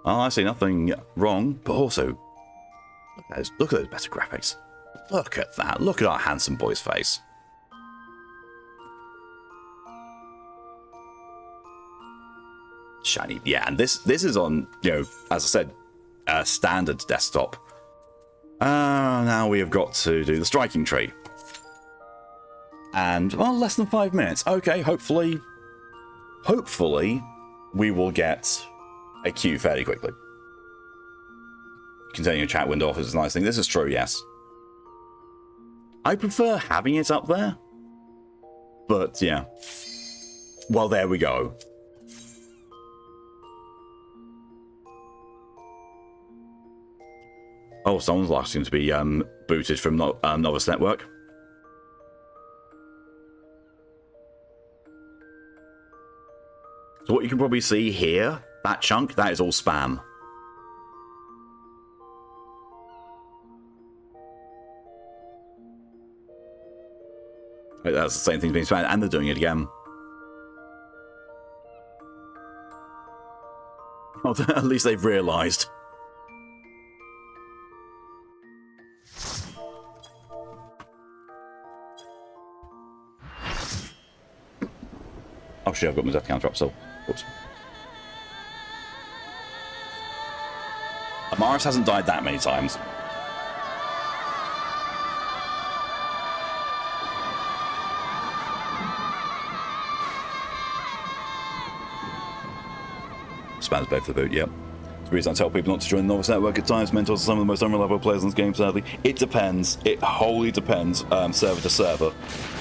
I see nothing wrong, but also, look at those better graphics. Look at that. Look at our handsome boy's face. Shiny. Yeah, and this is on, as I said, standard desktop. Now we have got to do the striking tree. And, well, less than 5 minutes. Okay, hopefully we will get a queue fairly quickly. Continuing a chat window offers a nice thing. This is true, yes. I prefer having it up there. But, yeah. Well, there we go. Oh, someone's asking to be booted from Novus Network. So what you can probably see here, that chunk, that is all spam. That's the same thing being spammed, and they're doing it again. Oh, at least they've realised. Oh shit, I've got my death counter up, so... Whoops. Amaris hasn't died that many times. Spans both for the boot, yep. The reason I tell people not to join the Novus Network at times, mentors are some of the most unreliable players in this game, sadly. It depends. It wholly depends, server to server.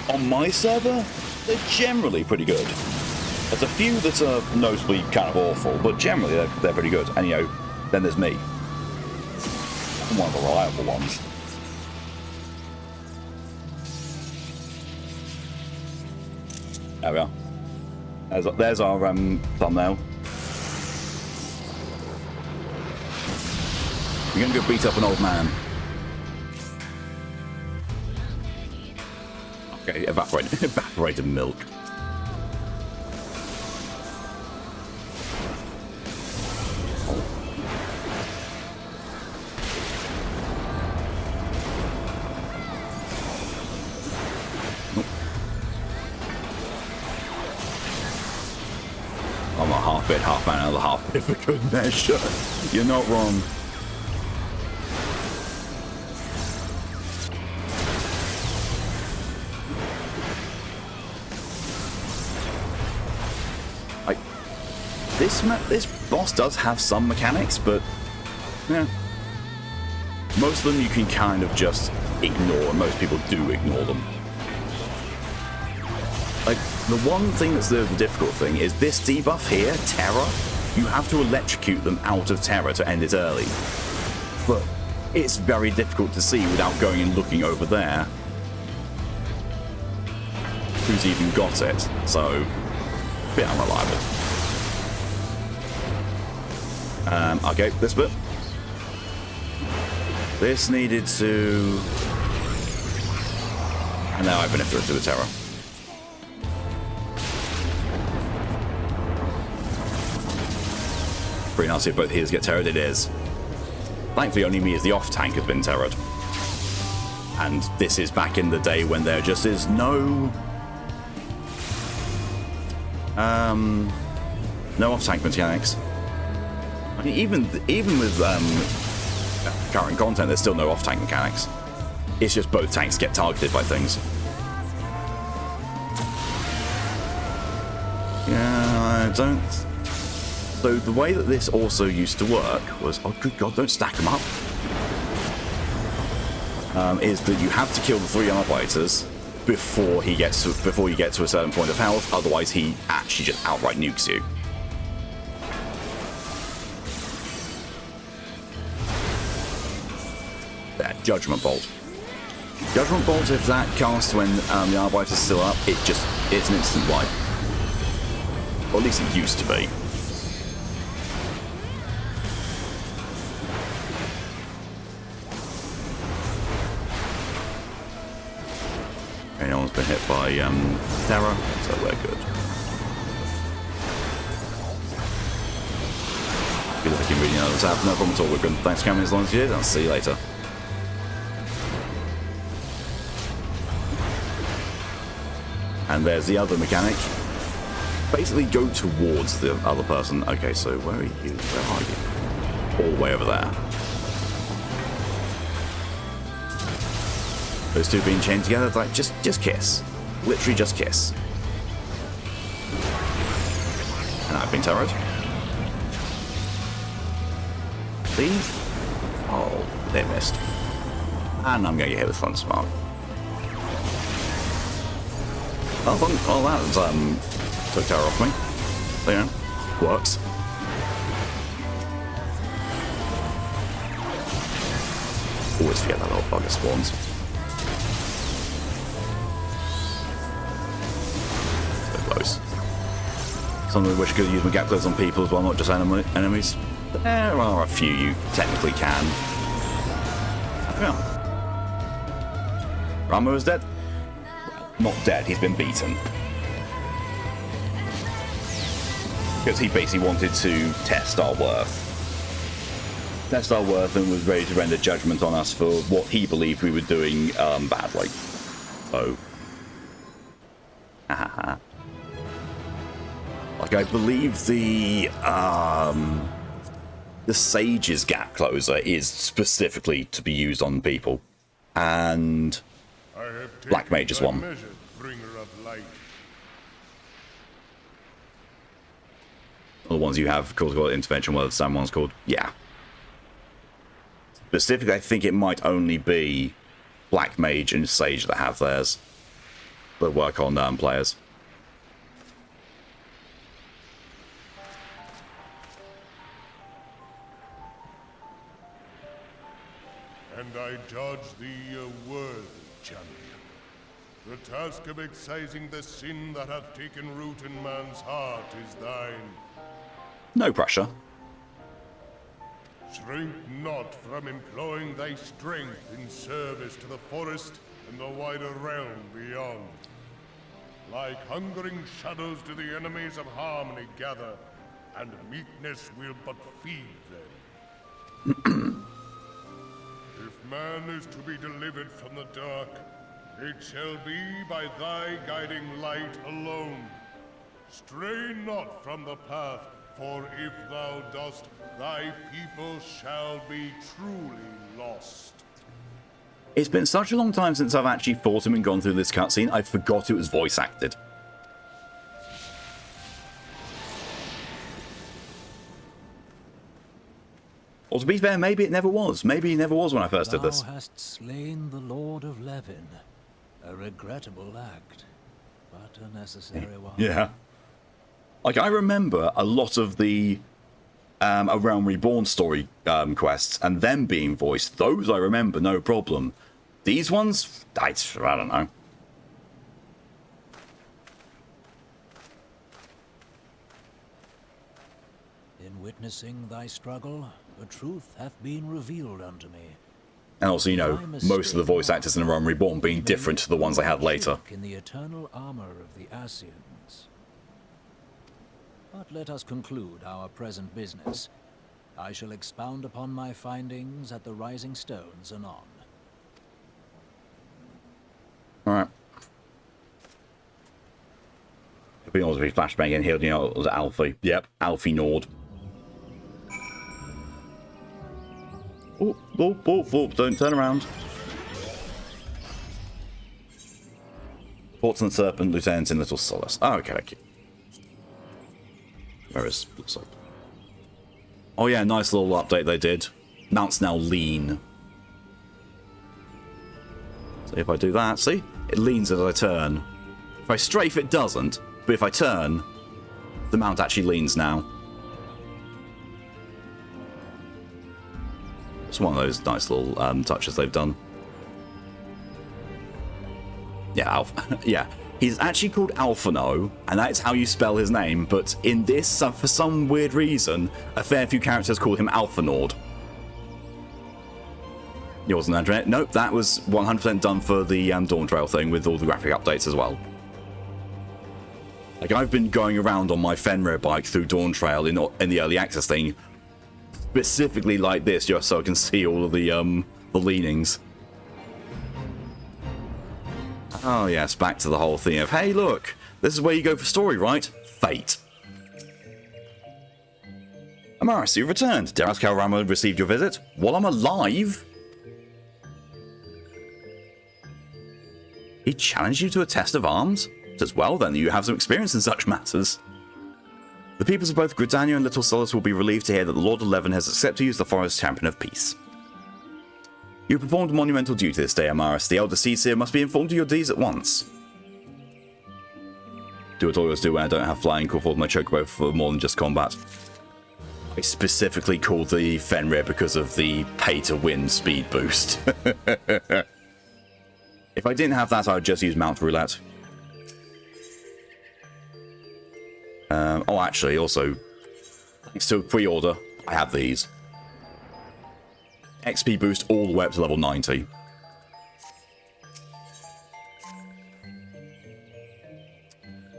On my server, they're generally pretty good. There's a few that are noticeably kind of awful, but generally they're pretty good. And, then there's me. I'm one of the reliable ones. There we are. There's our thumbnail. We're going to go beat up an old man. Okay, evaporated milk. I'm a half bit, half man, another half bit for good measure. You're not wrong. This boss does have some mechanics, but yeah, most of them you can kind of just ignore. Most people do ignore them. Like, the one thing that's the difficult thing is this debuff here, Terror. You have to electrocute them out of Terror to end it early. But it's very difficult to see without going and looking over there who's even got it. So, a bit unreliable. Okay, this bit. This needed to... And now open it through to the Terror. Pretty nice if both healers get terrored. It is. Thankfully, only me as the off-tank has been terrored. And this is back in the day when there just is no... no off-tank mechanics. I mean, even with current content, there's still no off-tank mechanics. It's just both tanks get targeted by things. Yeah, I don't... So the way that this also used to work was... Oh, good God, don't stack them up. Is that you have to kill the 3 Arbiters before you get to a certain point of health, otherwise he actually just outright nukes you. There, Judgment Bolt. Judgment Bolt, if that casts when the Arbiter's still up, it's an instant wipe. Or at least it used to be. Okay, no one's been hit by Terror, so we're good. Good if I can read others out. No problem at all, Wickham. Thanks for coming as long as you did. I'll see you later. And there's the other mechanic. Basically go towards the other person. Okay, so where are you? Where are you? All the way over there. Those two being chained together, like just kiss. Literally just kiss. And I've been turret. Please? Oh, they missed. And I'm going to get hit with Thunderspark. Oh, that took terror off me. So, you know, works. Always forget that little bugger spawns. So close. Something I wish I could use my gap close on people as well, not just enemies. There are a few you technically can. Yeah. Ramo is dead. Not dead, he's been beaten. Because he basically wanted to test our worth. Test our worth and was ready to render judgment on us for what he believed we were doing badly. So. Like, I believe the Sage's gap closer is specifically to be used on people. And Black Mage is one. The ones you have, of course, got intervention, whether the same one's called. Yeah. Specifically, I think it might only be Black Mage and Sage that have theirs. That work on players. And I judge thee a worthy champion. The task of excising the sin that hath taken root in man's heart is thine. No pressure. Shrink not from employing thy strength in service to the forest and the wider realm beyond. Like hungering shadows do the enemies of harmony gather, and meekness will but feed them. If man is to be delivered from the dark, it shall be by thy guiding light alone. Stray not from the path, for if thou dost, thy people shall be truly lost. It's been such a long time since I've actually fought him and gone through this cutscene, I forgot it was voice acted. Or to be fair, maybe it never was. Maybe it never was when I first did this. Thou hast slain the Lord of Levin. A regrettable act, but a necessary one. Yeah. Like, I remember a lot of the A Realm Reborn story quests, and them being voiced. Those I remember, no problem. These ones, I don't know. In witnessing thy struggle, the truth hath been revealed unto me. And also, you know, most of the voice actors in A Realm Reborn being different to the ones I had later. In the eternal armor of the Ascians. But let us conclude our present business. I shall expound upon my findings at the Rising Stones anon. Alright. Could be also be flashbang in here, you know, it was Alfie. Yep, Alfie Nord. Oh, don't turn around. Ports and Serpent, Lieutenant in Little Solace. Oh, okay, thank you. Where is Little Solace? Oh yeah, nice little update they did. Mount's now lean. So if I do that, see? It leans as I turn. If I strafe, it doesn't. But if I turn, the mount actually leans now. It's one of those nice little touches they've done. Yeah, Alpha. Yeah, he's actually called Alphano, and that's how you spell his name. But in this, for some weird reason, a fair few characters call him Alphanord. Yours on the internet? Nope, that was 100% done for the Dawn Trail thing with all the graphic updates as well. Like, I've been going around on my Fenrir bike through Dawn Trail in the early access thing, specifically like this, just so I can see all of the leanings. Oh yes, back to the whole thing of, hey look, this is where you go for story, right? Fate. Amaris, you've returned. Daras Kalrama received your visit. While I'm alive? He challenged you to a test of arms? Says, well then, you have some experience in such matters. The peoples of both Gridania and Little Solace will be relieved to hear that the Lord Eleven has accepted you as the Forest Champion of Peace. You performed a monumental duty this day, Amaris. The Elder Seer must be informed of your deeds at once. Do what I always do when I don't have flying, call forth my chocobo for more than just combat. I specifically called the Fenrir because of the pay-to-win speed boost. If I didn't have that, I would just use Mount Roulette. Oh, actually, also, thanks to pre-order, I have these. XP boost all the way up to level 90.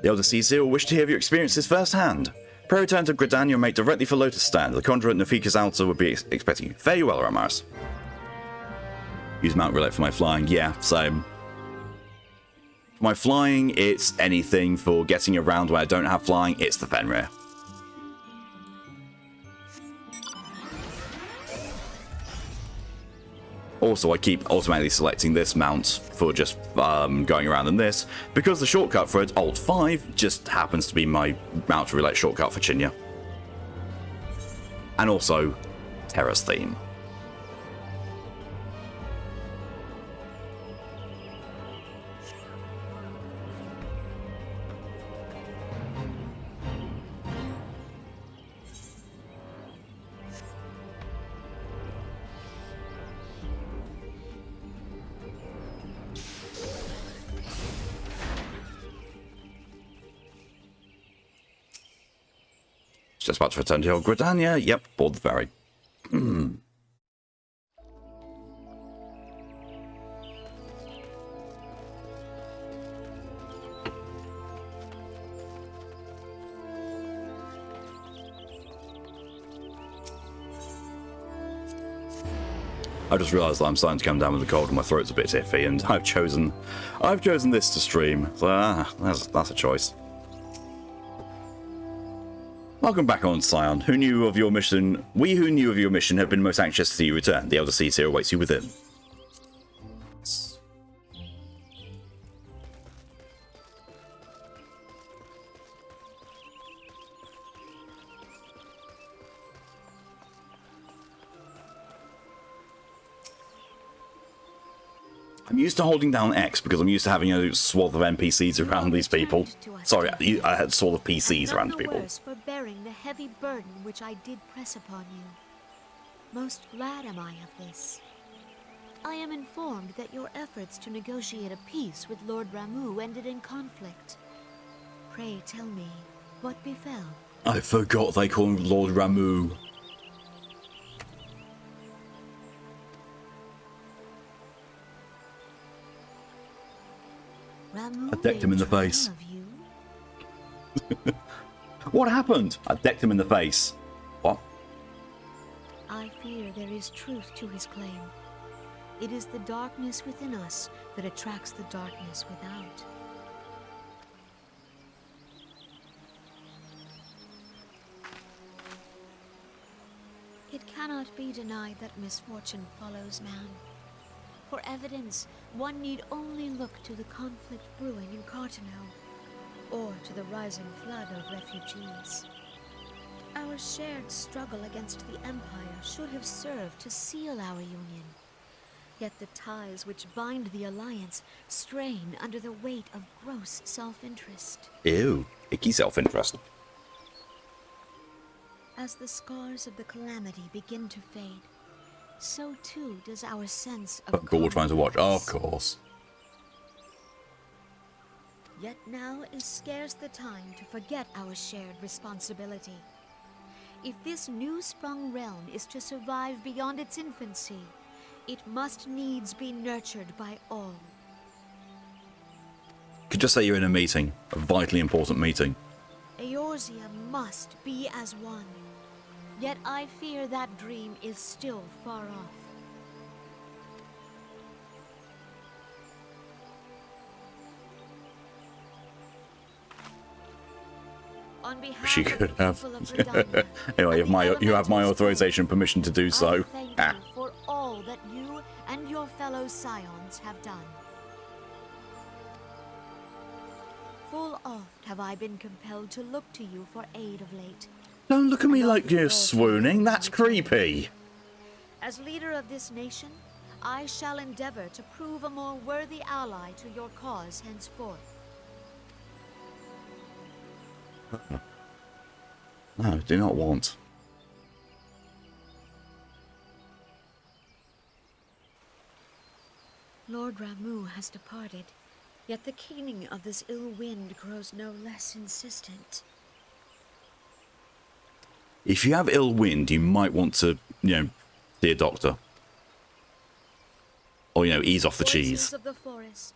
The Elder Seer will wish to hear of your experiences firsthand. Pray return to Gridania and make directly for Lotus Stand. The Conjurer at Nafika's altar would be expecting you. Fare you well, Amaris. Use Mount Roulette for my flying. Yeah, same. For my flying, it's anything. For getting around where I don't have flying, it's the Fenrir. Also, I keep automatically selecting this mount for just going around in this, because the shortcut for it, Alt 5, just happens to be my Mount Roulette shortcut for Chinya. And also, Terra's theme. Just about to return to your Gridania. Yep, board the ferry. I just realised that I'm starting to come down with the cold and my throat's a bit iffy, and I've chosen this to stream. So that's a choice. Welcome back on, Scion. Who knew of your mission? We who knew of your mission have been most anxious to see you return. The Elder Seer awaits you within. I'm used to holding down X because I'm used to having a swath of NPCs around these people. Sorry, I had a swath of PCs around people. Worse for bearing the heavy burden which I did press upon you. Most glad am I of this. I am informed that your efforts to negotiate a peace with Lord Ramuh ended in conflict. Pray tell me, what befell? I forgot they call him Lord Ramuh. Ramuh I decked him in the face. What happened? I decked him in the face. What? I fear there is truth to his claim. It is the darkness within us that attracts the darkness without. It cannot be denied that misfortune follows man. For evidence, one need only look to the conflict brewing in Cartano, or to the rising flood of refugees. Our shared struggle against the Empire should have served to seal our union. Yet the ties which bind the Alliance strain under the weight of gross self-interest. Ew, icky self-interest. As the scars of the calamity begin to fade, so too does our sense of Cool trying to watch. Oh, of course. Yet now is scarce the time to forget our shared responsibility. If this new-sprung realm is to survive beyond its infancy, it must needs be nurtured by all. Could just say you're in a meeting, a vitally important meeting. Eorzea must be as one. Yet I fear that dream is still far off. On behalf She of the could have. people of Redania, Anyway, and you have my elementals authorization and permission to do I so. thank Ah. you for all that you and your fellow scions have done. Full oft have I been compelled to look to you for aid of late. Don't look at me And like often you're also swooning. That's in return. creepy. As leader of this nation, I shall endeavor to prove a more worthy ally to your cause henceforth. No, do not want. Lord Ramu has departed, yet the keening of this ill wind grows no less insistent. If you have ill wind, you might want to, see a doctor. Or, ease off the Voices cheese. of the forest,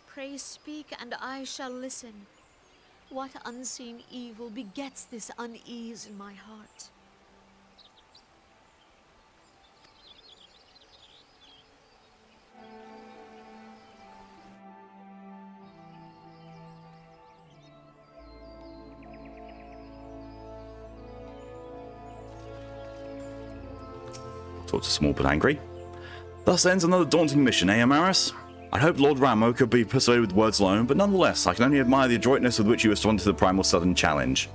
pray speak and I shall listen. What unseen evil begets this unease in my heart? Talk to small but angry. Thus ends another daunting mission, eh, Amaris? I hope Lord Ramo could be persuaded with words alone, but nonetheless, I can only admire the adroitness with which you responded to the Primal Sudden challenge.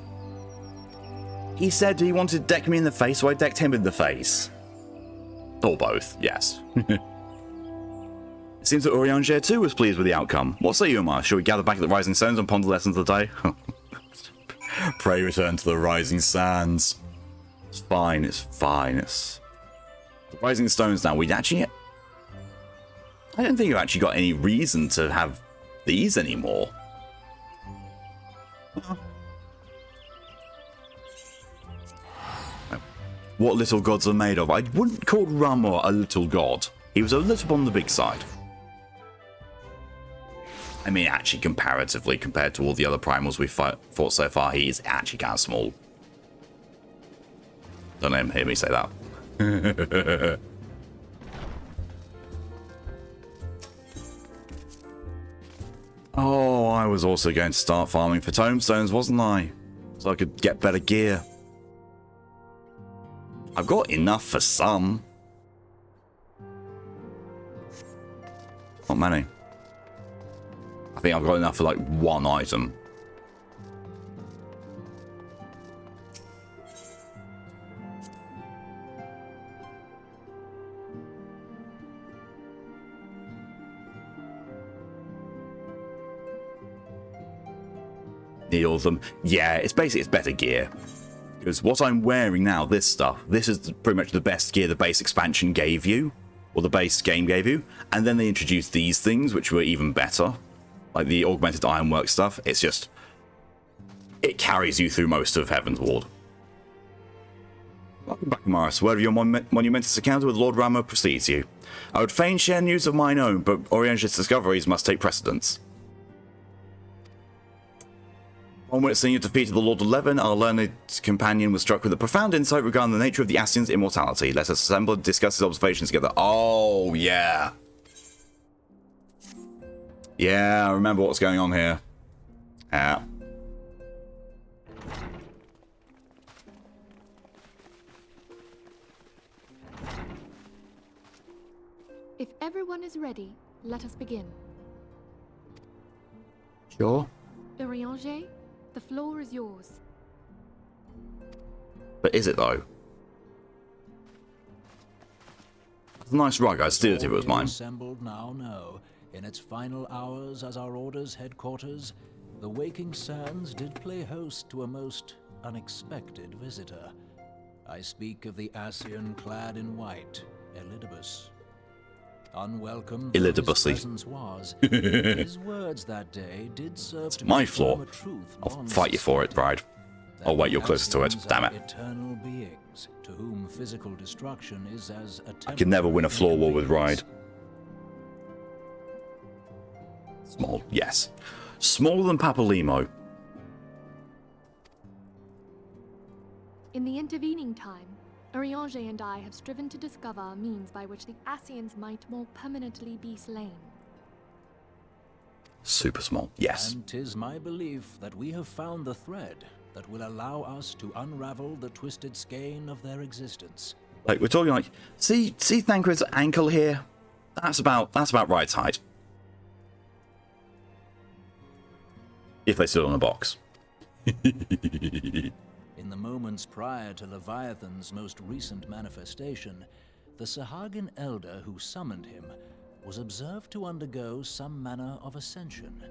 He said he wanted to deck me in the face, so I decked him in the face. Or both, yes. It seems that Urianger too was pleased with the outcome. What say you, Amaris? Shall we gather back at the Rising Sands and ponder the lessons of the day? Pray return to the Rising Sands. It's fine, it's fine, it's... The Rising Stones now, we actually... I don't think you've actually got any reason to have these anymore. What little gods are made of. I wouldn't call Ramor a little god. He was a little on the big side. I mean, actually, comparatively, compared to all the other primals we've fought so far, he is actually kind of small. Don't let him hear me say that. Oh, I was also going to start farming for tomestones, wasn't I? So I could get better gear. I've got enough for some. Not many. I think I've got enough for like one item. Need all of them. Yeah, it's better gear. Because what I'm wearing now, this is pretty much the best gear the base expansion gave you, or the base game gave you, and then they introduced these things, which were even better, like the augmented ironwork stuff. It's just, it carries you through most of Heaven's Ward. Welcome back, Morris. Word of your monumentous encounter with Lord Ramo precedes you. I would fain share news of mine own, but Oriental's discoveries must take precedence. On witnessing you defeated the Lord 11, our learned companion was struck with a profound insight regarding the nature of the Ascian's immortality. Let us assemble and discuss his observations together. Oh, yeah. Yeah, I remember what's going on here. Yeah. If everyone is ready, let us begin. Sure. Urianger, the floor is yours. But is it, though? It's a nice rug. I'd steal it if it was mine. Assembled now know, in its final hours as our order's headquarters, the waking sands did play host to a most unexpected visitor. I speak of the Ascian clad in white, Elidibus. Unwelcome though his Elidibusy. presence was, his words that day did serve to My confirm floor. a truth I'll long fight you for it, bride. Oh, wait, you're closer to it. Ascians Damn are it. Eternal beings, to whom physical destruction is as a I can never win a floor war with inconvenience. Ride. Small, yes. Smaller than Papalimo. In the intervening time, Urianger and I have striven to discover a means by which the Ascians might more permanently be slain. Super small, yes. And 'tis my belief that we have found the thread that will allow us to unravel the twisted skein of their existence. Like, we're talking like, see Thancred's ankle here? That's about right height. If they stood on a box. In the moments prior to Leviathan's most recent manifestation, the Sahagin elder who summoned him was observed to undergo some manner of ascension.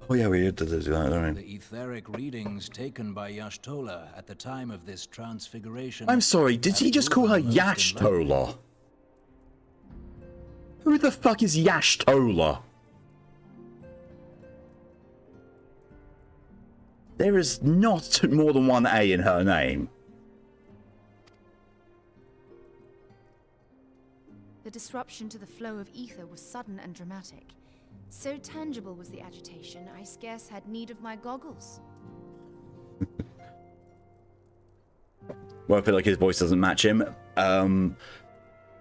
Oh yeah, we did do that, don't we? The etheric readings taken by Yashtola at the time of this transfiguration... I'm sorry, did he just call her Yashtola? Who the fuck is Yashtola? There is not more than one A in her name. The disruption to the flow of ether was sudden and dramatic. So tangible was the agitation, I scarce had need of my goggles. Well, I feel like his voice doesn't match him.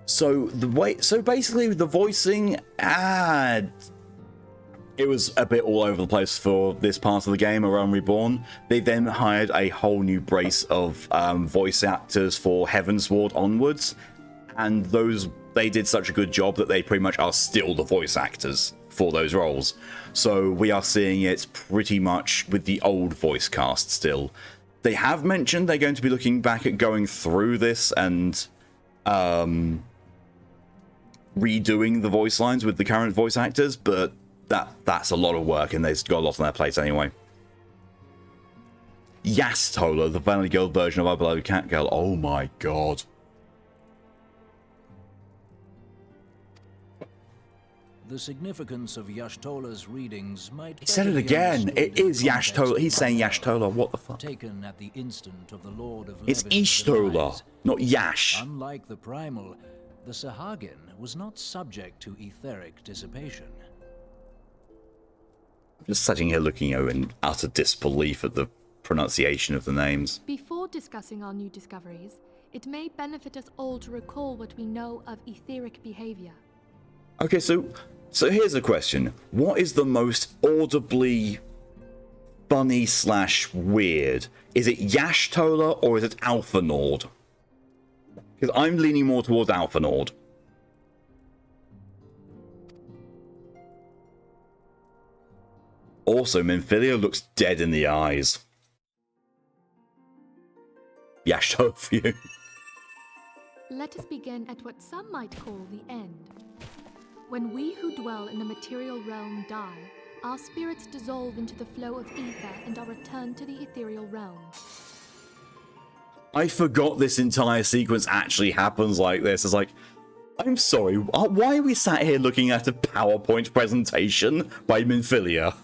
So basically the voicing, it was a bit all over the place for this part of the game, around Reborn. They then hired a whole new brace of voice actors for Heavensward onwards, and they did such a good job that they pretty much are still the voice actors for those roles. So we are seeing it pretty much with the old voice cast still. They have mentioned they're going to be looking back at going through this and redoing the voice lines with the current voice actors, but that's a lot of work, and they've got a lot on their plate anyway. Yastola, the Vanity Girl version of Our Beloved Cat Girl. Oh my god. The significance of Yashtola's readings might... He said it again. It is Yashtola. He's saying Yashtola. What the fuck? Taken at the instant of the Lord of It's Levin's Ishtola, demise. not Yash. Unlike the Primal, the Sahagin was not subject to etheric dissipation. I'm just sitting here looking in utter disbelief at the pronunciation of the names. Before discussing our new discoveries, it may benefit us all to recall what we know of etheric behavior. Okay, so here's a question. What is the most audibly funny / weird? Is it Yashtola or is it Alpha Nord? Because I'm leaning more towards Alpha Nord. Also, Minfilia looks dead in the eyes. Yashtola for you. Let us begin at what some might call the end. When we who dwell in the material realm die, our spirits dissolve into the flow of ether and are returned to the ethereal realm. I forgot this entire sequence actually happens like this. It's like, I'm sorry, why are we sat here looking at a PowerPoint presentation by Minfilia?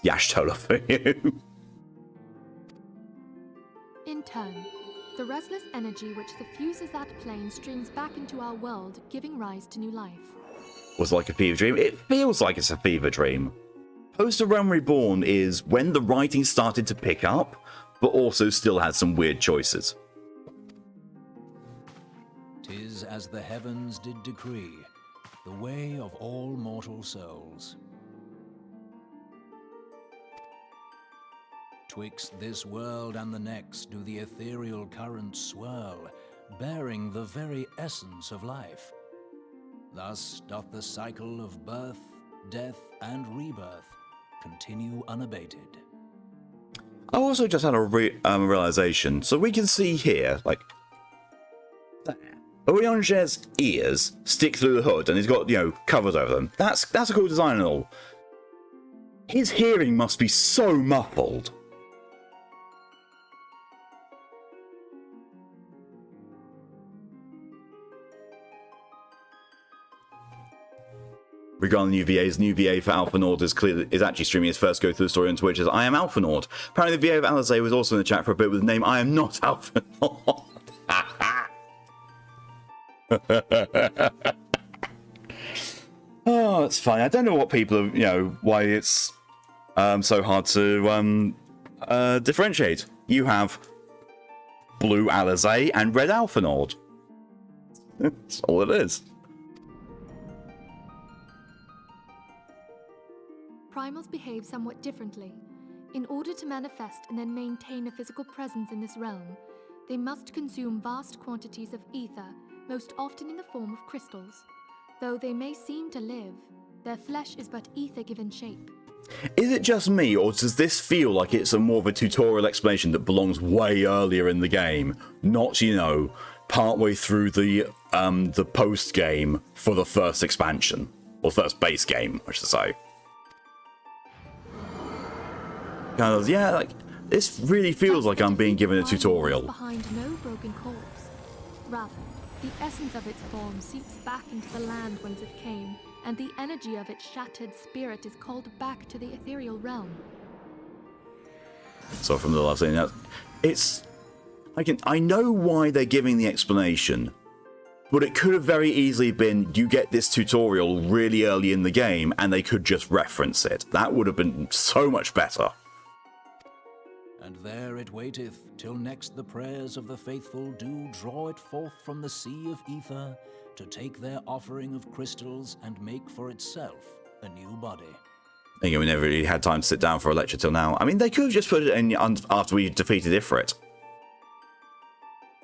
Yashtola for you. In turn, the restless energy which suffuses that plane streams back into our world, giving rise to new life. Was like a fever dream? It feels like it's a fever dream. Post Realm Reborn is when the writing started to pick up, but also still had some weird choices. 'Tis as the heavens did decree, the way of all mortal souls. Twixt this world and the next do the ethereal currents swirl, bearing the very essence of life. Thus doth the cycle of birth, death, and rebirth continue unabated. I also just had a realization. So we can see here, like, Urianger's ears stick through the hood, and he's got, covers over them. That's a cool design and all. His hearing must be so muffled. Regarding the new VA for Alpha Nord is actually streaming his first go-through story on Twitch as I Am Alpha Nord. Apparently the VA of Alizé was also in the chat for a bit with the name I Am Not Alpha Nord. Oh, it's funny. I don't know what people are, why it's so hard to differentiate. You have blue Alizé and red Alphinaud. That's all it is. Primals behave somewhat differently. In order to manifest and then maintain a physical presence in this realm, they must consume vast quantities of ether, most often in the form of crystals. Though they may seem to live, their flesh is but ether given shape. Is it just me, or does this feel like it's a more of a tutorial explanation that belongs way earlier in the game, not, you know, partway through the post game for the first expansion, or first base game, I should say? Because yeah, like this really feels like I'm being given a tutorial. Behind no broken corpse. Rather, the essence of its form seeps back into the land whence it came, and the energy of its shattered spirit is called back to the ethereal realm. So from the last thing, I know why they're giving the explanation, but it could have very easily been you get this tutorial really early in the game and they could just reference it. That would have been so much better. And there it waiteth, till next the prayers of the faithful do draw it forth from the sea of ether, to take their offering of crystals and make for itself a new body. Again, we never really had time to sit down for a lecture till now. I mean, they could have just put it in after we defeated Ifrit.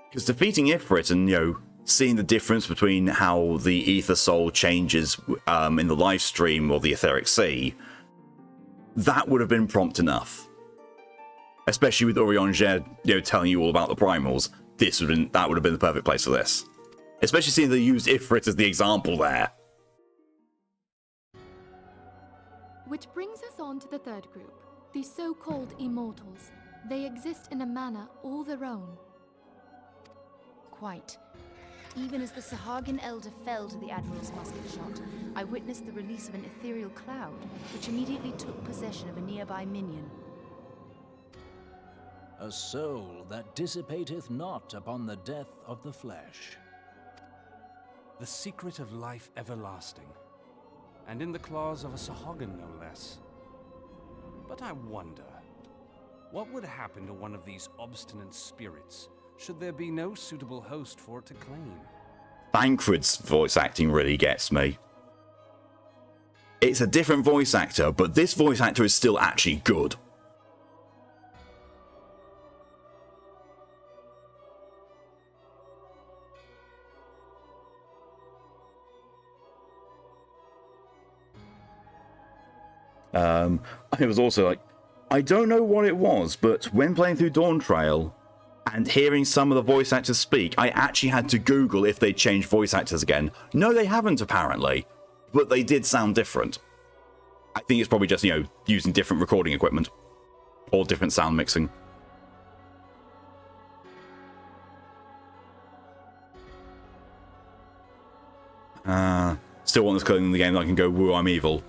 Because defeating Ifrit and, you know, seeing the difference between how the ether soul changes in the live stream or the etheric sea, that would have been prompt enough. Especially with Urianger, you know, telling you all about the primals, that would have been the perfect place for this. Especially seeing they used Ifrit as the example there. Which brings us on to the third group, the so-called immortals. They exist in a manner all their own. Quite. Even as the Sahagin Elder fell to the Admiral's musket shot, I witnessed the release of an ethereal cloud, which immediately took possession of a nearby minion. A soul that dissipateth not upon the death of the flesh. The secret of life everlasting, and in the claws of a Sahagin no less. But I wonder, what would happen to one of these obstinate spirits should there be no suitable host for it to claim? Thancred's voice acting really gets me. It's a different voice actor, but this voice actor is still actually good. It was also like, I don't know what it was, but when playing through Dawn Trail and hearing some of the voice actors speak, I actually had to Google if they changed voice actors again. No, they haven't apparently, but they did sound different. I think it's probably just, you know, using different recording equipment or different sound mixing. Still want this clothing in the game that I can go, woo, I'm evil.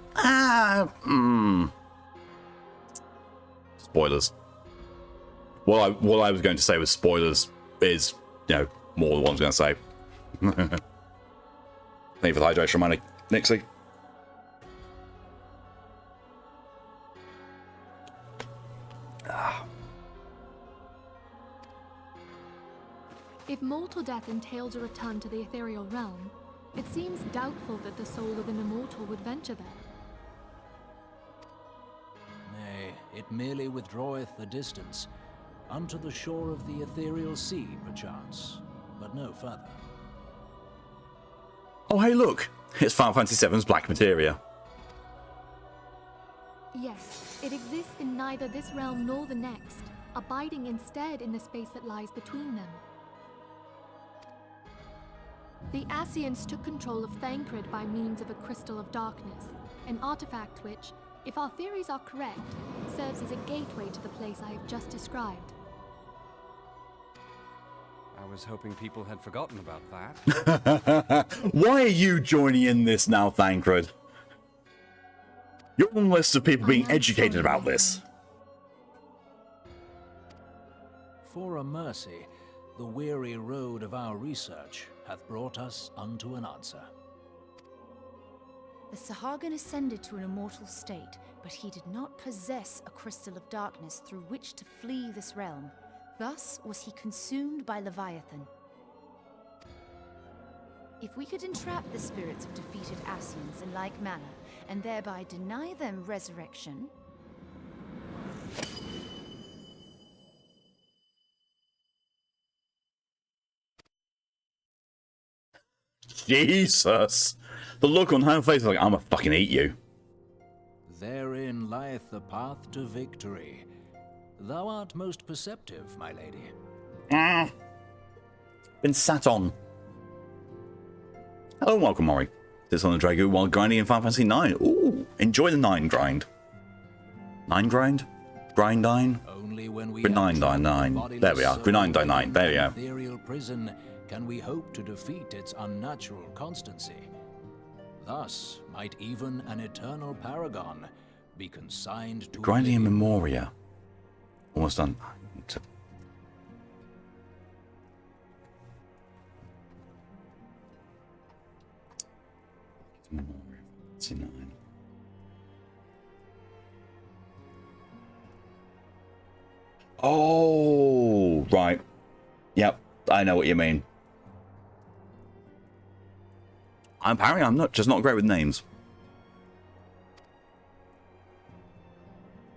Spoilers. What I was going to say was spoilers is, you know, more than what I was going to say. Thank you for the hydration, money, Nixie. If mortal death entails a return to the ethereal realm, it seems doubtful that the soul of an immortal would venture there. Nay, it merely withdraweth the distance, unto the shore of the ethereal sea, perchance, but no further. Oh, hey, look! It's Final Fantasy VII's Black Materia. Yes, it exists in neither this realm nor the next, abiding instead in the space that lies between them. The Ascians took control of Thancred by means of a Crystal of Darkness, an artifact which, if our theories are correct, serves as a gateway to the place I have just described. I was hoping people had forgotten about that. Why are you joining in this now, Thancred? You're on the list of people being educated about this. For a mercy, the weary road of our research hath brought us unto an answer. The Sahagin ascended to an immortal state, but he did not possess a crystal of darkness through which to flee this realm. Thus was he consumed by Leviathan. If we could entrap the spirits of defeated Ascians in like manner, and thereby deny them resurrection... Jesus! The look on her face is like, I'ma fucking eat you. Therein lieth the path to victory. Thou art most perceptive, my lady. Been sat on. Hello and welcome, Mori. This on the Drago while grinding in Final Fantasy IX. Ooh, enjoy the 9 grind. 9 grind? Grindine? Only when we Grindine 9. There we are. Grindine 9. There we go. Ethereal prison can we hope to defeat its unnatural constancy. Thus might even an eternal paragon be consigned to Grinding in Memoria. Almost done. Memoria 49. Oh, right. Yep, I know what you mean. Apparently, I'm not great with names.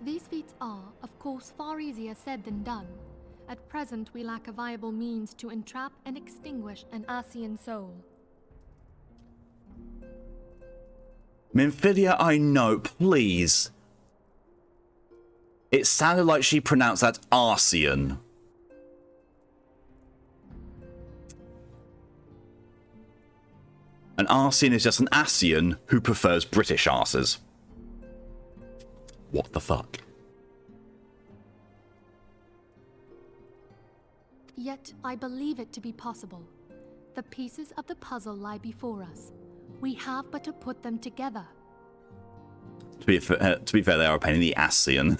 These feats are, of course, far easier said than done. At present, we lack a viable means to entrap and extinguish an Ascian soul. Minfidia, I know, please. It sounded like she pronounced that Arcean. An Arcean is just an Ascian who prefers British arses. What the fuck? Yet, I believe it to be possible. The pieces of the puzzle lie before us. We have but to put them together. To be fair, they are a pain in the Ascian.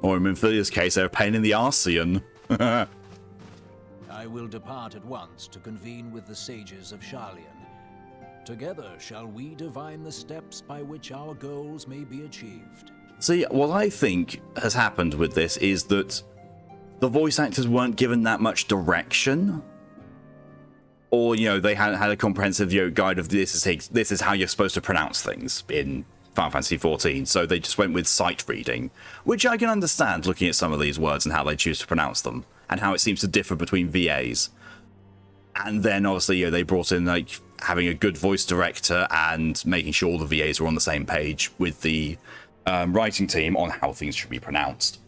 Or in Minfidia's case, they're a pain in the Arcean. I will depart at once to convene with the sages of Sharlayan. Together shall we divine the steps by which our goals may be achieved. See, what I think has happened with this is that the voice actors weren't given that much direction. Or, you know, they hadn't had a comprehensive guide of this is how you're supposed to pronounce things in Final Fantasy XIV. So they just went with sight reading, which I can understand looking at some of these words and how they choose to pronounce them, and how it seems to differ between VAs. And then, obviously, you know, they brought in, like, having a good voice director and making sure all the VAs were on the same page with the writing team on how things should be pronounced.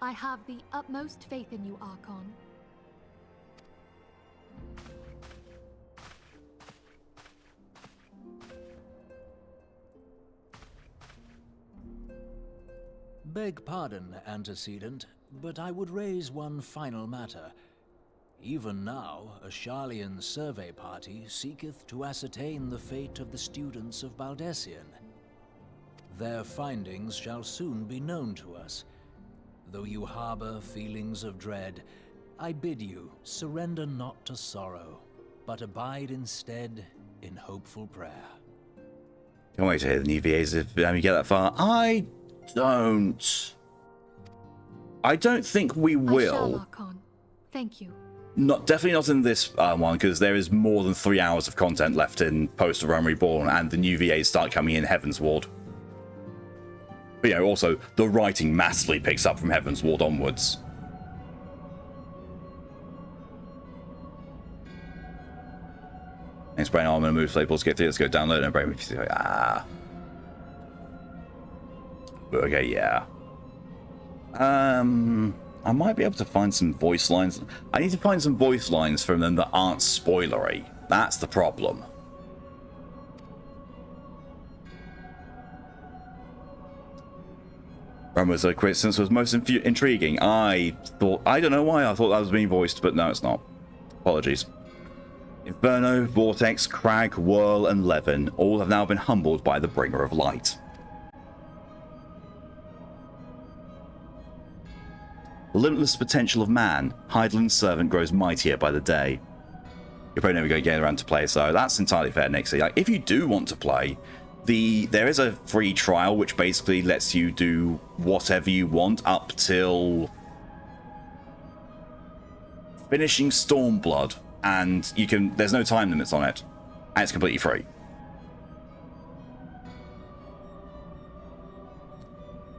I have the utmost faith in you, Archon. Beg pardon, antecedent, but I would raise one final matter. Even now, a Sharlayan survey party seeketh to ascertain the fate of the students of Baldessian. Their findings shall soon be known to us. Though you harbor feelings of dread, I bid you surrender not to sorrow, but abide instead in hopeful prayer. Can't wait to hear the new VAs if you get that far. I don't think we will. I shall, Archon. Thank you. Definitely not in this one, because there is more than 3 hours of content left in Post of Rome Reborn, and the new VAs start coming in Heaven's Ward. But yeah, also, the writing massively picks up from Heaven's Ward onwards. Thanks, Brain. I'm going to move Playballs to get through. Let's go download and Brain. But okay, yeah. I might be able to find some voice lines. I need to find some voice lines from them that aren't spoilery. That's the problem. Romo's coincidence was most intriguing. I don't know why I thought that was being voiced, but no, it's not. Apologies. Inferno, Vortex, Crag, Whirl, and Levin all have now been humbled by the Bringer of Light. The limitless potential of man, Heidel's servant grows mightier by the day. You're probably never going to get around to play, so that's entirely fair, Nixie. Like, if you do want to play, there is a free trial which basically lets you do whatever you want up till finishing Stormblood, and there's no time limits on it, and it's completely free.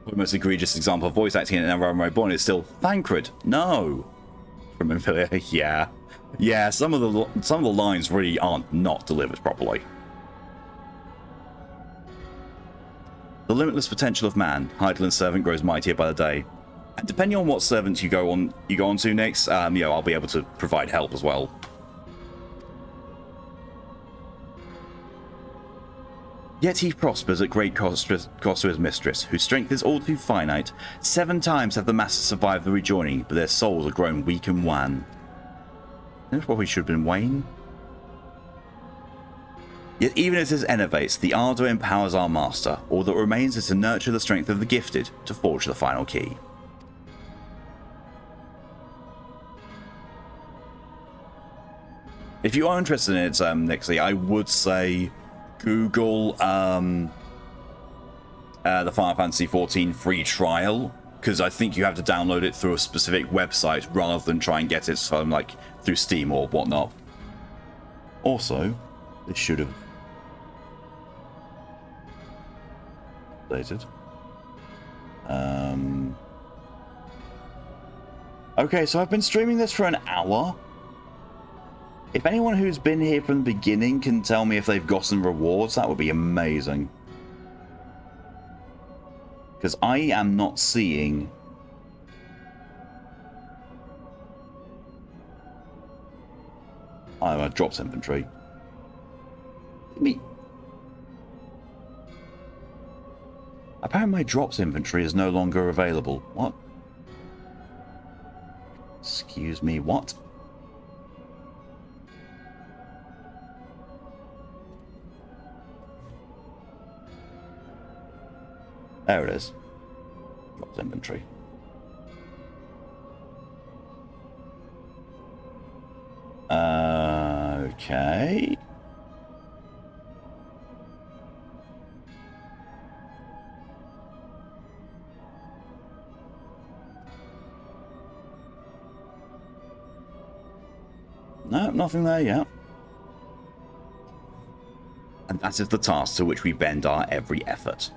The most egregious example of voice acting in Never Reborn is still Thancred. No, from Imperial. Yeah. Some of the lines really aren't not delivered properly. The limitless potential of man, Heidel's servant grows mightier by the day. And depending on what servants you go on to next, I'll be able to provide help as well. Yet he prospers at great cost to his mistress, whose strength is all too finite. 7 times have the masses survived the rejoining, but their souls are grown weak and wan. That's what we should have been, Wayne. Yet even as this enervates, the Ardor empowers our master. All that remains is to nurture the strength of the gifted, to forge the final key. If you are interested in it, Nixie, I would say Google the Final Fantasy XIV free trial, because I think you have to download it through a specific website rather than try and get it from through Steam or whatnot. Also, this should have updated. Okay, so I've been streaming this for an hour. If anyone who's been here from the beginning can tell me if they've gotten rewards, that would be amazing. Because I am not seeing... Oh, drops inventory. Apparently my drops inventory is no longer available. What? Excuse me, what? There it is. Drops inventory. Okay. No, nothing there yet. And that is the task to which we bend our every effort.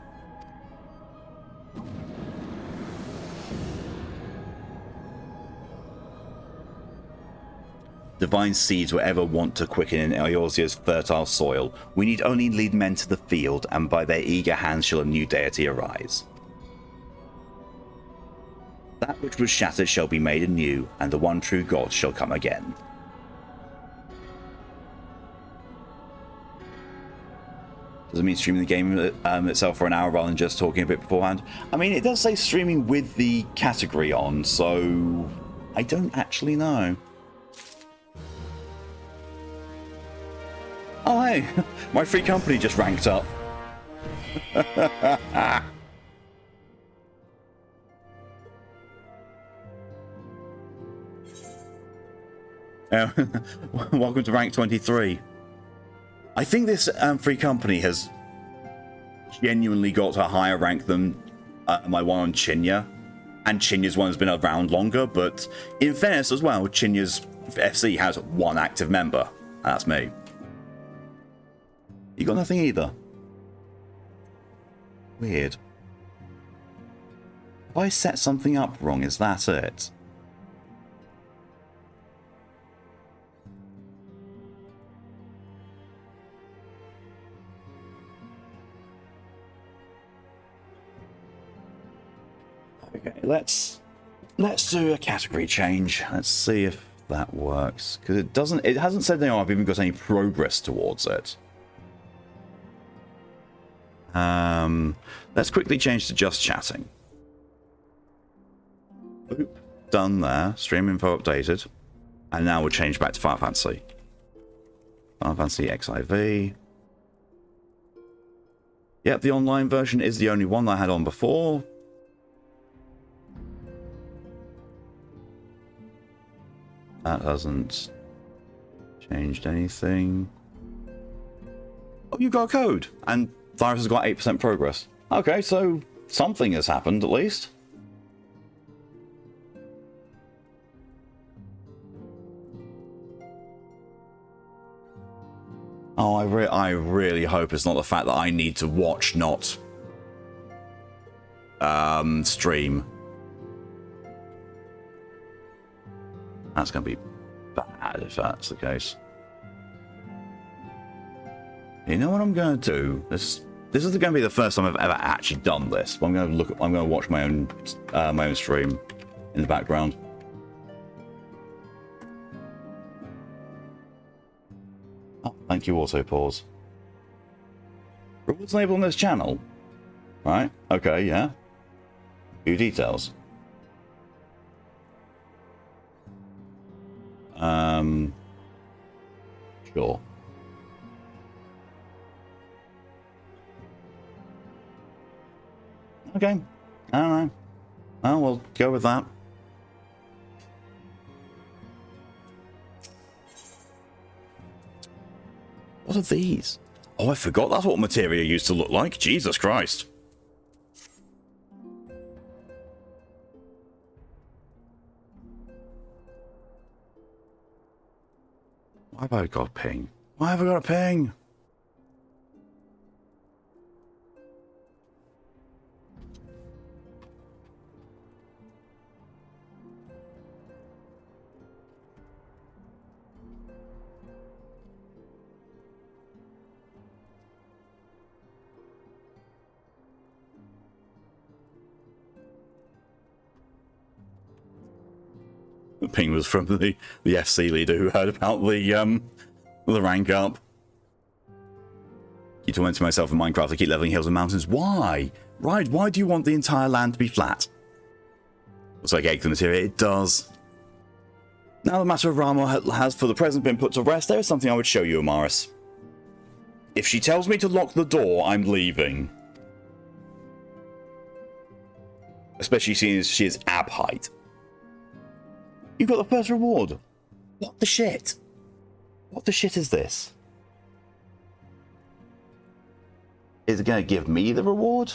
Divine seeds will ever want to quicken in Eorzea's fertile soil. We need only lead men to the field, and by their eager hands shall a new deity arise. That which was shattered shall be made anew, and the one true God shall come again. Does it mean streaming the game itself for an hour rather than just talking a bit beforehand? I mean, it does say streaming with the category on, so I don't actually know. Oh, hey, my free company just ranked up. Welcome to rank 23. I think this free company has genuinely got a higher rank than my one on Chinya. And Chinya's one has been around longer, but in fairness as well, Chinya's FC has 1 active member, and that's me. You got nothing either. Weird. Have I set something up wrong? Is that it? Okay, let's do a category change. Let's see if that works, because it hasn't said I've even got any progress towards it. Let's quickly change to just chatting. Oop, done there. Stream info updated. And now we'll change back to Final Fantasy. Final Fantasy XIV. Yep, the online version is the only one that I had on before. That hasn't changed anything. Oh, you've got a code, and Virus has got 8% progress. Okay, so something has happened at least. Oh, I really hope it's not the fact that I need to watch, not stream. That's going to be bad if that's the case. You know what I'm going to do? This is going to be the first time I've ever actually done this. But I'm going to watch my own stream in the background. Oh, thank you, auto pause. Rewards enabled on this channel, right? Okay, yeah. Few details. Sure. Okay. I don't know. Oh, we'll go with that. What are these? Oh, I forgot that's what materia used to look like. Jesus Christ. Why have I got a ping? Why have I got a ping? The ping was from the FC leader who heard about the rank up. Keep tormenting to myself in Minecraft, I keep leveling hills and mountains. Why? Right, why do you want the entire land to be flat? Looks like egg the materia, it does. Now the matter of Rama has for the present been put to rest, there is something I would show you, Amaris. If she tells me to lock the door, I'm leaving. Especially seeing as she is ab height. You got the first reward. What the shit? What the shit is this? Is it going to give me the reward?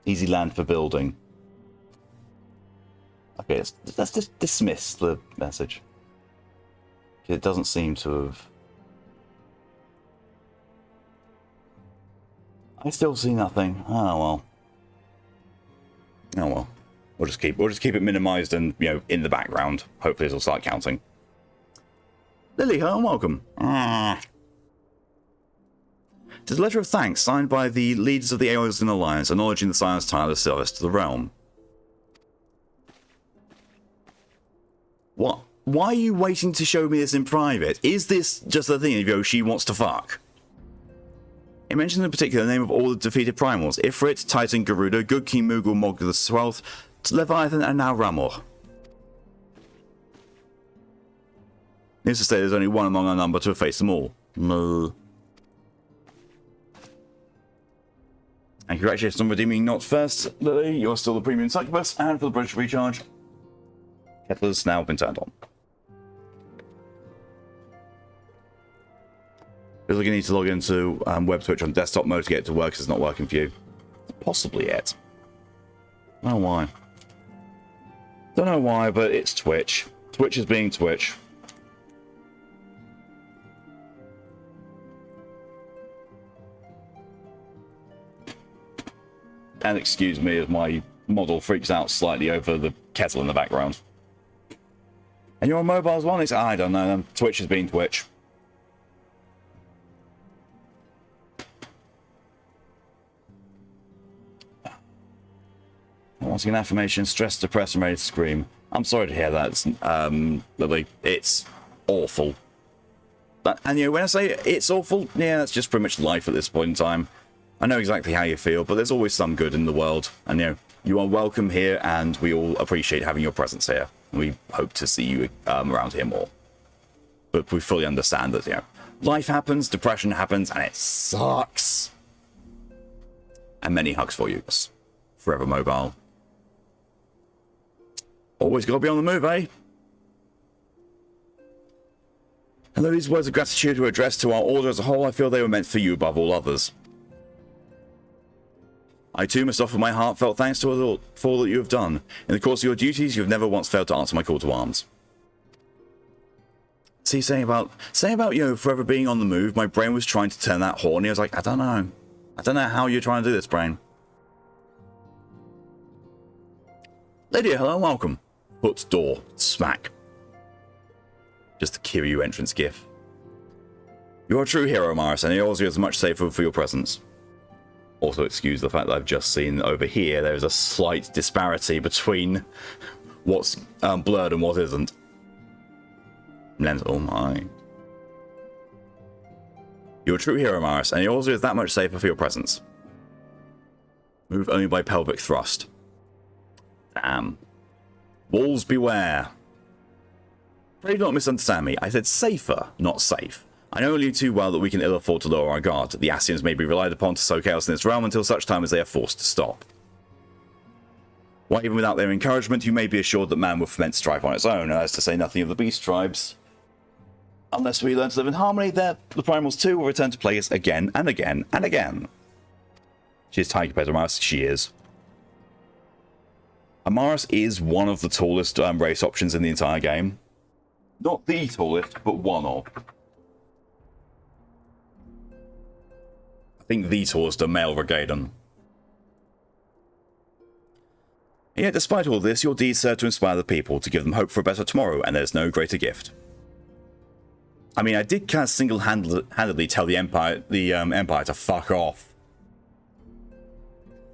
Easy land for building. Okay, let's just dismiss the message. It doesn't seem to have... I still see nothing. Oh well. Oh well. We'll just keep it minimized and, you know, in the background. Hopefully it'll start counting. Lily, hello and welcome. It is a letter of thanks signed by the leaders of the Aeolian Alliance, acknowledging the Scion's tireless service to the realm. What? Why are you waiting to show me this in private? Is this just a thing of, you know, she wants to fuck? It mentions in particular the name of all the defeated primals: Ifrit, Titan, Garuda, Good King Moogle, Mog the 12th, Leviathan, and now Ramor. Needless to say, there's only one among our number to have faced them all. No. And congratulations on redeeming not first, Lily. You're still the premium succubus, and for the British recharge, Kettler's now been turned on. Feels like you need to log into web Twitch on desktop mode to get it to work, 'cause it's not working for you. Possibly yet. I don't know why. Don't know why, but it's Twitch. Twitch is being Twitch. And excuse me as my model freaks out slightly over the kettle in the background. And you're on mobile as well? I don't know. Twitch is being Twitch. Once again, affirmation, stressed, depressed, and ready to scream. I'm sorry to hear that, Lily. It's awful. And you know, when I say it's awful, yeah, that's just pretty much life at this point in time. I know exactly how you feel, but there's always some good in the world. And you know, you are welcome here, and we all appreciate having your presence here. We hope to see you around here more. But we fully understand that, you know, life happens, depression happens, and it sucks. And many hugs for you. Forever Mobile. Always gotta be on the move, eh? And though these words of gratitude were addressed to our order as a whole, I feel they were meant for you above all others. I too must offer my heartfelt thanks to all for all that you have done. In the course of your duties, you have never once failed to answer my call to arms. See, saying about you know, forever being on the move, my brain was trying to turn that horny. I was like, I don't know how you're trying to do this, brain. Lydia, hello and welcome. Foot door, smack. Just the Kiryu entrance gif. You're a true hero, Maris, and yours is much safer for your presence. Also, excuse the fact that I've just seen over here, there is a slight disparity between what's blurred and what isn't. Oh my. You're a true hero, Maris, and yours is that much safer for your presence. Move only by pelvic thrust. Damn. Walls beware. Pray do not misunderstand me. I said safer, not safe. I know only too well that we can ill afford to lower our guard. The Ascians may be relied upon to sow chaos in this realm until such time as they are forced to stop. Why, even without their encouragement, you may be assured that man will foment strife on its own, as to say nothing of the beast tribes. Unless we learn to live in harmony, the primals too will return to plague us again and again and again. She is tiger compared to Amaris. She is. Amaris is one of the tallest race options in the entire game. Not the tallest, but one of. I think the tallest are male Regadan. Yet, despite all this, your deeds serve to inspire the people, to give them hope for a better tomorrow, and there's no greater gift. I mean, I did kind of single-handedly tell the Empire to fuck off.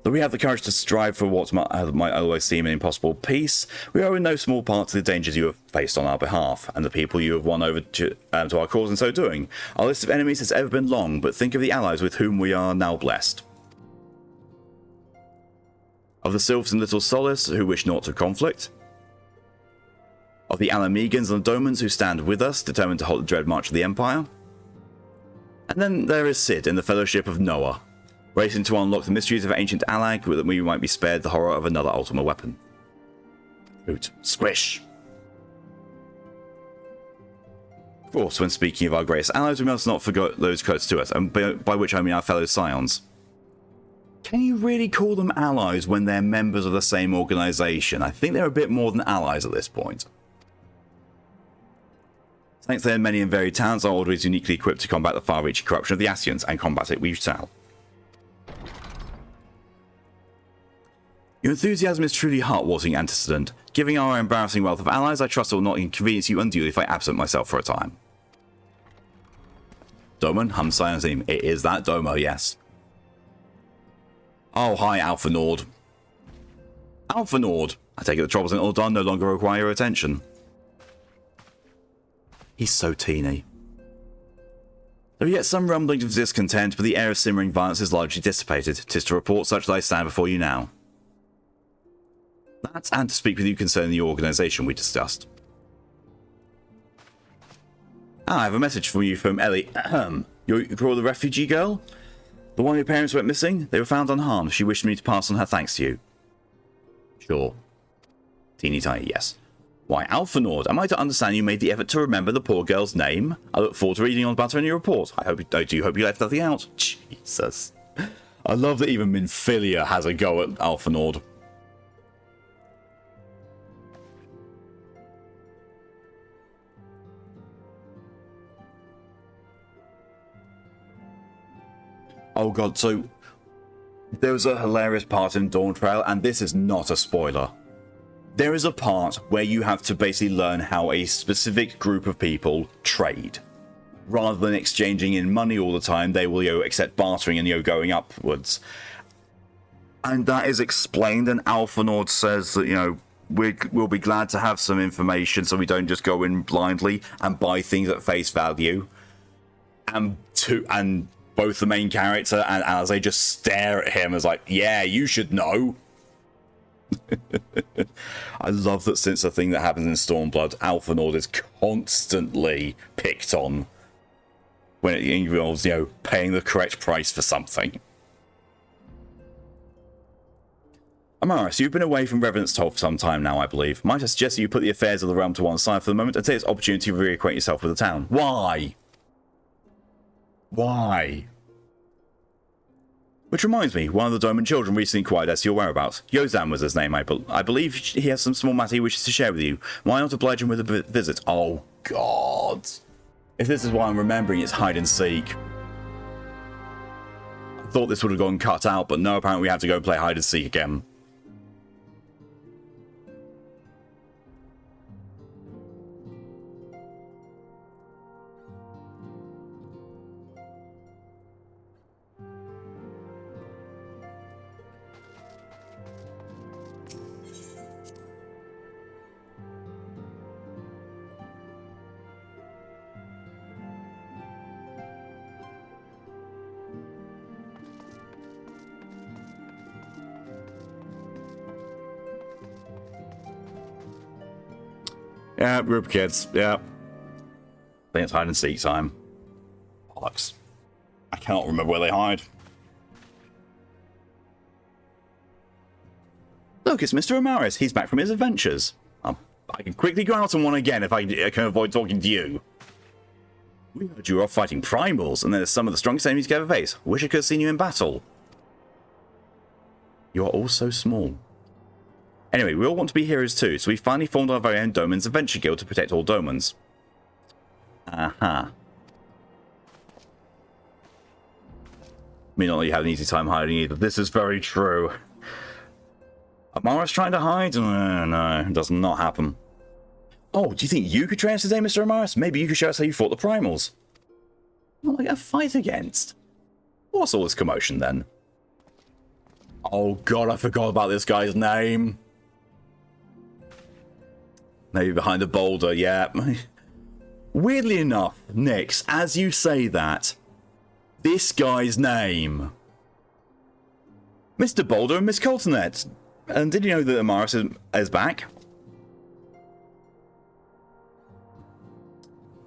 Though we have the courage to strive for what might otherwise seem an impossible peace, we are in no small part to the dangers you have faced on our behalf, and the people you have won over to our cause in so doing. Our list of enemies has ever been long, but think of the allies with whom we are now blessed. Of the Sylphs and Little Solace, who wish naught to conflict. Of the Alamegans and Domans, who stand with us, determined to halt the dread march of the Empire. And then there is Sid in the Fellowship of Noah, racing to unlock the mysteries of ancient Alag, that we might be spared the horror of another Ultima weapon. Hoot. Squish! Of course, when speaking of our greatest allies, we must not forget those close to us, and by which I mean our fellow Scions. Can you really call them allies when they're members of the same organisation? I think they're a bit more than allies at this point. Thanks to their many and varied talents, our order is uniquely equipped to combat the far-reaching corruption of the Ascians, and combat it we shall. Your enthusiasm is truly heart-watering antecedent. Given our embarrassing wealth of allies, I trust it will not inconvenience you unduly if I absent myself for a time. Doman, hum silence theme. It is that Doma, yes. Oh, hi, Alpha Nord. Alpha Nord! I take it the troubles in Uldan no longer require your attention. He's so teeny. There are yet some rumblings of discontent, but the air of simmering violence is largely dissipated. 'Tis to report such that I stand before you now. That, and to speak with you concerning the organisation we discussed. I have a message for you from Ellie. You recall the refugee girl? The one whose parents went missing? They were found unharmed. She wished me to pass on her thanks to you. Sure. Teeny tiny, yes. Why, Alpha Nord, am I to understand you made the effort to remember the poor girl's name? I look forward to reading on about her in your report. I do hope you left nothing out. Jesus. I love that even Minfilia has a go at Alpha Nord. Oh god, so there was a hilarious part in Dawn Trail, and this is not a spoiler. There is a part where you have to basically learn how a specific group of people trade. Rather than exchanging in money all the time, they will, accept bartering and, going upwards. And that is explained, and Alpha Nord says that, we'll be glad to have some information so we don't just go in blindly and buy things at face value. And both the main character and as they just stare at him as like, yeah, you should know. I love that since the thing that happens in Stormblood, Alpha Nord is constantly picked on when it involves, paying the correct price for something. Amaris, you've been away from Revenant's Toll for some time now, I believe. Might I suggest that you put the affairs of the realm to one side for the moment and take this opportunity to reacquaint yourself with the town? Why? Why? Which reminds me, one of the Doman children recently inquired as to your whereabouts. Yozan was his name, I believe he has some small matter he wishes to share with you. Why not oblige him with a visit? Oh, God. If this is what I'm remembering, it's hide and seek. I thought this would have gone cut out, but no, apparently we have to go play hide and seek again. Yeah, group of kids. Yeah. I think it's hide and seek time. Bollocks. I cannot remember where they hide. Look, it's Mr. Amaris. He's back from his adventures. I can quickly go out on one again if I can avoid talking to you. We heard you were off fighting primals, and they're some of the strongest enemies you ever face. Wish I could have seen you in battle. You are all so small. Anyway, we all want to be heroes too, so we finally formed our very own Doman's Adventure Guild to protect all Domans. Me not that you had an easy time hiding either. This is very true. Amaris trying to hide? No, it does not happen. Oh, do you think you could train us today, Mr. Amaris? Maybe you could show us how you fought the primals. What am I going to fight against? What's all this commotion then? Oh God, I forgot about this guy's name. Maybe behind a boulder, yeah. Weirdly enough, Nyx, as you say that, this guy's name. Mr. Boulder and Miss Coltonet. And did you know that Amaris is back?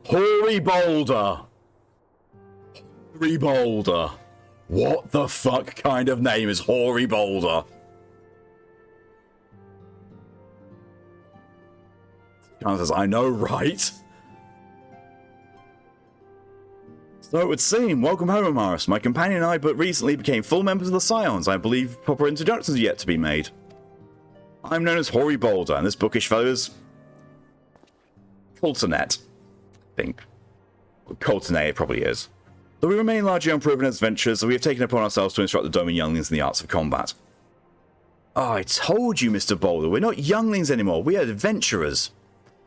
Hoary Boulder. Hoary Boulder. What the fuck kind of name is Hoary Boulder? John says, I know, right? So it would seem. Welcome home, Amaris. My companion and I but recently became full members of the Scions. I believe proper introductions are yet to be made. I'm known as Hoary Boulder, and this bookish fellow is Coltonet, I think. Coltonet it probably is. Though we remain largely unproven adventurers, we have taken upon ourselves to instruct the Doman younglings in the arts of combat. Oh, I told you, Mr. Boulder, we're not younglings anymore, we are adventurers.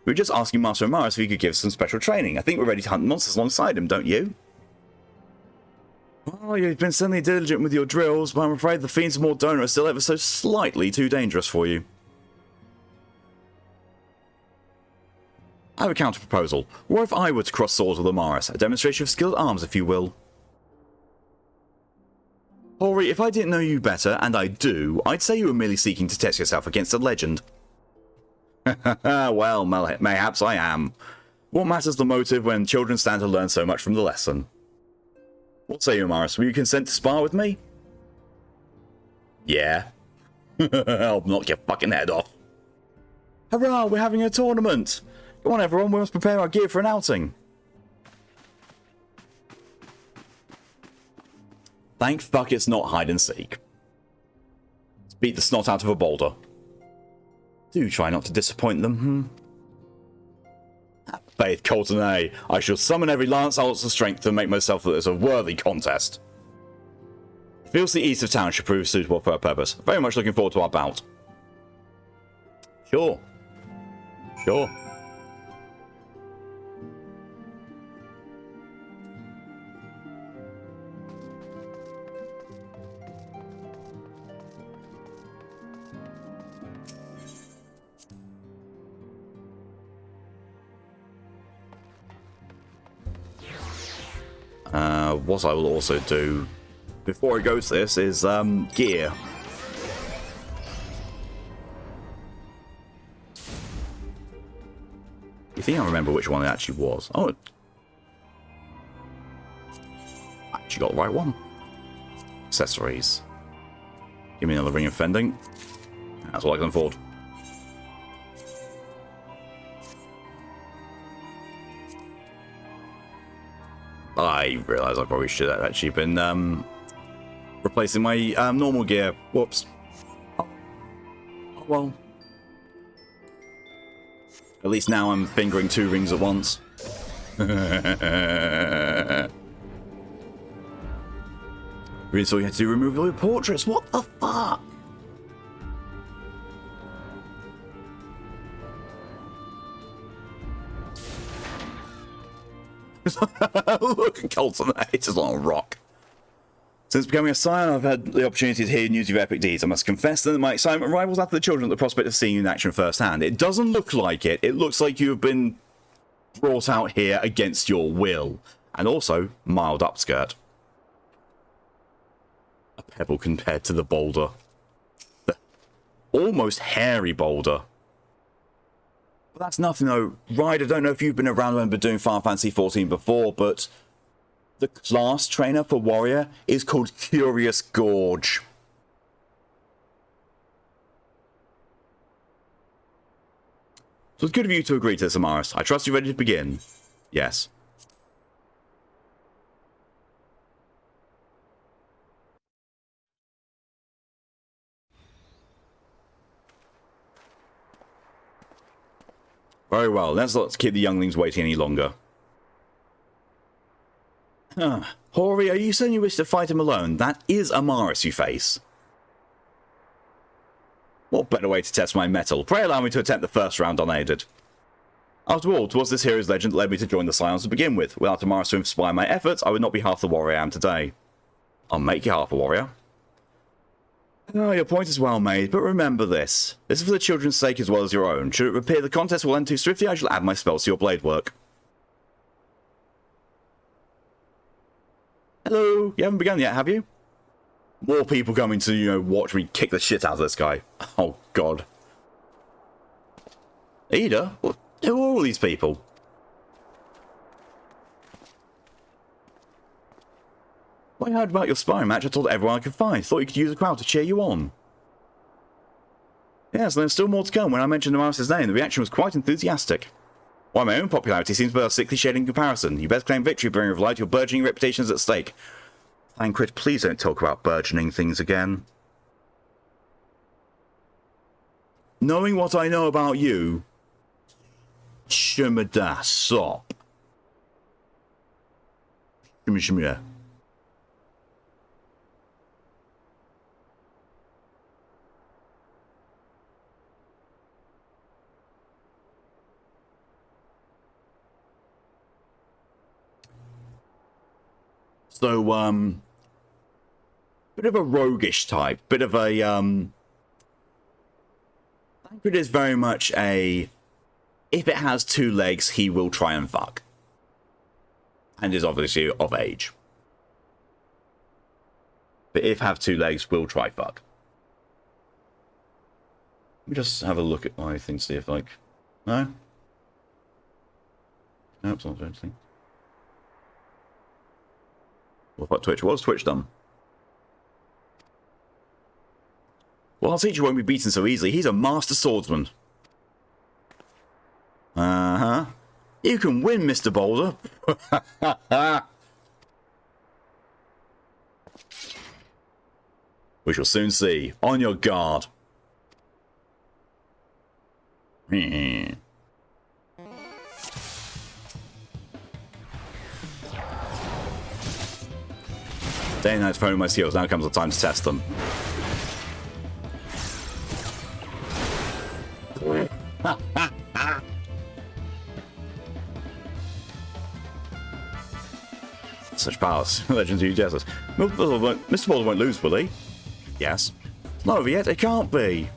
We were just asking Master Amaris if he could give us some special training. I think we're ready to hunt monsters alongside him, don't you? Oh, you've been certainly diligent with your drills, but I'm afraid the fiends of Mordona are still ever so slightly too dangerous for you. I have a counter-proposal. What if I were to cross swords with Amaris? A demonstration of skilled arms, if you will. Hoary, if I didn't know you better, and I do, I'd say you were merely seeking to test yourself against a legend. Well, mayhaps I am. What matters the motive when children stand to learn so much from the lesson? What say you, Amaris? Will you consent to spar with me? Yeah. I'll knock your fucking head off. Hurrah, we're having a tournament! Come on, everyone, we must prepare our gear for an outing. Thank fuck it's not hide and seek. Let's beat the snot out of a boulder. Do try not to disappoint them, Have faith, Coltonet. I shall summon every lance ounce of strength to make myself that it's a worthy contest. Feels the east of town should prove suitable for our purpose. Very much looking forward to our bout. Sure. Sure. What I will also do before I go to this is gear. You think I remember which one it actually was? Oh, I actually got the right one. Accessories. Give me another ring of fending. That's all I can afford. I realise I probably should have actually been replacing my normal gear. Whoops. Oh, well. At least now I'm fingering 2 rings at once. Really thought you had to remove all your portraits. What the fuck? Look, Colton, it's just on a rock. Since becoming a sire, I've had the opportunity to hear news of your epic deeds. I must confess that my excitement rivals that of the children at the prospect of seeing you in action firsthand. It doesn't look like it. It looks like you have been brought out here against your will. And also, mild upskirt. A pebble compared to the boulder. The almost hairy boulder. But that's nothing though. Ryder, I don't know if you've been around and been doing Final Fantasy XIV before, but the class trainer for Warrior is called Curious Gorge. So it's good of you to agree to this, Amaris. I trust you're ready to begin. Yes. Very well, let's not keep the younglings waiting any longer. Hori, are you saying you wish to fight him alone? That is Amaris you face. What better way to test my mettle? Pray allow me to attempt the first round unaided. After all, 'twas this hero's legend that led me to join the Scions to begin with. Without Amaris to inspire my efforts, I would not be half the warrior I am today. I'll make you half a warrior. Oh, your point is well made, but remember this. This is for the children's sake as well as your own. Should it appear the contest will end too swiftly, I shall add my spells to your blade work. Hello, you haven't begun yet, have you? More people coming to, you know, watch me kick the shit out of this guy. Oh, God. Ada? Who are all these people? When I heard about your sparring match, I told everyone I could find. Thought you could use a crowd to cheer you on. Yes, there's still more to come. When I mentioned Amaris' name, the reaction was quite enthusiastic. While my own popularity seems but a sickly shade in comparison. You best claim victory, Bringer of Light. Your burgeoning reputation is at stake. Thancred, please don't talk about burgeoning things again. Knowing what I know about you... Shimada sop. Shimada. So, bit of a roguish type, bit of a, Thancred is very much a, if it has 2 legs, he will try and fuck. And is obviously of age. But if have 2 legs, will try fuck. Let me just have a look at my thing, see if, like, no? No, it's not doing anything. What about Twitch? What's Twitch done? Well, our teacher won't be beaten so easily. He's a master swordsman. Uh-huh. You can win, Mr. Boulder. We shall soon see. On your guard. Day and night phoning my skills. Now comes the time to test them. Such powers. Legends you Jesus. Mr. Boulder won't lose, will he? Yes. It's not over yet. It can't be.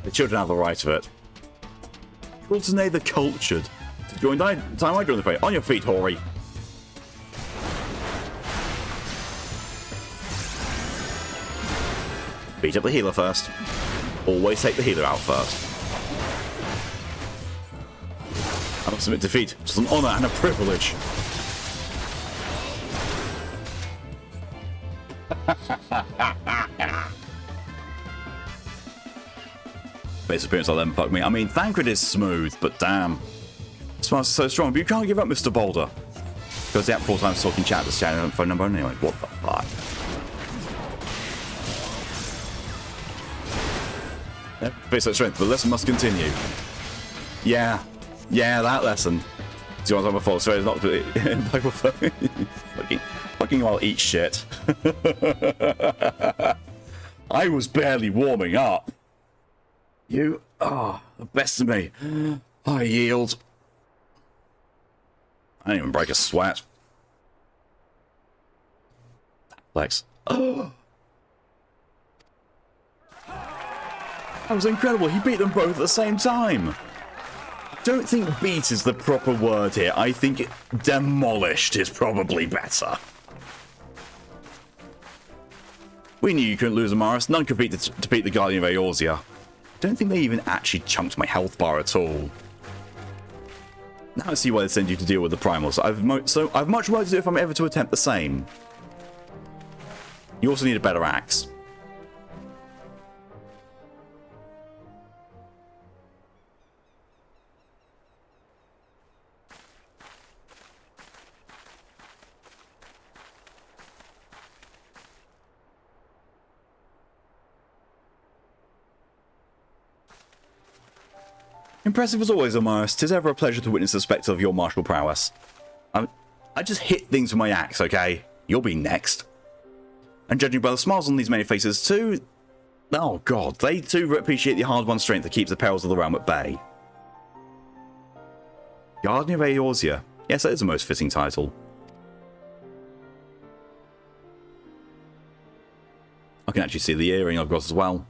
The children have the right of it. Coultonay the Cultured. To join time I join the fray. On your feet, Hori. Beat up the healer first. Always take the healer out first. I must submit defeat. It's an honour and a privilege. Base appearance like them fuck me. I mean, Thancred is smooth, but damn. Smart's so strong, but you can't give up, Mr. Boulder. Because the app 4 times talking chat to channel phone number anyway. What the fuck? Yep, base of strength. The lesson must continue. Yeah, that lesson. Do you want to have a fault? Sorry, it's not fucking well, eat shit. I was barely warming up. You are the best of me. I yield. I didn't even break a sweat. Thanks. Oh. That was incredible. He beat them both at the same time. I don't think beat is the proper word here. I think demolished is probably better. We knew you couldn't lose, Amaris. None could beat the Guardian of Eorzea. Don't think they even actually chunked my health bar at all. Now I see why they send you to deal with the primals. I've much work to do if I'm ever to attempt the same. You also need a better axe. Impressive as always, Amaris. 'Tis ever a pleasure to witness the spectre of your martial prowess. I just hit things with my axe, okay? You'll be next. And judging by the smiles on these many faces too... Oh god, they too appreciate the hard-won strength that keeps the perils of the realm at bay. Guardian of Eorzea. Yes, that is the most fitting title. I can actually see the earring I've got as well.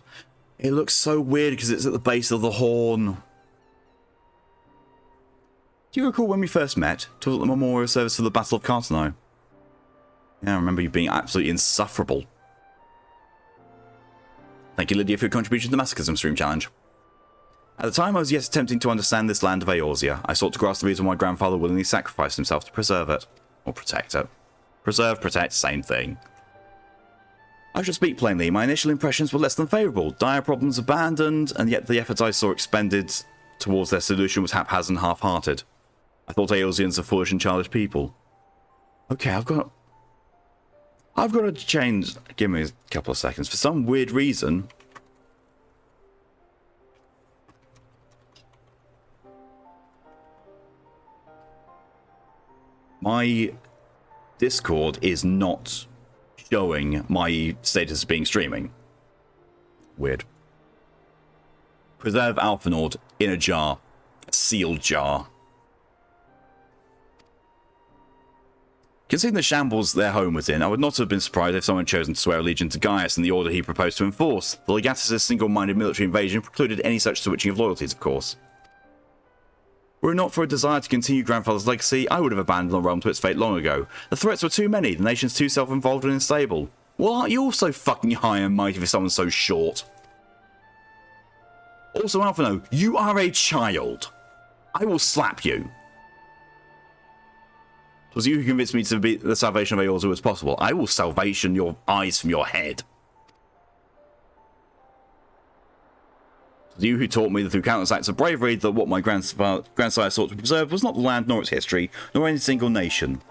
It looks so weird because it's at the base of the horn. Do you recall when we first met? It was at the memorial service for the Battle of Cartano. Yeah, I remember you being absolutely insufferable. Thank you, Lydia, for your contribution to the Masochism Stream Challenge. At the time, I was yet attempting to understand this land of Eorzea. I sought to grasp the reason why Grandfather willingly sacrificed himself to preserve it. Or protect it. Preserve, protect, same thing. I should speak plainly. My initial impressions were less than favourable. Dire problems abandoned, and yet the effort I saw expended towards their solution was haphazard and half-hearted. I thought Eorzeans are foolish and childish people. Okay, I've got to change... Give me a couple of seconds. For some weird reason... my Discord is not showing my status as being streaming. Weird. Preserve Alphanord in a jar. A sealed jar. Considering the shambles their home was in, I would not have been surprised if someone had chosen to swear allegiance to Gaius and the order he proposed to enforce. The Legatus' single-minded military invasion precluded any such switching of loyalties, of course. Were it not for a desire to continue Grandfather's legacy, I would have abandoned the realm to its fate long ago. The threats were too many, the nation's too self-involved and unstable. Well, aren't you also fucking high and mighty for someone so short? Also, Alphino, you are a child. I will slap you. It was you who convinced me to be the salvation of Eorzea was possible. I will salvation your eyes from your head. It was you who taught me that through countless acts of bravery that what my grandsire sought to preserve was not the land nor its history, nor any single nation.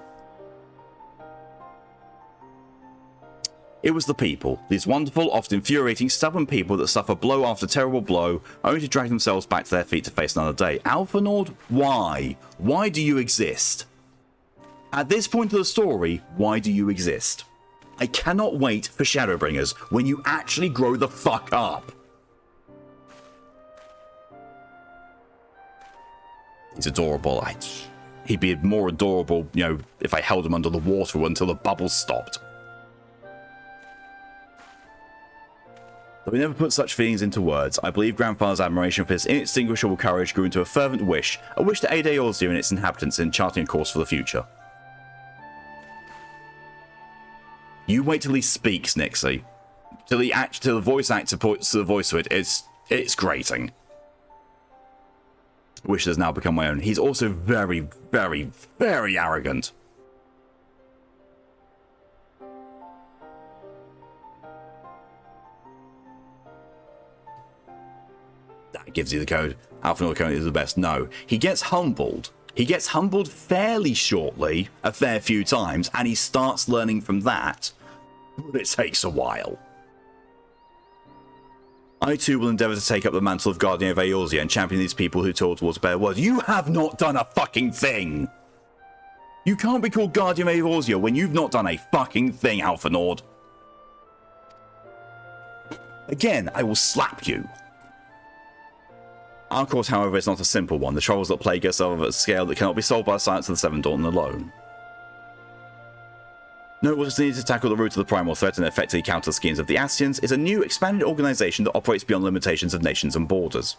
It was the people, these wonderful, often infuriating, stubborn people that suffer blow after terrible blow, only to drag themselves back to their feet to face another day. Alphanord, why? Why do you exist? At this point of the story, why do you exist? I cannot wait for Shadowbringers when you actually grow the fuck up. He's adorable. He'd be more adorable, you know, if I held him under the water until the bubbles stopped. Though we never put such feelings into words, I believe Grandfather's admiration for his inextinguishable courage grew into a fervent wish, a wish to aid Eorzea and its inhabitants in charting a course for the future. You wait till he speaks, Nixie. Till the voice actor puts the voice to it. It's grating. Wish has now become my own. He's also very, very, very arrogant. gives you the code. Alphanor currently is the best. No. He gets humbled. He gets humbled fairly shortly, a fair few times, and he starts learning from that. But it takes a while. I too will endeavour to take up the mantle of Guardian of Eorzea and champion these people who toil towards a better world. You have not done a fucking thing! You can't be called Guardian of Eorzea when you've not done a fucking thing, Alphanord. Again, I will slap you. Our course, however, is not a simple one. The troubles that plague us are of a scale that cannot be solved by the science of the Seven Dawn alone. Note what is needed to tackle the root of the primal threat and effectively counter the schemes of the Ascians is a new, expanded organisation that operates beyond limitations of nations and borders.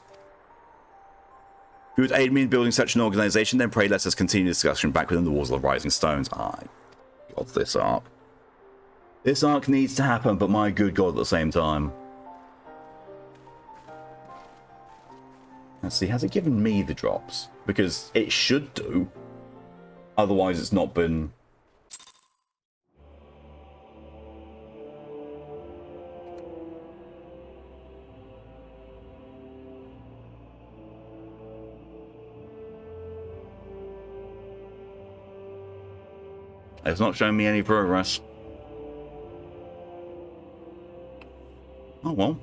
If you would aid me in building such an organisation, then pray let us continue the discussion back within the walls of the Rising Stones. God, this arc. This arc needs to happen, but my good God, at the same time. Let's see, has it given me the drops? Because it should do. Otherwise, it's not been... It's not showing me any progress. Oh well.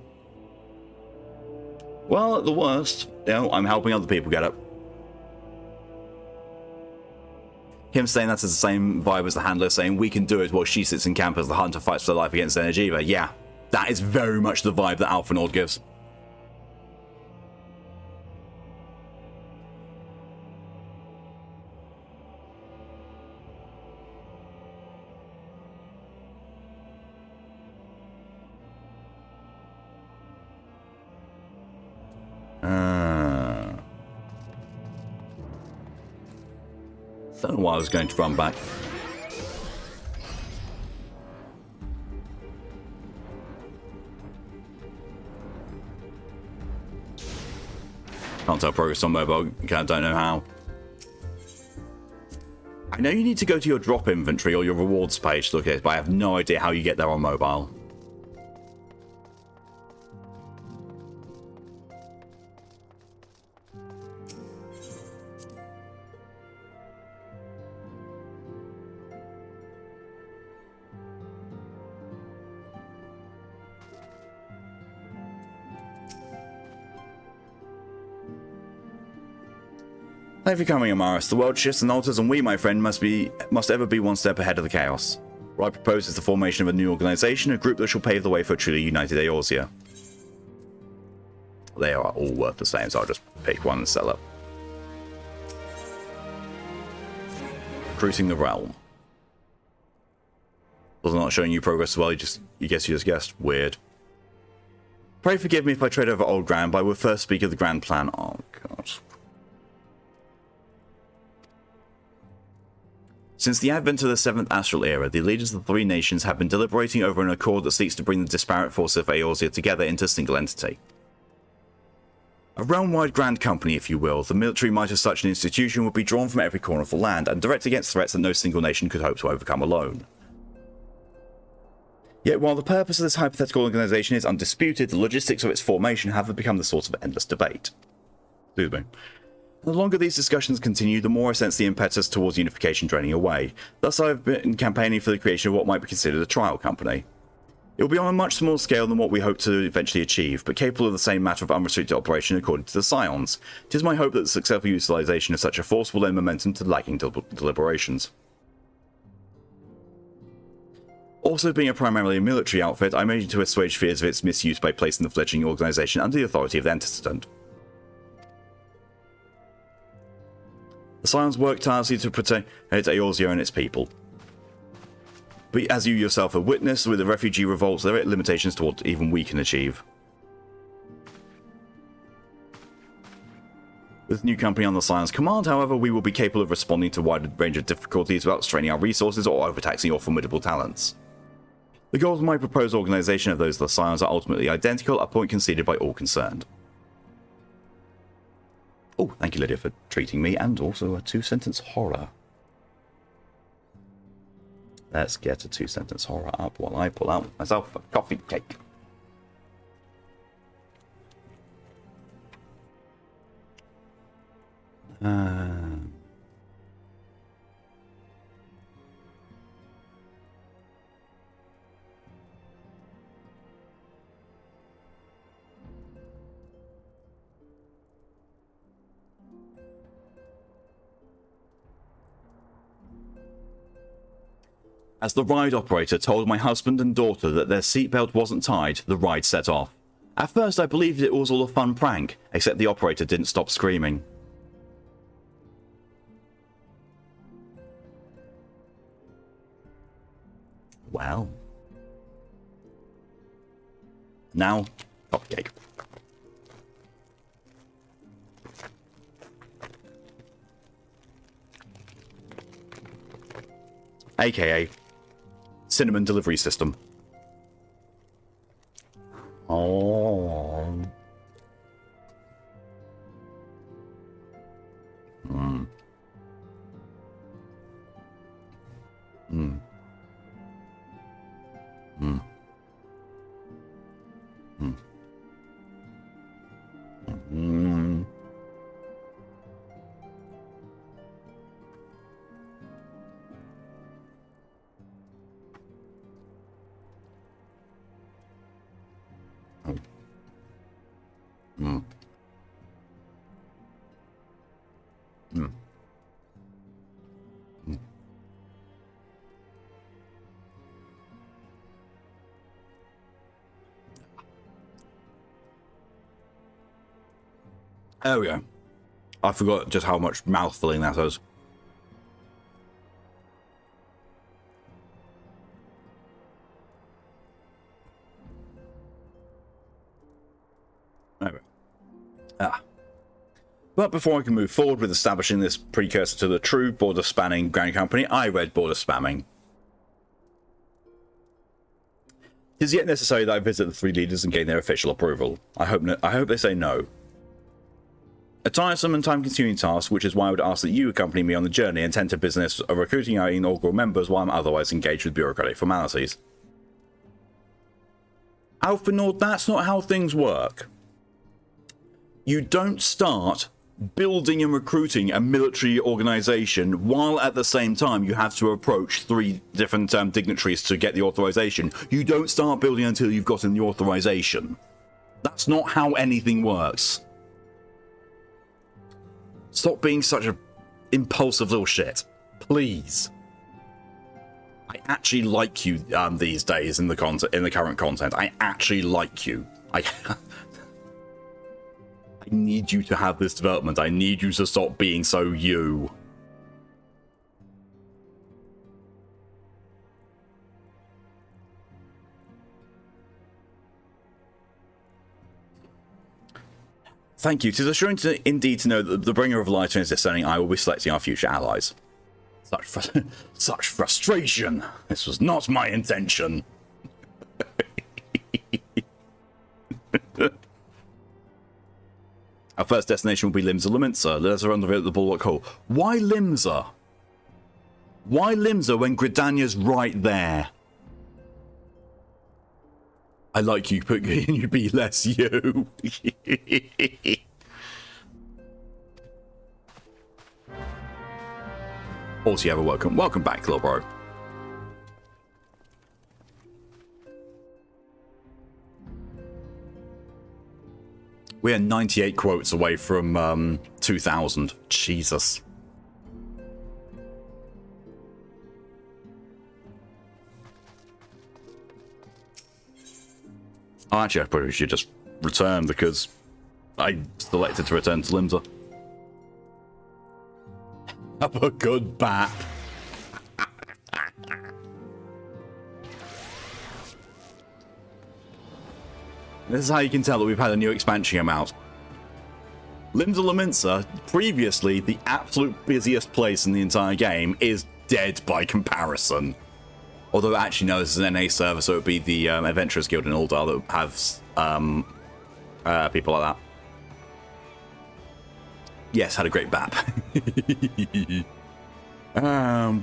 Well, at the worst, you know, I'm helping other people get it. Him saying that is the same vibe as the handler saying we can do it while she sits in camp as the hunter fights for their life against Energiva. Yeah, that is very much the vibe that Alphanord gives. Don't know why I was going to run back. Can't tell progress on mobile. Don't know how. I know you need to go to your drop inventory or your rewards page to look at it, but I have no idea how you get there on mobile. Thank you for coming, Amaris. The world shifts and alters, and we, my friend, must ever be one step ahead of the chaos. What I propose is the formation of a new organization, a group that shall pave the way for a truly united Eorzea. They are all worth the same, so I'll just pick one and sell it. Recruiting the realm. Was not showing you progress as well, you guess you just guessed. Weird. Pray forgive me if I tread over old ground, but I will first speak of the grand plan. Oh, God. Since the advent of the 7th Astral Era, the leaders of the three nations have been deliberating over an accord that seeks to bring the disparate forces of Eorzea together into a single entity. A realm-wide grand company, if you will, the military might of such an institution would be drawn from every corner of the land and direct against threats that no single nation could hope to overcome alone. Yet while the purpose of this hypothetical organisation is undisputed, the logistics of its formation have become the source of endless debate. Excuse me. The longer these discussions continue, the more I sense the impetus towards unification draining away. Thus I have been campaigning for the creation of what might be considered a trial company. It will be on a much smaller scale than what we hope to eventually achieve, but capable of the same matter of unrestricted operation according to the Scions. It is my hope that the successful utilisation of such a force will lend momentum to lagging deliberations. Also being a primarily military outfit, I managed to assuage fears of its misuse by placing the fledgling organisation under the authority of the antecedent. The Scions work tirelessly to protect Eorzea and its people. But as you yourself have witnessed, with the refugee revolts, there are limitations to what even we can achieve. With new company on the Scions command, however, we will be capable of responding to a wide range of difficulties without straining our resources or overtaxing your formidable talents. The goals of my proposed organisation of those of the Scions are ultimately identical, a point conceded by all concerned. Oh, thank you, Lydia, for treating me, and also a 2-sentence horror. Let's get a 2-sentence horror up while I pull out myself a coffee cake. As the ride operator told my husband and daughter that their seatbelt wasn't tied, the ride set off. At first I believed it was all a fun prank, except the operator didn't stop screaming. Well. Now, coffee cake. AKA cinnamon delivery system. Oh. Mm. Mm. Mm. Mm. Mm. Mm. Mm. Mm. There we go. I forgot just how much mouth filling that was. There we go. But before I can move forward with establishing this precursor to the true border-spanning Grand Company, I read border spamming. It is yet necessary that I visit the three leaders and gain their official approval. I hope they say no. A tiresome and time-consuming task, which is why I would ask that you accompany me on the journey and tend to business of recruiting our inaugural members while I'm otherwise engaged with bureaucratic formalities. Alphanord, that's not how things work. You don't start building and recruiting a military organization while at the same time you have to approach three different dignitaries to get the authorization. You don't start building until you've gotten the authorization. That's not how anything works. Stop being such a impulsive little shit, please. I actually like you these days in the current content. I actually like you. I need you to have this development. I need you to stop being so you. Thank you. 'Tis assuring indeed to know that the bringer of light is discerning I will be selecting our future allies. Such frustration. This was not my intention. Our first destination will be Limsa Laminsa. Let us rendezvous at the Bulwark Hall. Why Limsa? Why Limsa when Gridanya's right there? I like you, but can you be less you? Also, you have a welcome back, little bro. We are 98 quotes away from 2,000. Jesus. Oh, actually, I probably should just return because I selected to return to Limsa. Have a good bat. This is how you can tell that we've had a new expansion come out. Limsa Laminsa, previously the absolute busiest place in the entire game, is dead by comparison. Although actually no, this is an NA server, so it would be the Adventurers Guild in Uldar that has people like that. Yes, had a great BAP.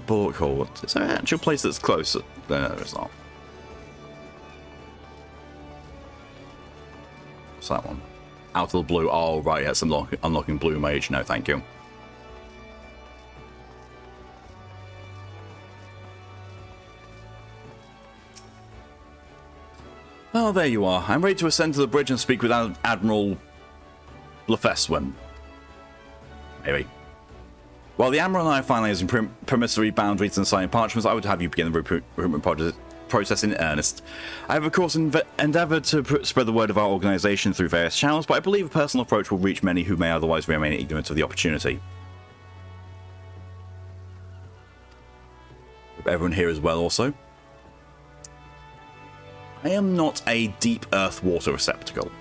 Bulwark Hall. Is there an actual place that's close? No, there's not. What's that one? Out of the blue. Oh, right, yes, unlocking Blue Mage. No, thank you. Oh, there you are. I'm ready to ascend to the bridge and speak with Admiral Lefeswin. Maybe. While the Admiral and I finally has permissive boundaries and signing parchments, I would have you begin the recruitment process in earnest. I have, of course, endeavoured to spread the word of our organisation through various channels, but I believe a personal approach will reach many who may otherwise remain ignorant of the opportunity. Everyone here as well also. I am not a deep earth water receptacle.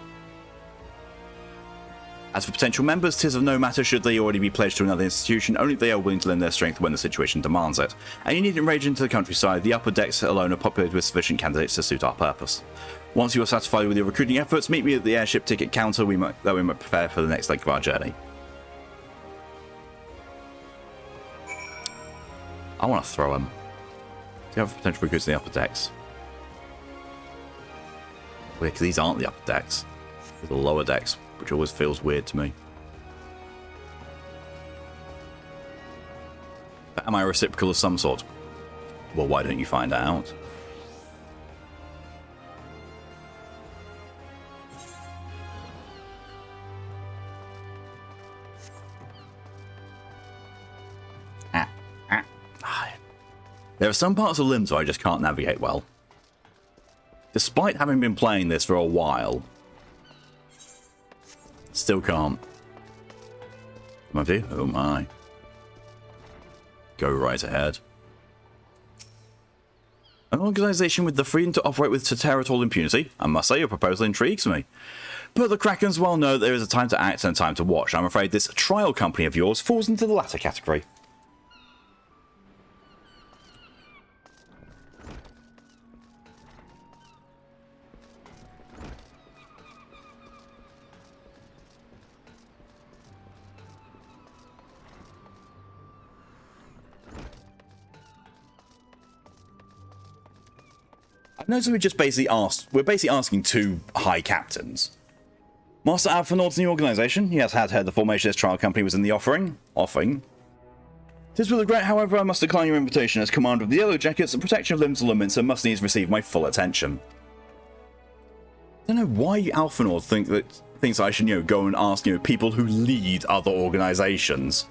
As for potential members, 'tis of no matter should they already be pledged to another institution, only if they are willing to lend their strength when the situation demands it. And you needn't rage into the countryside, the upper decks alone are populated with sufficient candidates to suit our purpose. Once you are satisfied with your recruiting efforts, meet me at the airship ticket counter that we might prepare for the next leg of our journey. I want to throw him. Do you have potential recruits in the upper decks? Well, because these aren't the upper decks. They're the lower decks, which always feels weird to me. Am I a reciprocal of some sort? Well, why don't you find out? There are some parts of Limbo I just can't navigate well. Despite having been playing this for a while. Still can't. My view? Oh my. Go right ahead. An organisation with the freedom to operate with territorial impunity. I must say your proposal intrigues me. But the Krakens well know there is a time to act and a time to watch. I'm afraid this trial company of yours falls into the latter category. I noticed we're basically asking two high captains. Master Alphanaud's new organisation. He has heard the formation of this trial company was in the offing. Tis with regret, however, I must decline your invitation as commander of the Yellow Jackets. The protection of limbs elements and must needs receive my full attention. I don't know why Alphanaud thinks I should, go and ask, people who lead other organisations.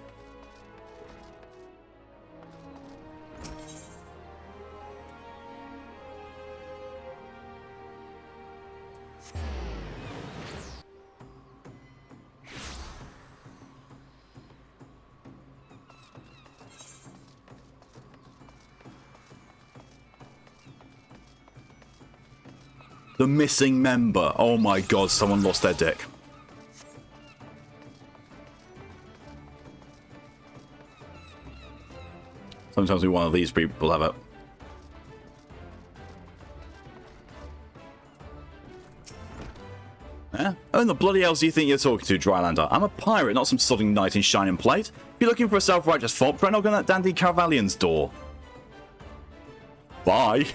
The missing member. Oh my god, someone lost their dick. Sometimes one of these people have it. Yeah? Who in the bloody hell do you think you're talking to, Drylander? I'm a pirate, not some sodding knight in shining plate. If you're looking for a self-righteous fault, knock on that dandy Carvallian's door. Bye.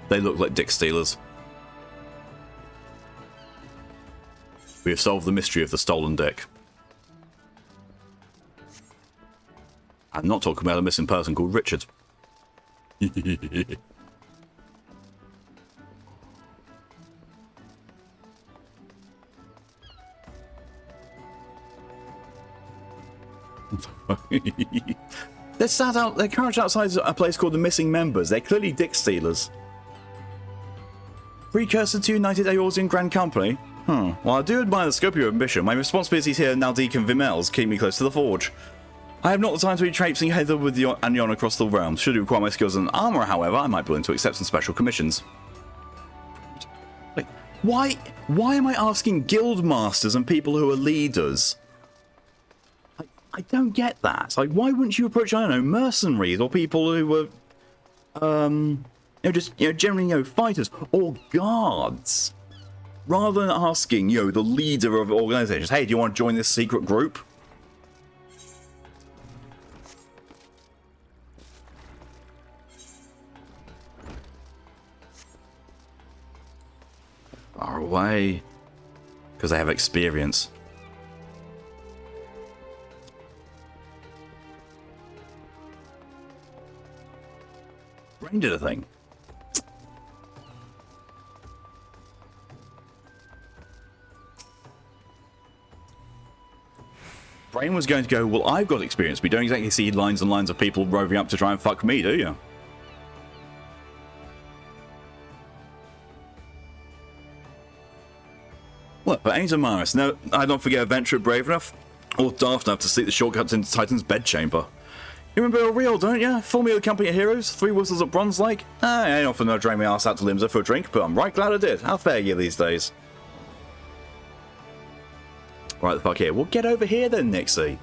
They look like dick stealers. We have solved the mystery of the stolen dick. I'm not talking about a missing person called Richard. They're crouched outside a place called the Missing Members. They're clearly dick stealers. Precursor to United Aorsian Grand Company? While I do admire the scope of your ambition, my responsibilities here now Deacon Vimels keep me close to the forge. I have not the time to be traipsing hither with and yon across the realm. Should it require my skills as an armourer, however, I might be willing to accept some special commissions. Wait, why am I asking guild masters and people who are leaders? I don't get that. Like, why wouldn't you approach, I don't know, mercenaries or people who were, generally, fighters or guards, rather than asking, the leader of organizations, hey, do you want to join this secret group? Far away, because they have experience. Brain did a thing. Brain was going to go, well, I've got experience, but you don't exactly see lines and lines of people roving up to try and fuck me, do you? Look, but Angel Maris, no, I don't forget adventurer brave enough or daft enough to seek the shortcuts into Titan's bedchamber. You remember a real, don't you? Full meal company of heroes, 3 whistles at Bronze Lake? I ain't often no drain my ass out to Limsa for a drink, but I'm right glad I did. How fair you these days? Right the fuck here. Well, get over here then, Nixie.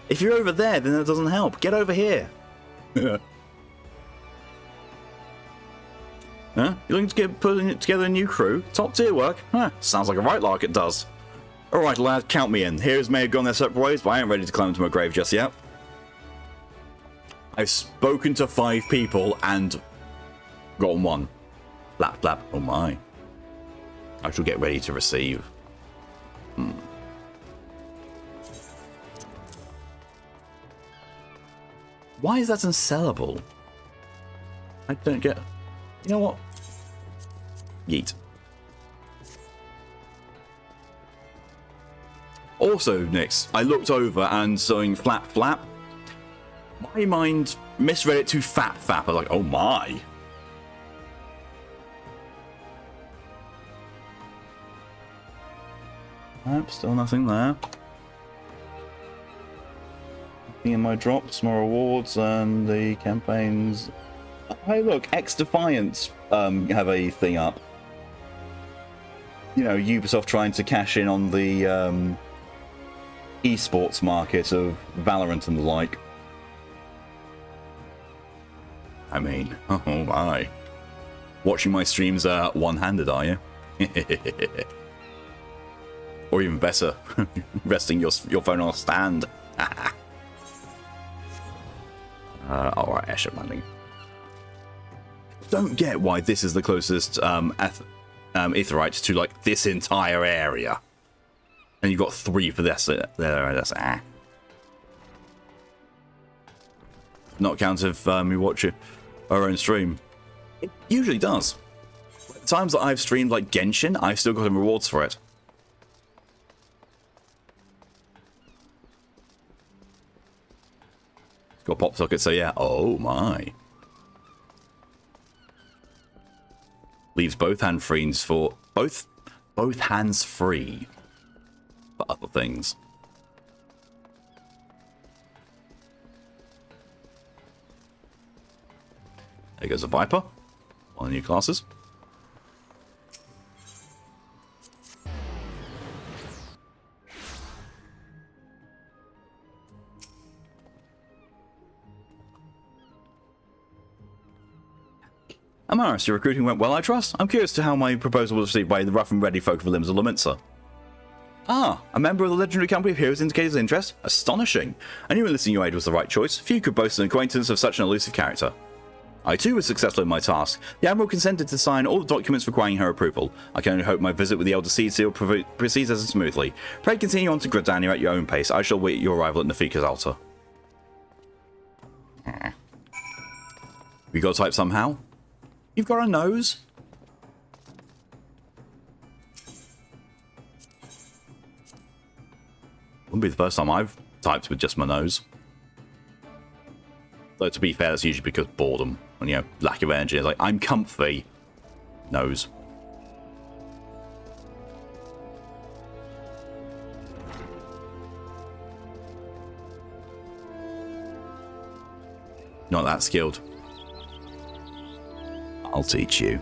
If you're over there, then that doesn't help. Get over here. Huh? You're looking to get putting together a new crew? Top tier work? Huh, sounds like a right lark it does. Alright lad, count me in. Heroes may have gone their separate ways, but I ain't ready to climb into my grave just yet. I've spoken to 5 people and gotten 1. Flap flap, oh my. I shall get ready to receive. Why is that unsellable? I don't get... You know what? Yeet. Also, Nix, I looked over and saying flap flap. My mind misread it to fap fap. I was like, oh my. Nope, still nothing there. Nothing in my drops, more rewards, and the campaigns. Hey, look, X Defiance have a thing up. You know, Ubisoft trying to cash in on the esports market of Valorant and the like. I mean, oh my. Watching my streams one-handed, are you? Or even better, resting your phone on a stand. Alright, airship landing. Don't get why this is the closest Aetherites to like this entire area. And you've got 3 for this. That's not count if we watch our own stream. It usually does. The times that I've streamed like Genshin, I've still gotten rewards for it. It's got pop socket, so yeah. Oh my. Leaves both hands free for both hands free for other things. There goes a Viper. One of the new classes. Amaris, your recruiting went well, I trust? I'm curious to how my proposal was received by the rough and ready folk of the limbs of Laminsa. Ah, a member of the legendary company of heroes indicated his interest? Astonishing. I knew enlisting your aid was the right choice. Few could boast an acquaintance of such an elusive character. I too was successful in my task. The Admiral consented to sign all the documents requiring her approval. I can only hope my visit with the Elder Seed Seal proceeds as smoothly. Pray continue on to Gridania at your own pace. I shall wait your arrival at Nafika's altar. We got to type somehow? You've got a nose? Wouldn't be the first time I've typed with just my nose. Though to be fair, that's usually because boredom. And, you know, lack of energy. It's like, I'm comfy. Nose. Not that skilled. I'll teach you.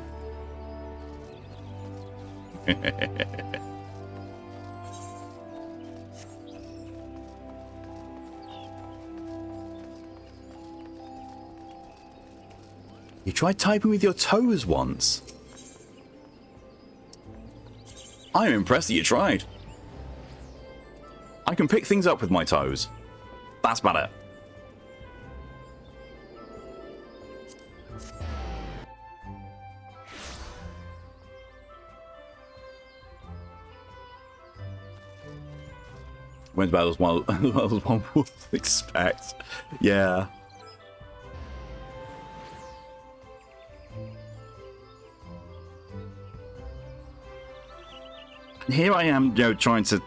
You tried typing with your toes once. I'm impressed that you tried. I can pick things up with my toes. That's about it. Went about as well as one would expect. Yeah. here I am, trying to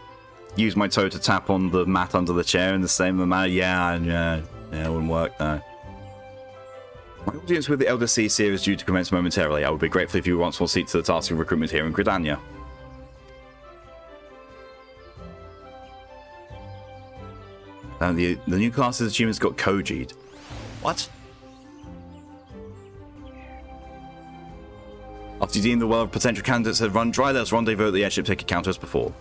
use my toe to tap on the mat under the chair in the same manner. Yeah, it wouldn't work, no. My audience with the Elder C series is due to commence momentarily. I would be grateful if you once more seat to the task of recruitment here in Gridania. The new class's achievements got Koji'd. What? After you deem the well of potential candidates had run dry, let's rendezvous at the airship ticket counter as before.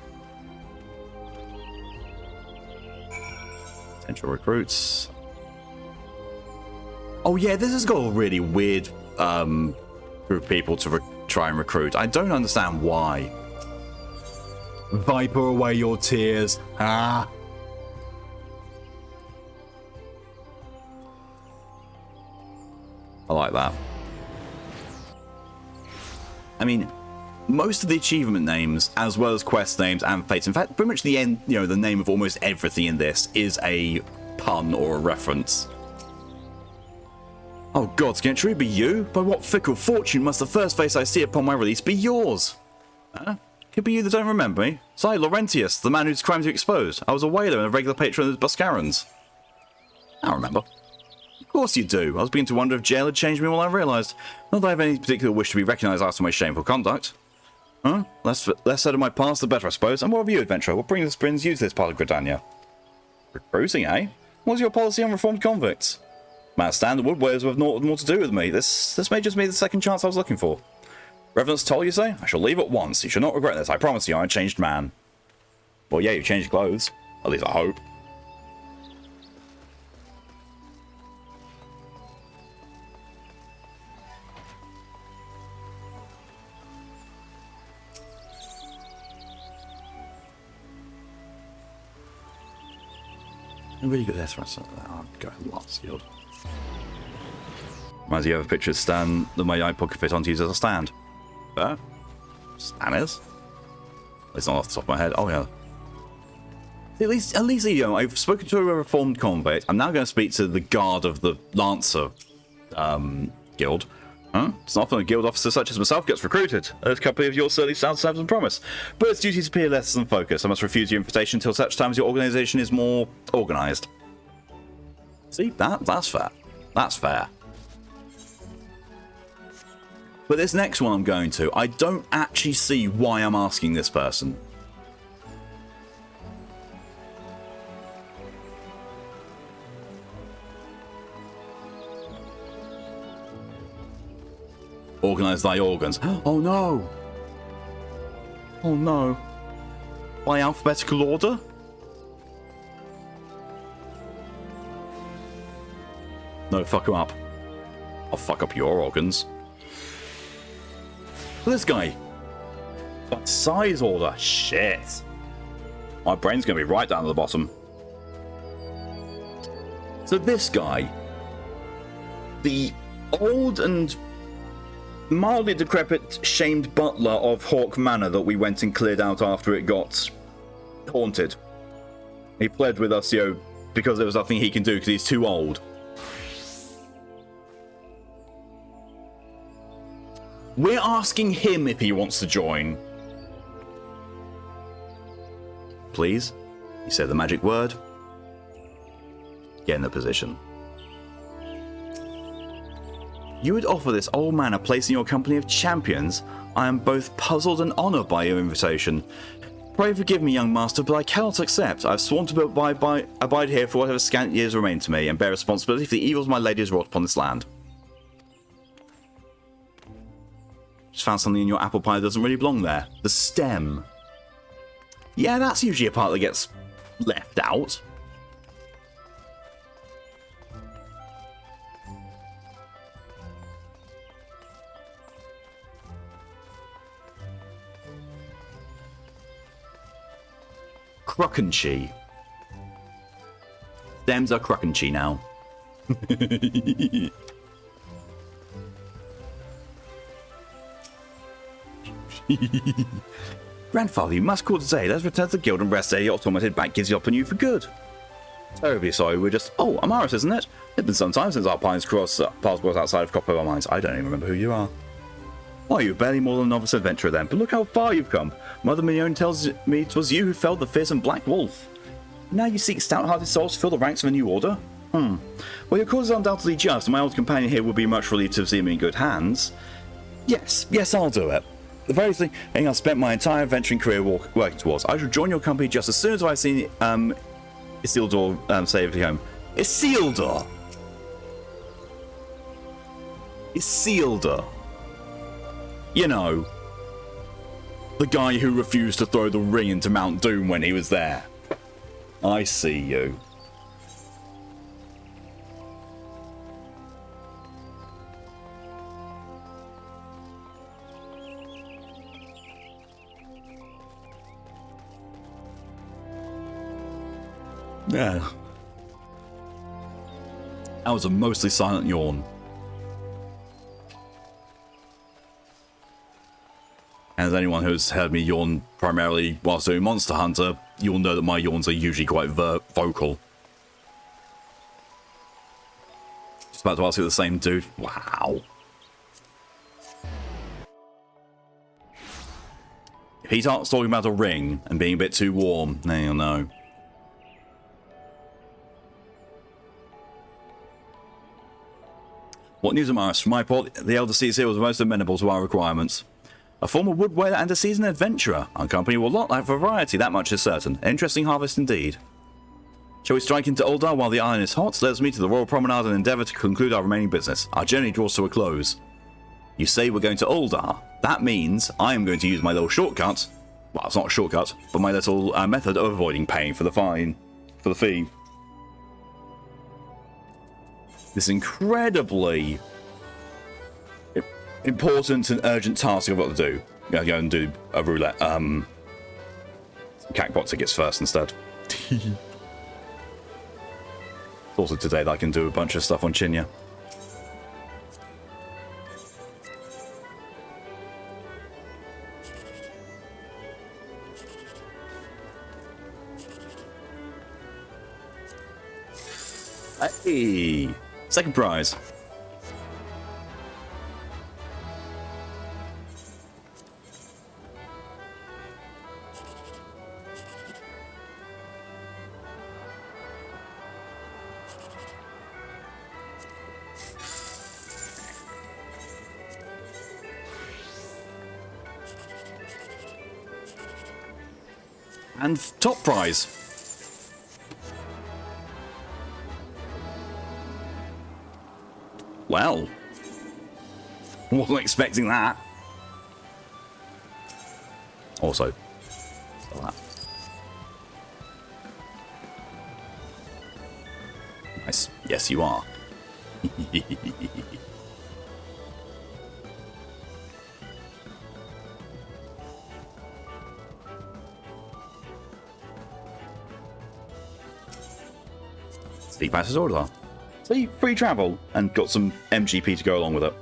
Potential recruits. Oh yeah, this has got a really weird group of people to try and recruit. I don't understand why. Viper away your tears. Ah. I like that. I mean, most of the achievement names, as well as quest names and fates, in fact, pretty much the end, the name of almost everything in this is a pun or a reference. Oh gods, can it truly be you? By what fickle fortune must the first face I see upon my release be yours? Huh? Could be you that don't remember me. So I, Laurentius, the man whose crimes you exposed. I was a whaler and a regular patron of the Buscarans. I remember. Of course you do. I was beginning to wonder if jail had changed me while I realised. Not that I have any particular wish to be recognised after my shameful conduct. Huh? Less said of my past, the better, I suppose. And what of you, adventurer? What brings you to this part of Gridania? Recruiting, eh? What's your policy on reformed convicts? My standard woodwares have naught more to do with me. This may just be the second chance I was looking for. Revenant's toll, you say? I shall leave at once. You shall not regret this. I promise you, I'm a changed man. Well, yeah, you changed clothes. At least I hope. I'm really good at this. I'm going lots, Guild. Reminds you of a picture of Stan that my iPod could fit onto use as a stand. Stan is? It's not off the top of my head. Oh yeah. At least, I've spoken to a reformed convict. I'm now going to speak to the guard of the Lancer guild. Huh? It's not often a guild officer such as myself gets recruited. A company of yours certainly sounds and promise. But its duties appear less than focused. I must refuse your invitation until such time as your organisation is more organised. See, that's fair. That's fair. But this next one I'm going to, I don't actually see why I'm asking this person. Organise thy organs. Oh no! Oh no. By alphabetical order? No, fuck him up. I'll fuck up your organs. This guy. But size order. Shit. My brain's going to be right down to the bottom. So this guy. The old and mildly decrepit, shamed butler of Hawk Manor that we went and cleared out after it got haunted. He pled with us, because there was nothing he can do because he's too old. We're asking him if he wants to join. Please? He said the magic word. Get in the position. You would offer this old man a place in your company of champions? I am both puzzled and honoured by your invitation. Pray forgive me, young master, but I cannot accept. I have sworn to abide here for whatever scant years remain to me, and bear responsibility for the evils my lady has wrought upon this land. Just found something in your apple pie that doesn't really belong there. The stem. Yeah, that's usually a part that gets left out. Crockenchy. Stems are crockenchy now. Grandfather, you must call today. Let's return to the guild and rest there. Your tormented back gives you up on you for good. Terribly sorry, we're just... Oh, Amaris, isn't it? It's been some time since our paths crossed outside of Copper of our minds. I don't even remember who you are. Well, you're barely more than a novice adventurer then, but look how far you've come. Mother Mignonne tells me it was you who felled the fearsome Black Wolf. Now you seek stout-hearted souls to fill the ranks of a new order? Well, your cause is undoubtedly just, and my old companion here would be much relieved to see me in good hands. Yes, I'll do it. The very thing I've spent my entire adventuring career working towards. I shall join your company just as soon as I've seen Isildur safely home. Isildur! Isildur. You know, the guy who refused to throw the ring into Mount Doom when he was there. I see you. Yeah. That was a mostly silent yawn. And as anyone who's heard me yawn primarily whilst doing Monster Hunter, you'll know that my yawns are usually quite vocal. Just about to ask you the same, dude. Wow. If he starts talking about a ring and being a bit too warm, then you'll know. What news, Amaris? From my report, the Elder Seer was most amenable to our requirements. A former wood whaler and a seasoned adventurer. Our company will lot like variety, that much is certain. An interesting harvest indeed. Shall we strike into Uldar while the iron is hot? Let us meet to the Royal Promenade and endeavour to conclude our remaining business. Our journey draws to a close. You say we're going to Uldar. That means I am going to use my little shortcut. Well, it's not a shortcut, but my little method of avoiding paying for the fee. This incredibly important and urgent task I've got to do. I'm going to go and do a roulette. Cactbot tickets first instead. It's also today that I can do a bunch of stuff on Chinya. Hey! Second prize. And top prize. Well, wasn't expecting that. Also, that. Nice. Yes, you are. Speak passes order. See, free travel, and got some MGP to go along with it.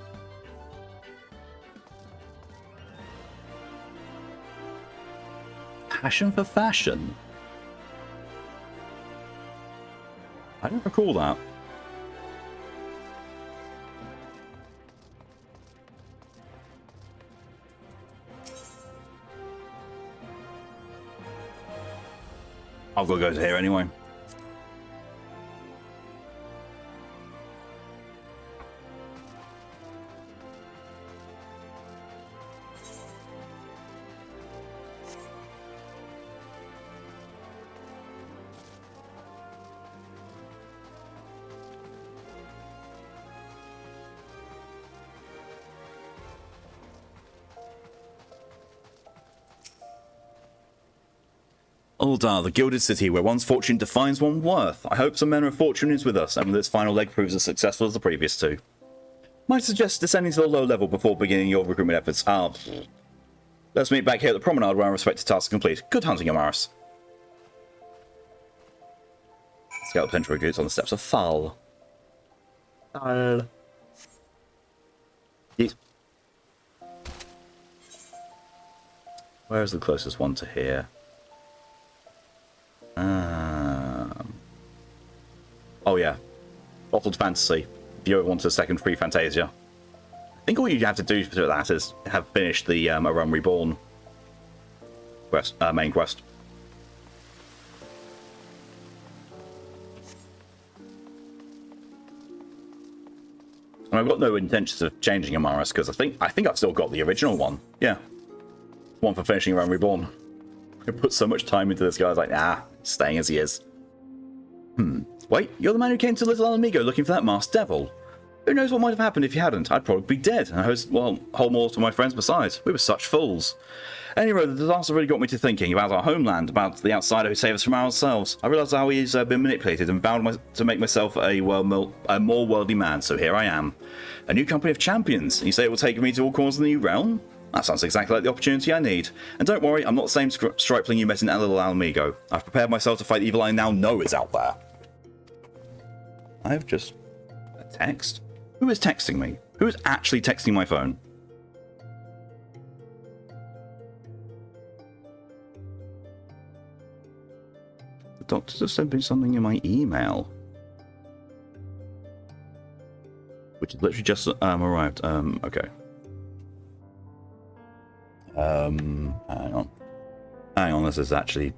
Passion for fashion? I don't recall that. I've got to go to here anyway. Uldar, the gilded city where one's fortune defines one's worth. I hope some manner of fortune is with us, and this final leg proves as successful as the previous two. Might suggest descending to the low level before beginning your recruitment efforts. Let's meet back here at the promenade where our respective tasks are complete. Good hunting, Amaris. Scout potential recruits on the steps of Thal. Yes. Where is the closest one to here? Oh yeah, Bottled Fantasy. If you ever want a second free Fantasia, I think all you have to do for that is have finished the A Realm Reborn quest, main quest. And I've got no intentions of changing Amaris because I think I've still got the original one. Yeah, one for finishing A Realm Reborn. I put so much time into this guy. I was like, nah, staying as he is. Wait, you're the man who came to Little Alamigo looking for that masked devil. Who knows what might have happened if you hadn't? I'd probably be dead, and I was, well, whole more to my friends besides. We were such fools. Anyway, the disaster really got me to thinking about our homeland, about the outsider who saved us from ourselves. I realised how he's been manipulated and bound to make myself a more worldly man, so here I am. A new company of champions, and you say it will take me to all corners of the new realm? That sounds exactly like the opportunity I need. And don't worry, I'm not the same stripling you met in Little Alamigo. I've prepared myself to fight the evil I now know is out there. I have just... a text? Who is texting me? Who is actually texting my phone? The doctors have sent me something in my email. Which has literally just arrived. Okay. Hang on. Hang on, this is actually...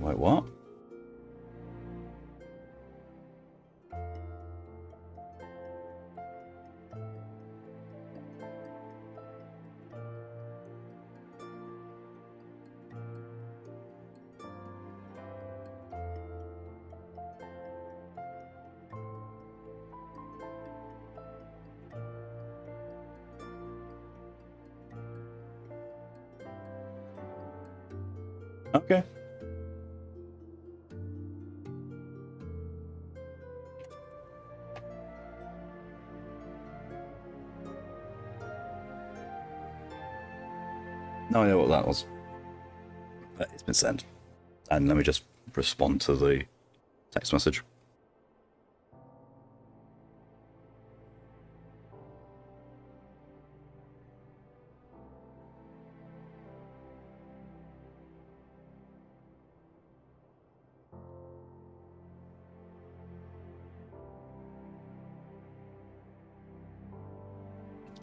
wait, what? Okay. No idea what that was. But it's been sent. And let me just respond to the text message.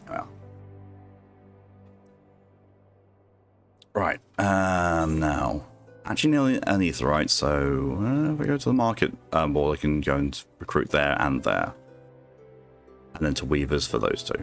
Well. Right, now, actually nearly an aetherite, so if I go to the market board, I can go and recruit there and there. And then to weavers for those two.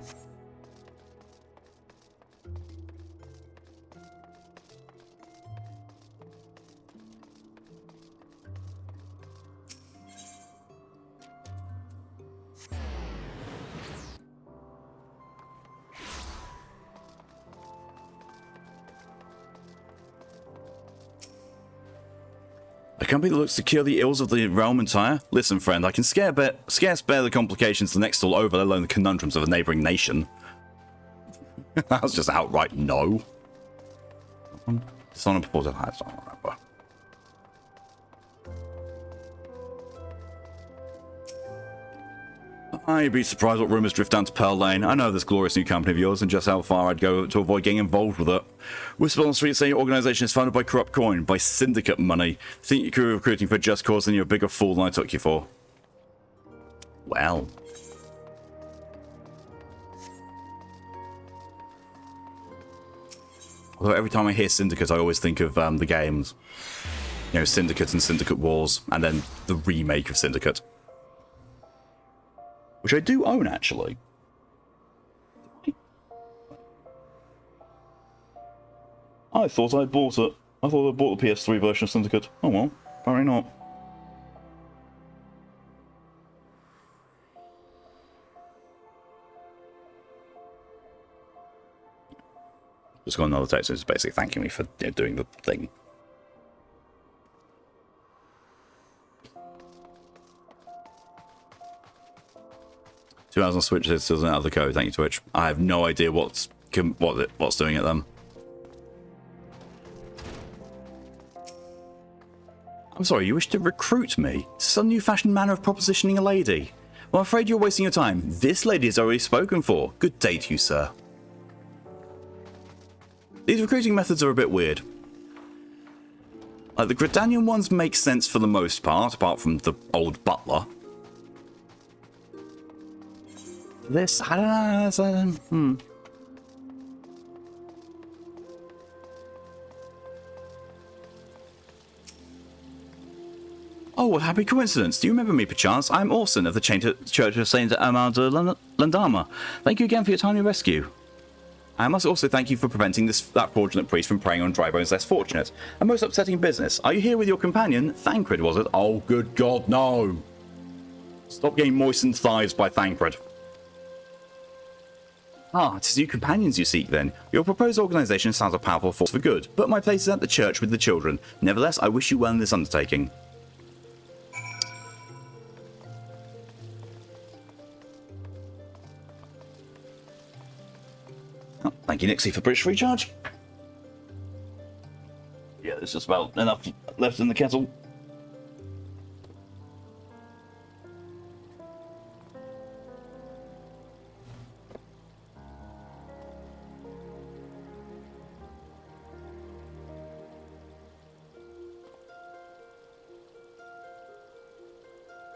A company that looks to cure the ills of the realm entire? Listen, friend, I can scarce bear the complications the next all over, let alone the conundrums of a neighbouring nation. That was just outright no. Dishonor before the highest, I don't remember. I'd be surprised what rumours drift down to Pearl Lane. I know this glorious new company of yours and just how far I'd go to avoid getting involved with it. Whisper on the street saying your organisation is funded by corrupt coin, by syndicate money. Think you could be recruiting for a just cause, then you're a bigger fool than I took you for. Well. Although every time I hear syndicate, I always think of the games. You know, Syndicate and Syndicate Wars, and then the remake of Syndicate. Which I do own, actually. I thought I'd bought it. I thought I bought the PS3 version of Syndicate. Oh well, apparently not. Just got another text. It's basically thanking me for doing the thing. $2 on Switch is still out of the code. Thank you, Twitch. I have no idea what's doing it then. I'm sorry, you wish to recruit me? Some new fashioned manner of propositioning a lady. Well, I'm afraid you're wasting your time. This lady is already spoken for. Good day to you, sir. These recruiting methods are a bit weird. Like, the Gridanian ones make sense for the most part, apart from the old butler. This, I don't know, Oh, what happy coincidence. Do you remember me, perchance? I'm Orson of the Church of Saint Amanda Landama. Thank you again for your timely rescue. I must also thank you for preventing that fraudulent priest from preying on Drybone's less fortunate and most upsetting business. Are you here with your companion? Thancred, was it? Oh, good God, no. Stop getting moistened thighs by Thancred. Ah, it is you companions you seek, then. Your proposed organisation sounds a powerful force for good, but my place is at the church with the children. Nevertheless, I wish you well in this undertaking. Oh, thank you, Nixie, for British recharge. Yeah, there's just about enough left in the kettle.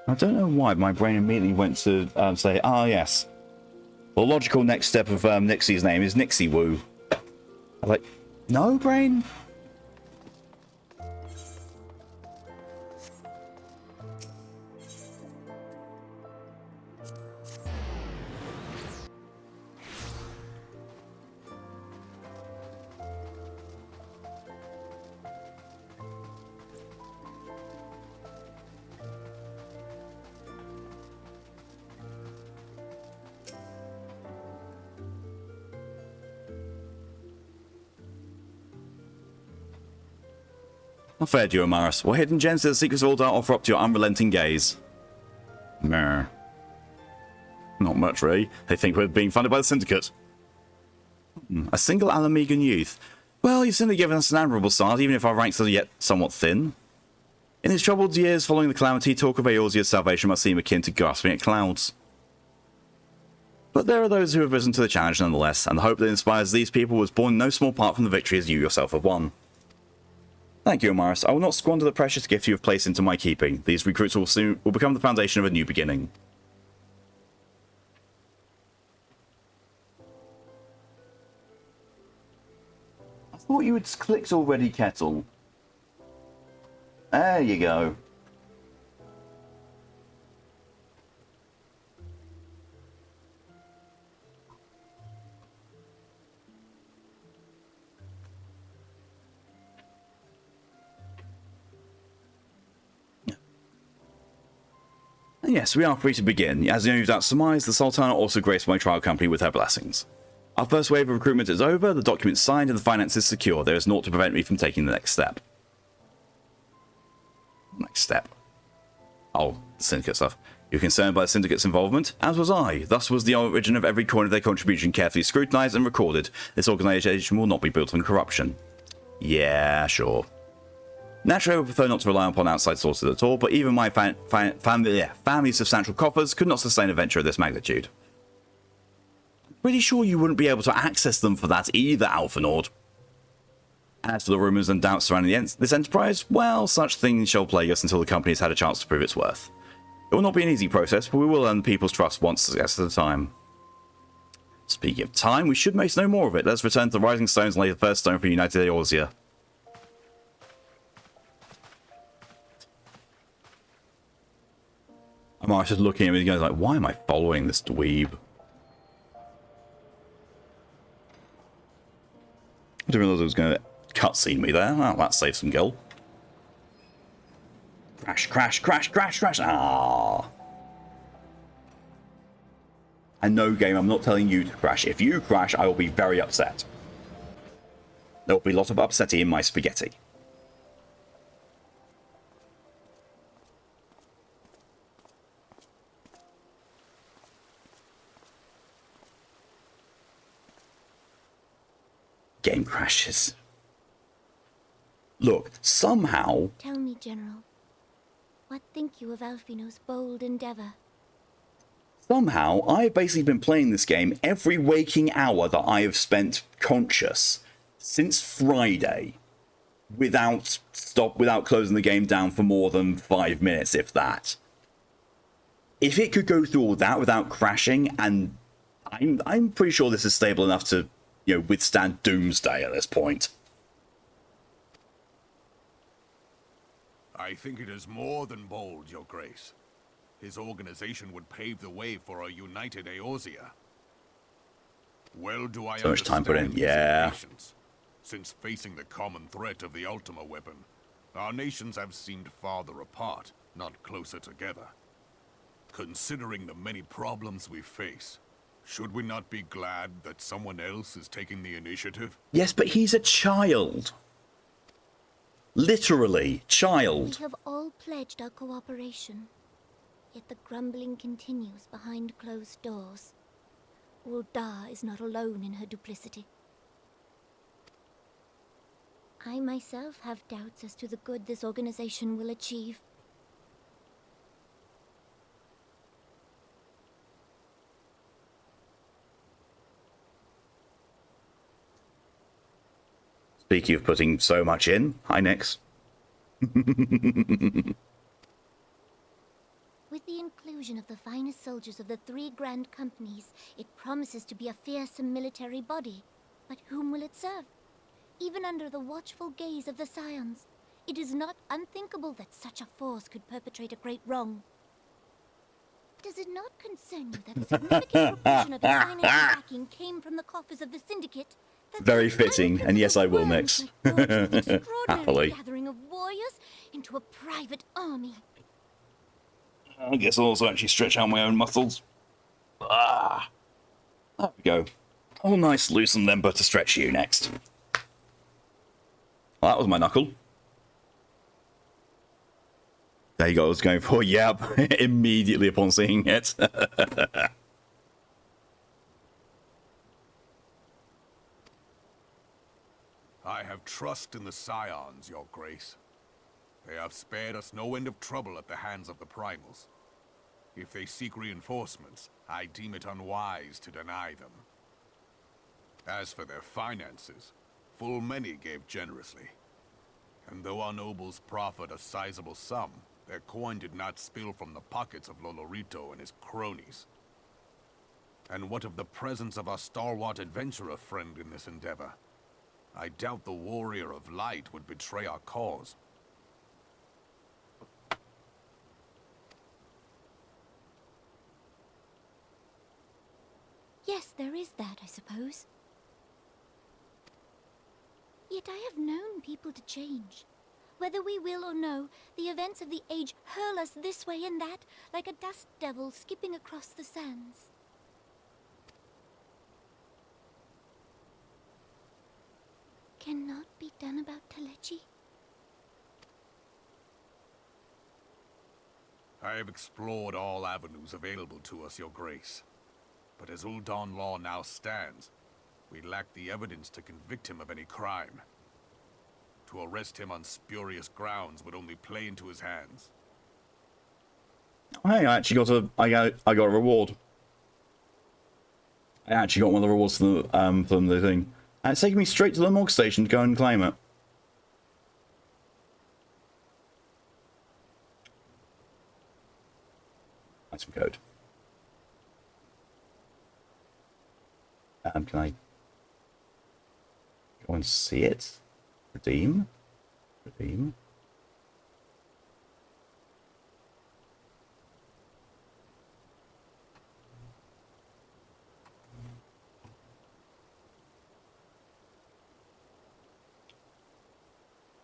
I don't know why my brain immediately went to say, ah, yes. The logical next step of Nixie's name is Nixie Woo. I'm like, no, brain? Not fair, Duomaris. What hidden gems do the secrets of Ul'dah offer up to your unrelenting gaze? Meh. Not much, really. They think we're being funded by the Syndicate. A single Alamegan youth. Well, you've simply given us an admirable start, even if our ranks are yet somewhat thin. In his troubled years following the calamity, talk of Eorzea's salvation must seem akin to grasping at clouds. But there are those who have risen to the challenge nonetheless, and the hope that inspires these people was born in no small part from the victories you yourself have won. Thank you, Amaris. I will not squander the precious gift you have placed into my keeping. These recruits will become the foundation of a new beginning. I thought you had clicked already, Kettle. There you go. Yes, we are free to begin. As you no doubt surmise, the Sultana also graced my trial company with her blessings. Our first wave of recruitment is over, the documents signed, and the finances secure. There is naught to prevent me from taking the next step. Next step. Oh, the Syndicate stuff. You're concerned by the Syndicate's involvement? As was I. Thus was the origin of every coin of their contribution carefully scrutinized and recorded. This organization will not be built on corruption. Yeah, sure. Naturally, I would prefer not to rely upon outside sources at all, but even my family's substantial coffers could not sustain a venture of this magnitude. Pretty sure you wouldn't be able to access them for that either, Alphanaud. As for the rumours and doubts surrounding this enterprise, well, such things shall plague us until the company has had a chance to prove its worth. It will not be an easy process, but we will earn the people's trust once at a time. Speaking of time, we should make no more of it. Let's return to the Rising Stones and lay the first stone for United Eorzea. Amaris just looking at me and goes like, why am I following this dweeb? I didn't realise it was going to cutscene me there. Well, that saves some gil. Crash, crash, crash, crash, crash. Ah. And no, game, I'm not telling you to crash. If you crash, I will be very upset. There will be a lot of upsetty in my spaghetti. Game crashes. Look, somehow... Tell me, General, what think you of Alphinaud's bold endeavor? Somehow, I've basically been playing this game every waking hour that I have spent conscious since Friday, without closing the game down for more than 5 minutes, if that. If it could go through all that without crashing, and I'm pretty sure this is stable enough to, you know, withstand doomsday at this point. I think it is more than bold, Your Grace. His organization would pave the way for a united Eorzea. Well do I So much time put in, understand his yeah. impatience. Since facing the common threat of the Ultima weapon, our nations have seemed farther apart, not closer together. Considering the many problems we face, should we not be glad that someone else is taking the initiative? Yes, but he's a child. Literally, child. We have all pledged our cooperation, yet the grumbling continues behind closed doors. Ul'dah is not alone in her duplicity. I myself have doubts as to the good this organization will achieve. Speaking of putting so much in, hi Nix. With the inclusion of the finest soldiers of the 3 grand companies, it promises to be a fearsome military body. But whom will it serve? Even under the watchful gaze of the Scions, it is not unthinkable that such a force could perpetrate a great wrong. Does it not concern you that a significant proportion of its financial backing came from the coffers of the Syndicate? That Very the fitting, and yes, I will, worms Nix. might forge this extraordinary Happily. gathering of warriors into a private army. I guess I'll also actually stretch out my own muscles. Ah, there we go. Oh, nice, loose and limber to stretch you next. Well, that was my knuckle. There you go, I was going for, yep, immediately upon seeing it. I have trust in the Scions, Your Grace. They have spared us no end of trouble at the hands of the Primals. If they seek reinforcements, I deem it unwise to deny them. As for their finances, full many gave generously. And though our nobles proffered a sizable sum, their coin did not spill from the pockets of Lolorito and his cronies. And what of the presence of our stalwart adventurer friend in this endeavor? I doubt the Warrior of Light would betray our cause. Yes, there is that, I suppose. Yet I have known people to change. Whether we will or no, the events of the age hurl us this way and that, like a dust devil skipping across the sands. Cannot be done about Telechi? I have explored all avenues available to us, Your Grace. But as Ul'dah law now stands, we lack the evidence to convict him of any crime. To arrest him on spurious grounds would only play into his hands. Hey, I actually got a reward. I actually got one of the rewards from the thing. And it's taking me straight to the Mog station to go and claim it. Item code. Can I go and see it? Redeem? Redeem?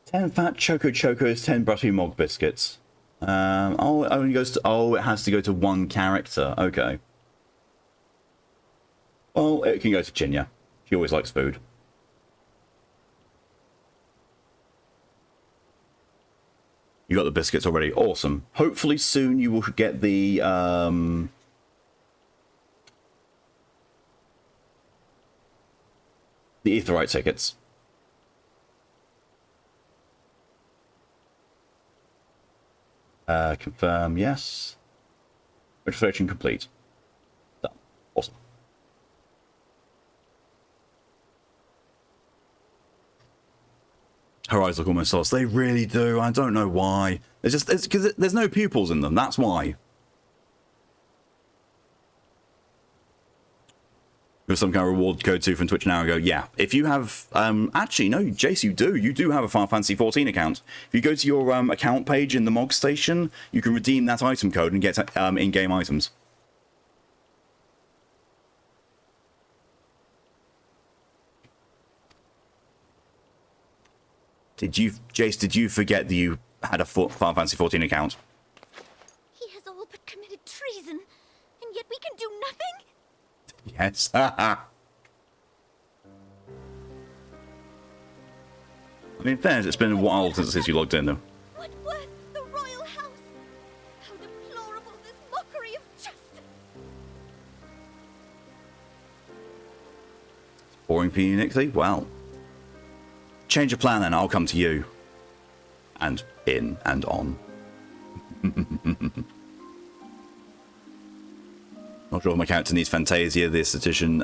Ten fat Choco Chocos, 10 buttery Mog biscuits. Oh, it only goes to, oh, it has to go to one character. Okay. Well, it can go to Chinya. She always likes food. You got the biscuits already. Awesome. Hopefully soon you will get the Aetheryte tickets. Confirm, yes. Registration complete. Her eyes look almost lost. They really do. I don't know why. It's because there's no pupils in them. That's why. There's some kind of reward code too from Twitch an hour ago. Yeah. If you have... actually, no, Jace, you do. You do have a Final Fantasy XIV account. If you go to your account page in the MOG station, you can redeem that item code and get in-game items. Jace, did you forget that you had a Final Fantasy XIV account? He has all but committed treason, and yet we can do nothing? Yes. I mean, in fairness, it's been a while since you logged in, though. What worth the royal house? How deplorable this mockery of justice! Boring for you, Nixie? Well, change of plan then, I'll come to you. And in and on. Not sure if my character needs Fantasia, the esthetician,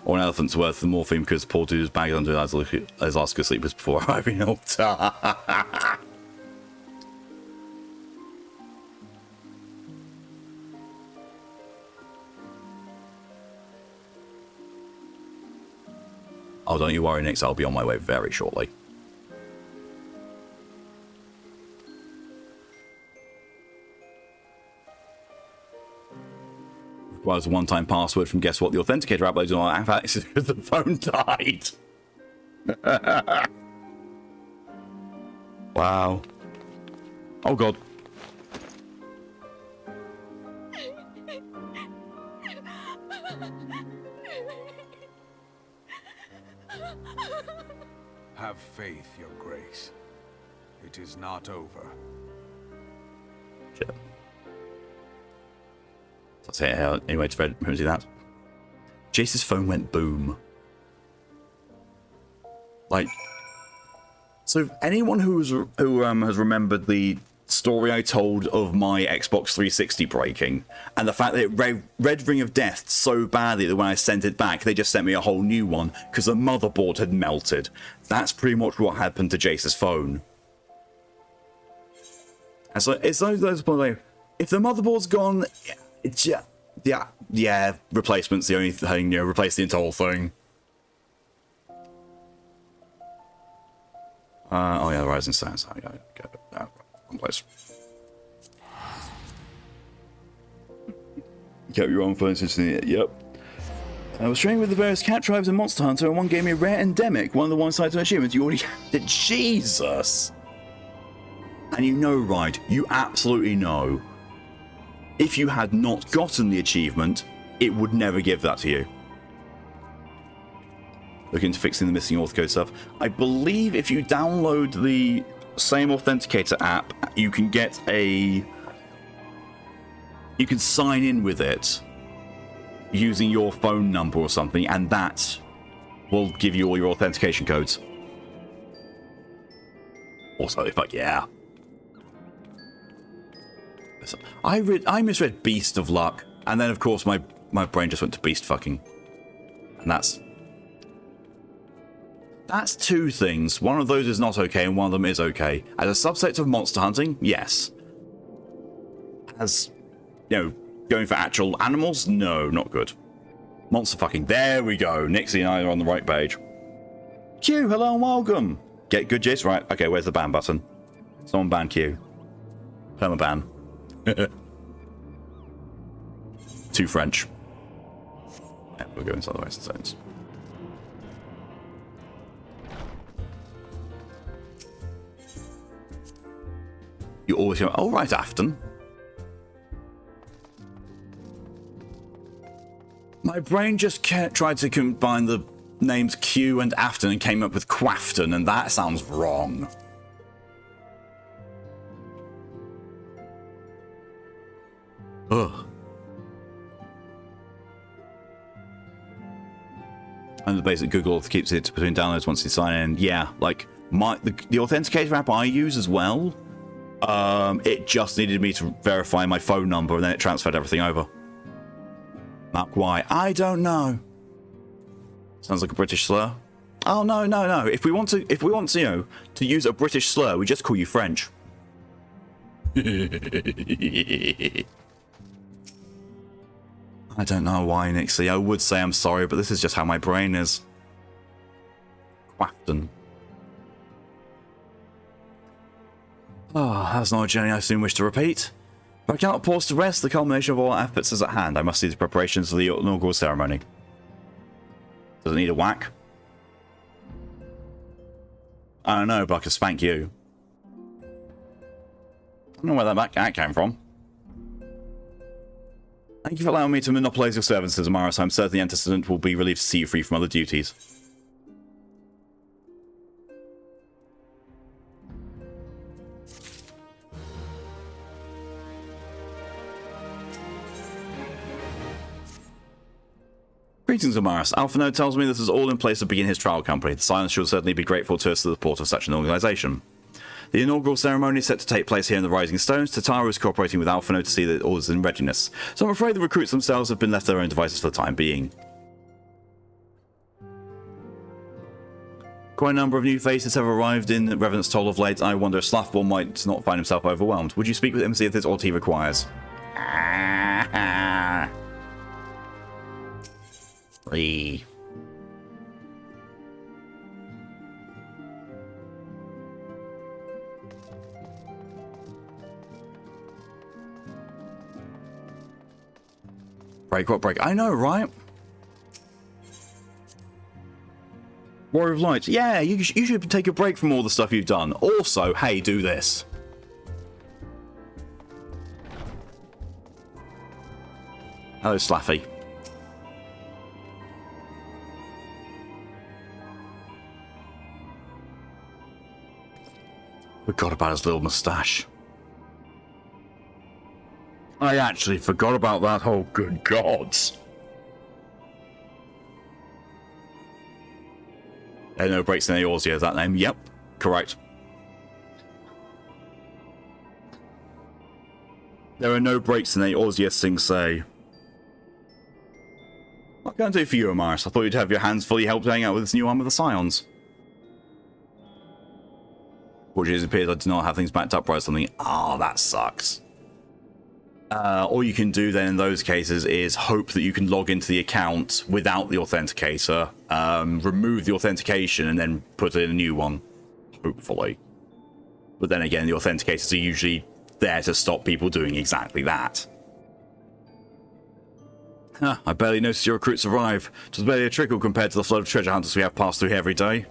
or an elephant's worth of morphine because poor dude's bagged under his last good sleep was before arriving altar. Oh, don't you worry, Nix, I'll be on my way very shortly. Requires a one-time password from guess what? The authenticator uploads on our app because the phone died. Wow. Oh god. Have faith, Your Grace. It is not over. Shit. That's it. Anyway, to remember that. Jace's phone went boom. Like, so anyone who has remembered the story I told of my Xbox 360 breaking, and the fact that it read Ring of Death so badly that when I sent it back, they just sent me a whole new one because the motherboard had melted. That's pretty much what happened to Jace's phone. And so it's those like, if the motherboard's gone, it's yeah, replacement's the only thing, replace the entire thing. Oh yeah, the Rising Stars. I gotta go wrong place. Kept your own phone since the yep. I was training with the various cat tribes in Monster Hunter, and one gave me a rare endemic, one of the one-sided achievements you already had. Jesus! And you know, right? You absolutely know. If you had not gotten the achievement, it would never give that to you. Look into fixing the missing auth code stuff. I believe if you download the same authenticator app, you can get a... You can sign in with it using your phone number or something, and that will give you all your authentication codes. Also, fuck yeah. I misread Beast of Luck, and then of course my brain just went to Beast fucking. And that's two things. One of those is not okay, and one of them is okay. As a subset of monster hunting, yes. As, going for actual animals, no, not good. Monster fucking, there we go. Nixie and I are on the right page. Q, hello and welcome. Get good, Jace? Right, okay, where's the ban button? Someone ban Q. Permaban. Too French. Yeah, we'll go inside the Western Zones. You always go, oh right, Afton. My brain just tried to combine the names Q and Afton and came up with Quafton, and that sounds wrong. Ugh. And the basic Google keeps it between downloads once you sign in. Yeah, like the authenticator app I use as well. It just needed me to verify my phone number, and then it transferred everything over. Mark, why? I don't know. Sounds like a British slur. Oh, no, no, no. If we want to, you know, to use a British slur, we just call you French. I don't know why, Nixie. I would say I'm sorry, but this is just how my brain is. Quafton. Ah, that's not a journey I soon wish to repeat. But I cannot pause to rest. The culmination of all our efforts is at hand. I must see the preparations for the inaugural ceremony. Does it need a whack? I don't know, but I can spank you. I don't know where that came from. Thank you for allowing me to monopolize your services, Amaris. I'm certain the antecedent will be relieved to see you free from other duties. Greetings, Amaris. Alphino tells me this is all in place to begin his trial company. The Silence should certainly be grateful to us for the support of such an organization. The inaugural ceremony is set to take place here in the Rising Stones. Tataru is cooperating with Alphino to see that all is in readiness, so I'm afraid the recruits themselves have been left to their own devices for the time being. Quite a number of new faces have arrived in Revenant's Toll of late. I wonder if Slathborn might not find himself overwhelmed. Would you speak with him and see if there's what he requires? Free. Break, what break? I know, right? Warrior of Light. Yeah, you should take a break from all the stuff you've done. Also, hey, do this. Hello, Slaffy. Forgot about his little moustache. I actually forgot about that. Oh, good gods. There are no breaks in Eorzea, is that name? Yep, correct. There are no breaks in Eorzea, Sing Say. What can I do for you, Amaris? I thought you'd have your hands fully helping out with this new arm of the Scions. Fortunately, it appears I do not have things backed up by something. Ah, that sucks. All you can do then in those cases is hope that you can log into the account without the authenticator, remove the authentication, and then put in a new one. Hopefully. But then again, the authenticators are usually there to stop people doing exactly that. I barely noticed your recruits arrive. Just barely a trickle compared to the flood of treasure hunters we have passed through here every day.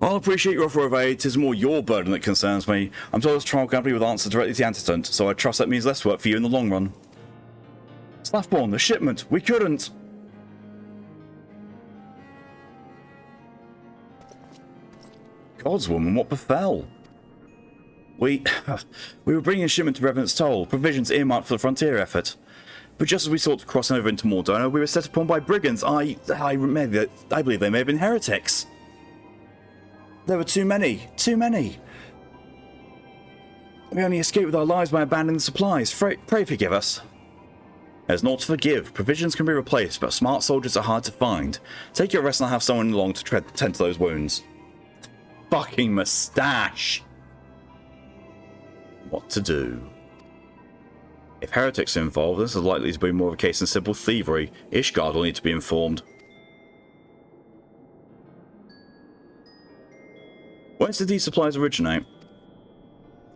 I'll appreciate your offer of aid. It is more your burden that concerns me. I'm told this trial company will answer directly to the antecedent, so I trust that means less work for you in the long run. Slathborn, the shipment! We couldn't! Godswoman, what befell? We were bringing a shipment to Revenant's Toll, provisions earmarked for the frontier effort. But just as we sought to cross over into Mordona, we were set upon by brigands. I believe they may have been heretics. There were too many. Too many. We only escaped with our lives by abandoning the supplies. Pray forgive us. There's naught to forgive. Provisions can be replaced, but smart soldiers are hard to find. Take your rest and I'll have someone along to tend to those wounds. Fucking moustache. What to do? If heretics are involved, this is likely to be more of a case of simple thievery. Ishgard will need to be informed. Where did these supplies originate?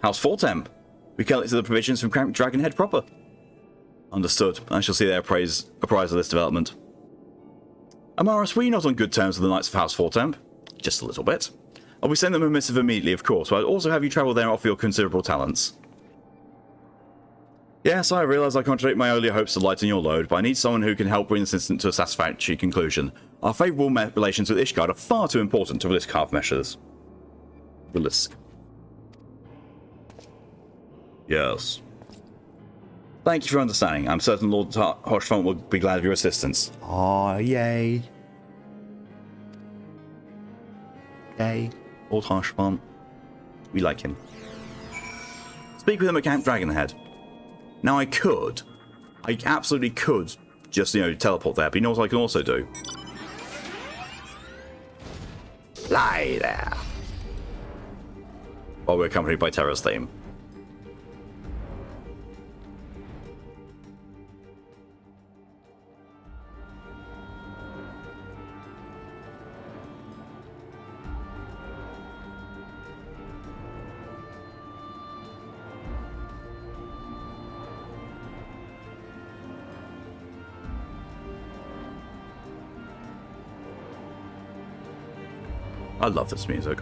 House Fortemp. We collected the provisions from Dragonhead proper. Understood. I shall see they apprise of this development. Amaris, were you not on good terms with the Knights of House Fortemp? Just a little bit. I'll be sending them a missive immediately, of course, but I'd also have you travel there and offer your considerable talents. Yes, I realise I contradict my earlier hopes to lighten your load, but I need someone who can help bring this incident to a satisfactory conclusion. Our favourable relations with Ishgard are far too important to risk half measures. Risk. Yes. Thank you for understanding. I'm certain Lord Hoshfont will be glad of your assistance. Aw, yay. Yay. Lord Hoshfont. We like him. Speak with him at Camp Dragonhead. Now I absolutely could just, teleport there, but you know what I can also do? Lie there. While we're accompanied by Terra's theme. I love this music.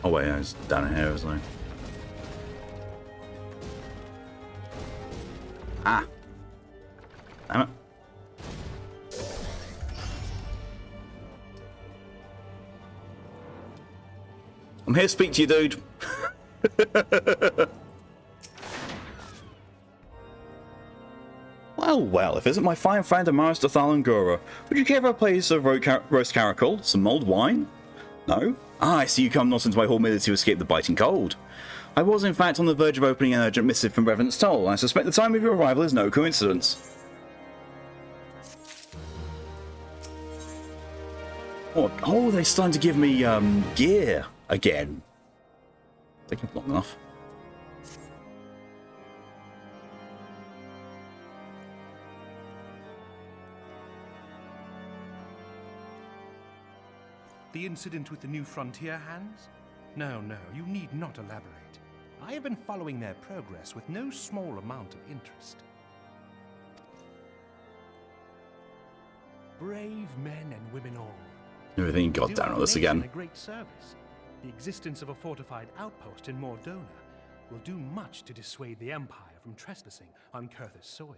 Oh wait, I was down here, wasn't I? Ah! Damn it. I'm here to speak to you, dude. Well, if it isn't my fine friend Amaris Dathalangura, would you care for a place of roast caracol, some mulled wine? No? Ah, I see you come not into my humility to escape the biting cold. I was in fact on the verge of opening an urgent missive from Reverend Stoll, and I suspect the time of your arrival is no coincidence. What? Oh, they're starting to give me gear again. Taking long enough. The incident with the New Frontier hands? No, you need not elaborate. I have been following their progress with no small amount of interest. Brave men and women all. Everything got down on this again. A great service. The existence of a fortified outpost in Mordona will do much to dissuade the Empire from trespassing on Kurth's soil.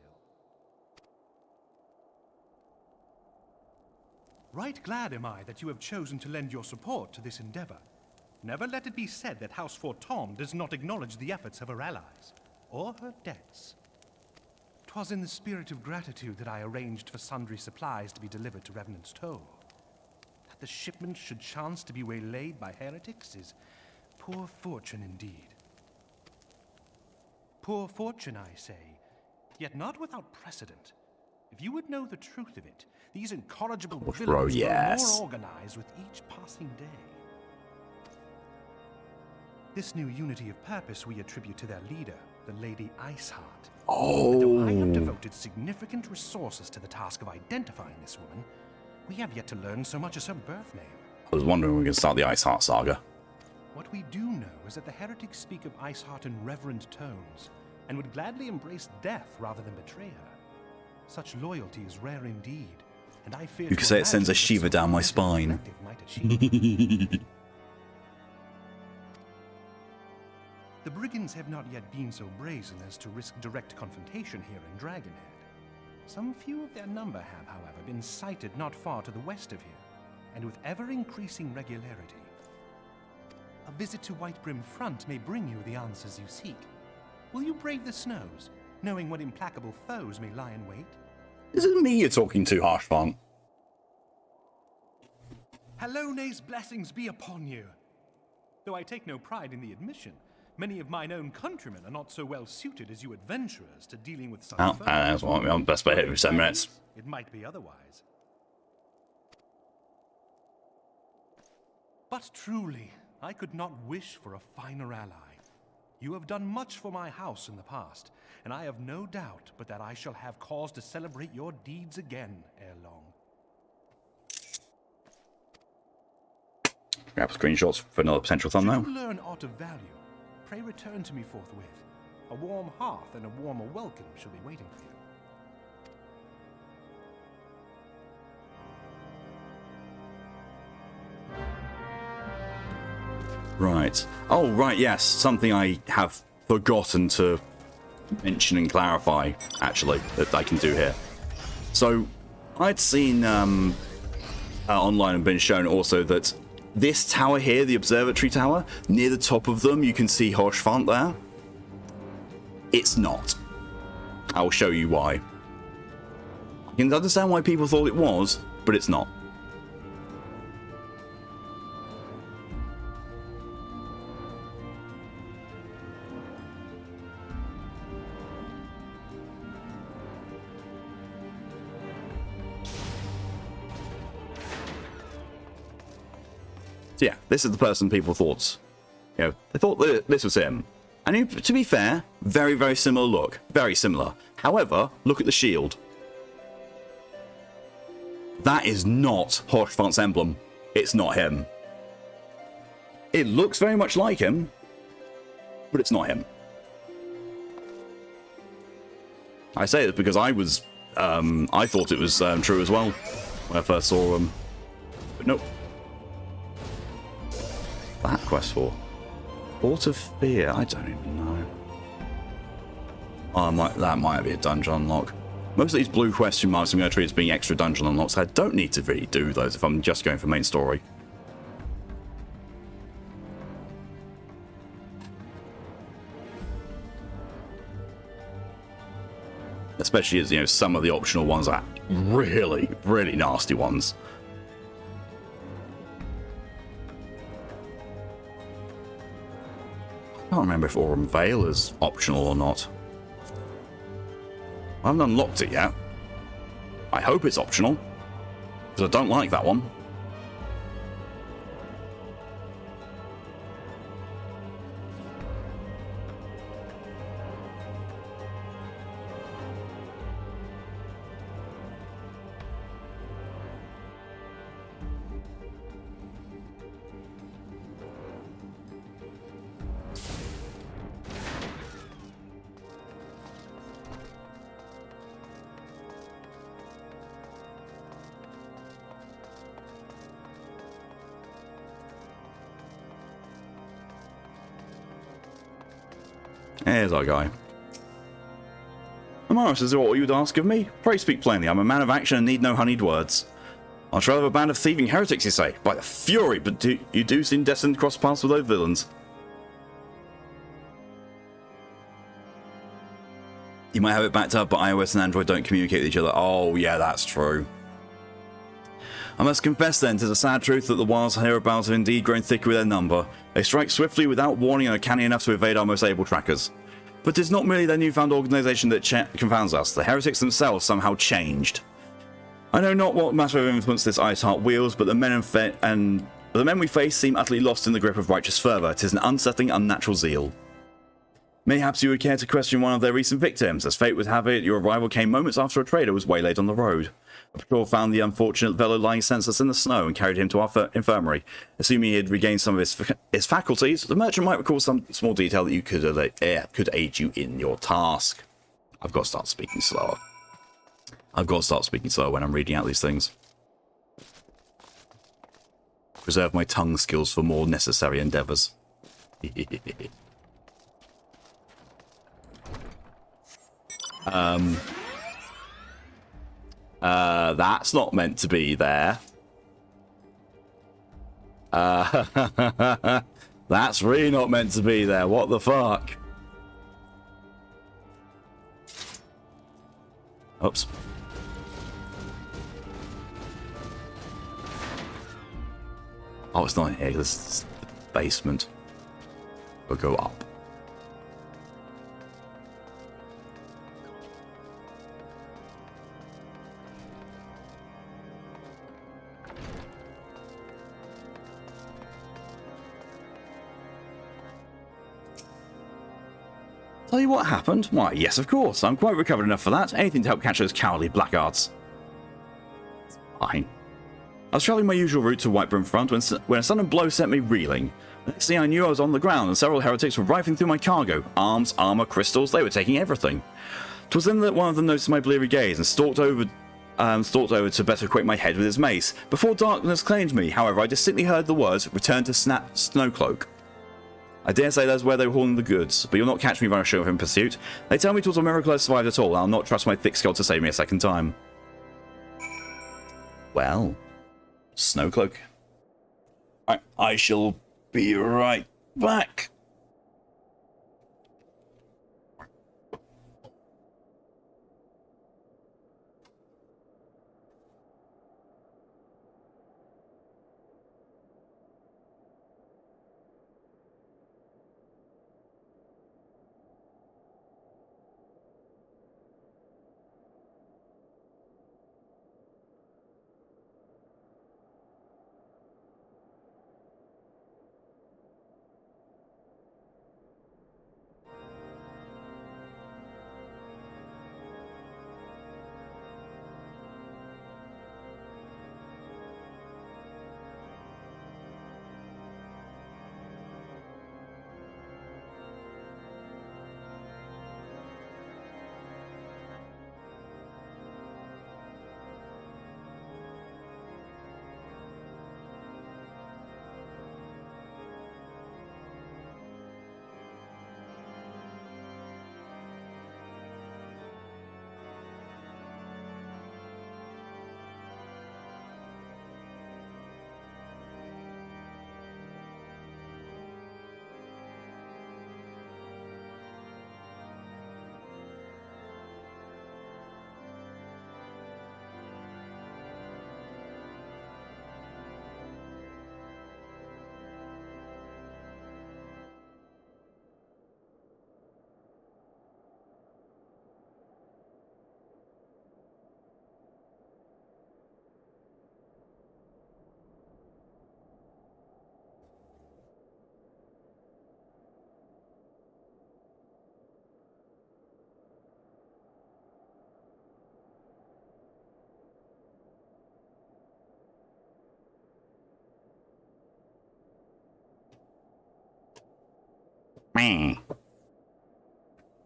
Right glad am I that you have chosen to lend your support to this endeavor. Never let it be said that House Fortom does not acknowledge the efforts of her allies, or her debts. 'Twas in the spirit of gratitude that I arranged for sundry supplies to be delivered to Revenant's Toll. That the shipment should chance to be waylaid by heretics is poor fortune indeed. Poor fortune, I say, yet not without precedent. If you would know the truth of it, these incorrigible villains grow more organized with each passing day. This new unity of purpose we attribute to their leader, the Lady Iceheart. Oh. Though I have devoted significant resources to the task of identifying this woman, we have yet to learn so much as her birth name. I was wondering when we can start the Iceheart saga. What we do know is that the heretics speak of Iceheart in reverent tones, and would gladly embrace death rather than betray her. Such loyalty is rare indeed, and I fear you could say it sends a shiver down my spine. The brigands have not yet been so brazen as to risk direct confrontation here in Dragonhead. Some few of their number have, however, been sighted not far to the west of here, and with ever-increasing regularity. A visit to Whitebrim Front may bring you the answers you seek. Will you brave the snows, knowing what implacable foes may lie in wait? This is me you're talking to, Harshfont. Hallone's blessings be upon you. Though I take no pride in the admission, many of mine own countrymen are not so well suited as you adventurers to dealing with such foes. That's what I'm best behaved for 7 minutes. It might be otherwise. But truly, I could not wish for a finer ally. You have done much for my house in the past, and I have no doubt but that I shall have cause to celebrate your deeds again ere long. Grab screenshots for another potential thumbnail. Should you learn aught of value, pray return to me forthwith. A warm hearth and a warmer welcome shall be waiting for you. Right. Oh, right, yes. Something I have forgotten to mention and clarify, actually, that I can do here. So, I'd seen online and been shown also that this tower here, the observatory tower, near the top of them, you can see Horschfant there. It's not. I'll show you why. I can understand why people thought it was, but it's not. So yeah, this is the person people thought. You know, they thought that this was him. And to be fair, very, very similar look. Very similar. However, look at the shield. That is not Horschfant's emblem. It's not him. It looks very much like him, but it's not him. I say this because I thought it was true as well when I first saw him. But nope. That quest for? Port of Fear? I don't even know. Oh, that might be a dungeon unlock. Most of these blue question marks I'm going to treat as being extra dungeon unlocks. I don't need to really do those if I'm just going for main story. Especially as, you know, some of the optional ones are really, really nasty ones. I can't remember if Aurum Vale is optional or not. I haven't unlocked it yet. I hope it's optional, because I don't like that one. Here's our guy. Amaris, is there what you'd ask of me? Pray speak plainly. I'm a man of action and need no honeyed words. I'll trail of a band of thieving heretics, you say? By the fury, but you do seem destined to cross paths with those villains. You might have it backed up, but iOS and Android don't communicate with each other. Oh, yeah, that's true. I must confess then, 'tis a sad truth that the wilds hereabouts have indeed grown thicker with their number. They strike swiftly without warning and are canny enough to evade our most able trackers. But 'tis not merely their newfound organisation that confounds us. The heretics themselves somehow changed. I know not what matter of influence this ice heart wields, but the men we face seem utterly lost in the grip of righteous fervour. 'Tis an unsettling, unnatural zeal. Mayhaps you would care to question one of their recent victims. As fate would have it, your arrival came moments after a trader was waylaid on the road. A patrol found the unfortunate fellow lying senseless in the snow and carried him to our infirmary. Assuming he had regained some of his faculties, the merchant might recall some small detail that you could aid you in your task. I've got to start speaking slower. I've got to start speaking slower when I'm reading out these things. Preserve my tongue skills for more necessary endeavours. That's not meant to be there. That's really not meant to be there. What the fuck? Oops. Oh, it's not here. This is the basement. We'll go up. Tell you what happened? Why, yes, of course. I'm quite recovered enough for that. Anything to help catch those cowardly blackguards. It's fine. I was travelling my usual route to Whitebrim Front when a sudden blow sent me reeling. The next thing I knew, I was on the ground and several heretics were rifling through my cargo. Arms, armour, crystals, they were taking everything. 'Twas then that one of them noticed my bleary gaze and stalked over to better equip my head with his mace. Before darkness claimed me, however, I distinctly heard the words, "Return to Snowcloak." I dare say that's where they were hauling the goods, but you'll not catch me rushing off in pursuit. They tell me 'twas a miracle I survived at all, and I'll not trust my thick skull to save me a second time. Well, Snowcloak. Alright, I shall be right back.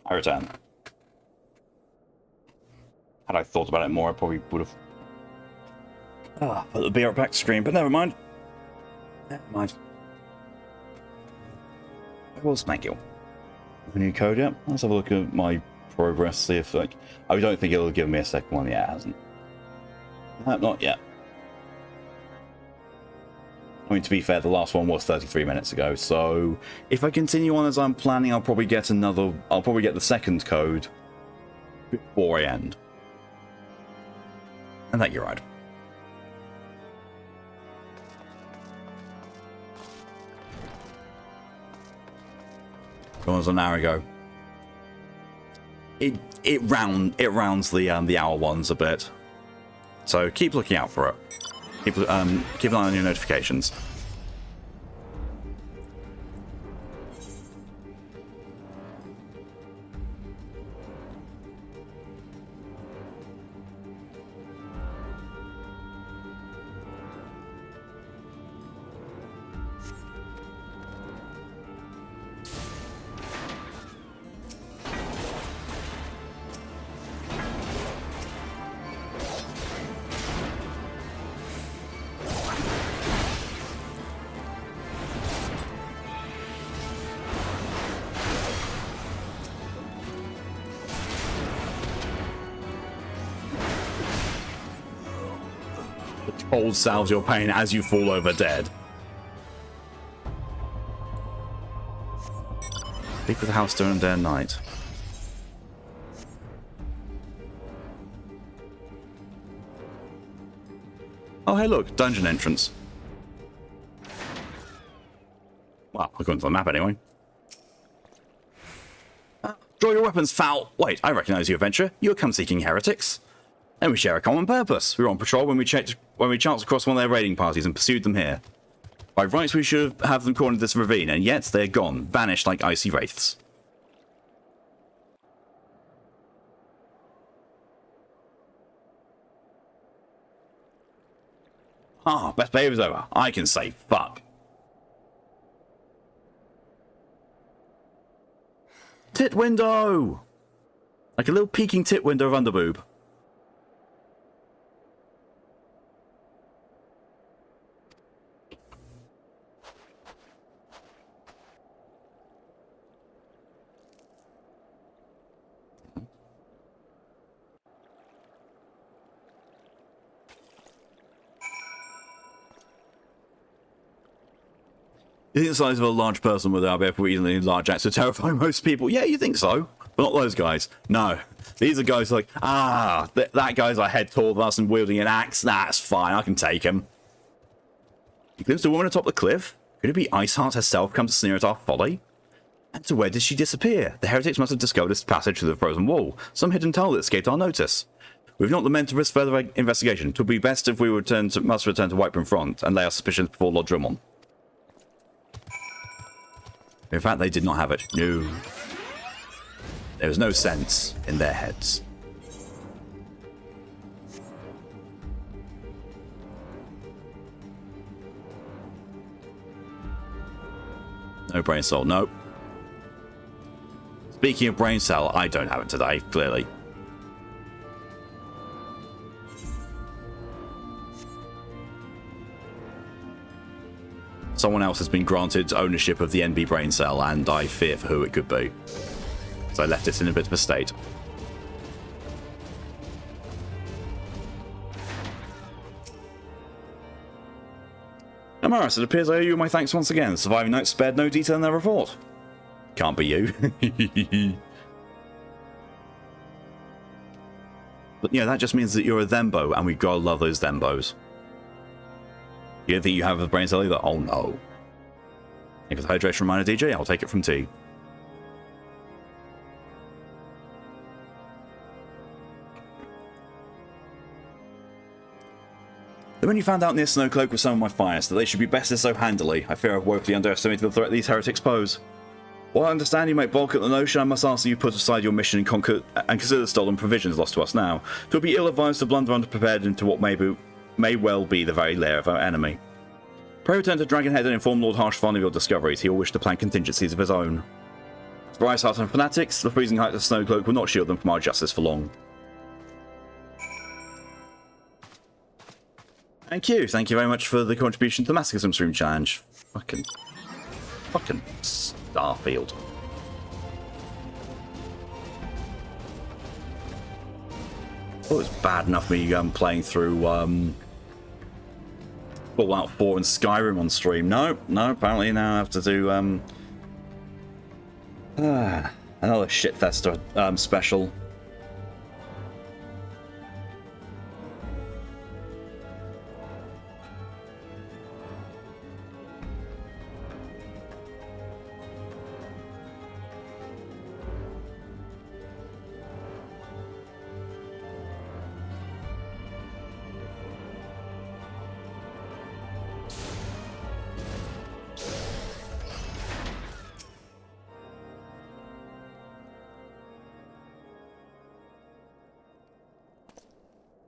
I return. Had I thought about it more, I probably would have put the beer back screen, but never mind. Never mind. I will smack you. The new code yet? Let's have a look at my progress, see if, like, I don't think it'll give me a second one yet, it hasn't. Not yet. I mean, to be fair, the last one was 33 minutes ago, so if I continue on as I'm planning, I'll probably get the second code before I end. And that you're right. It was an hour ago. It rounds the hour ones a bit, so keep looking out for it. Keep an eye on your notifications. Cold salves your pain as you fall over dead. Speak with the house during their night. Oh, hey, look, dungeon entrance. Well, according to the map, anyway. Draw your weapons, foul. Wait, I recognize you, adventurer. You come seeking heretics. And we share a common purpose. We were on patrol when we chanced across one of their raiding parties and pursued them here. By rights, we should have them caught into this ravine, and yet they're gone, vanished like icy wraiths. Ah, best behavior's over. I can say fuck. Tit window! Like a little peeking tit window of underboob. You think the size of a large person would be able to easily large acts to terrify most people? Yeah, you think so. But not those guys. No. These are guys like, that guy's a head taller than us and wielding an axe. That's fine, I can take him. He glimpsed a woman atop the cliff. Could it be Iceheart herself come to sneer at our folly? And to where did she disappear? The heretics must have discovered this passage through the frozen wall. Some hidden tunnel that escaped our notice. We've not the men to risk further investigation. It would be best if we must return to Whiteburn Front and lay our suspicions before Lord Drummond. In fact, they did not have it. No. There was no sense in their heads. No brain cell, nope. Speaking of brain cell, I don't have it today, clearly. Someone else has been granted ownership of the NB brain cell, and I fear for who it could be. So I left it in a bit of a state. Amaris, it appears I owe you my thanks once again. The surviving notes spared no detail in their report. Can't be you. But yeah, that just means that you're a Thembo, and we've got to love those Thembos. You don't think you have a brain cell either? Oh no. If it's hydration reminder DJ, I'll take it from T. Then when you found out near Snowcloak were some of my finest, that they should be bested so handily, I fear I've woefully underestimated the threat these heretics pose. While I understand you might balk at the notion, I must ask that you put aside your mission and consider the stolen provisions lost to us now. It would be ill-advised to blunder unprepared into what may well be the very lair of our enemy. Pray return to Dragonhead and inform Lord Harshfon of your discoveries. He will wish to plan contingencies of his own. As for Iceheart and fanatics, the freezing heights of Snowcloak will not shield them from our justice for long. Thank you very much for the contribution to the Masochism Stream Challenge. Fucking Starfield. Oh, it's bad enough me playing through Fallout 4 and Skyrim on stream. No, apparently now I have to do another shitfest special.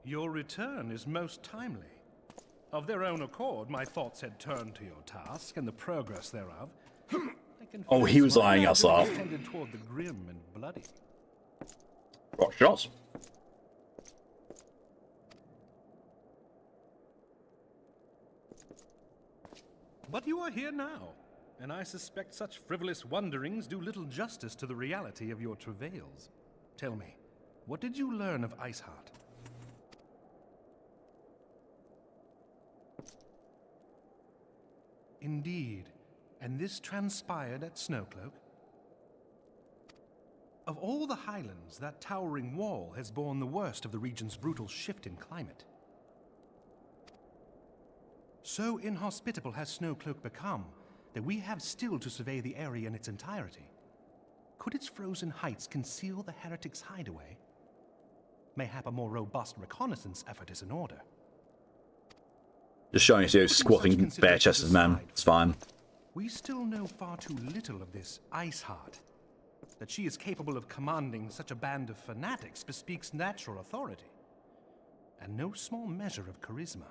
Your return is most timely. Of their own accord, my thoughts had turned to your task and the progress thereof. Oh, he was eyeing us up. Tended toward the grim and bloody. Rock shots. But you are here now, and I suspect such frivolous wonderings do little justice to the reality of your travails. Tell me, what did you learn of Iceheart? Indeed, and this transpired at Snowcloak? Of all the highlands, that towering wall has borne the worst of the region's brutal shift in climate. So inhospitable has Snowcloak become that we have still to survey the area in its entirety. Could its frozen heights conceal the heretics' hideaway? Mayhap a more robust reconnaissance effort is in order. Just showing us you squatting bare-chested man. It's fine. We still know far too little of this Iceheart. That she is capable of commanding such a band of fanatics bespeaks natural authority, and no small measure of charisma.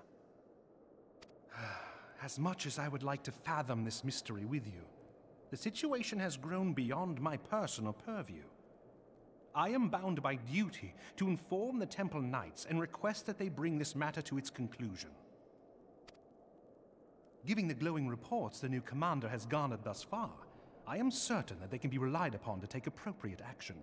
As much as I would like to fathom this mystery with you, the situation has grown beyond my personal purview. I am bound by duty to inform the Temple Knights and request that they bring this matter to its conclusion. Given the glowing reports the new commander has garnered thus far, I am certain that they can be relied upon to take appropriate action.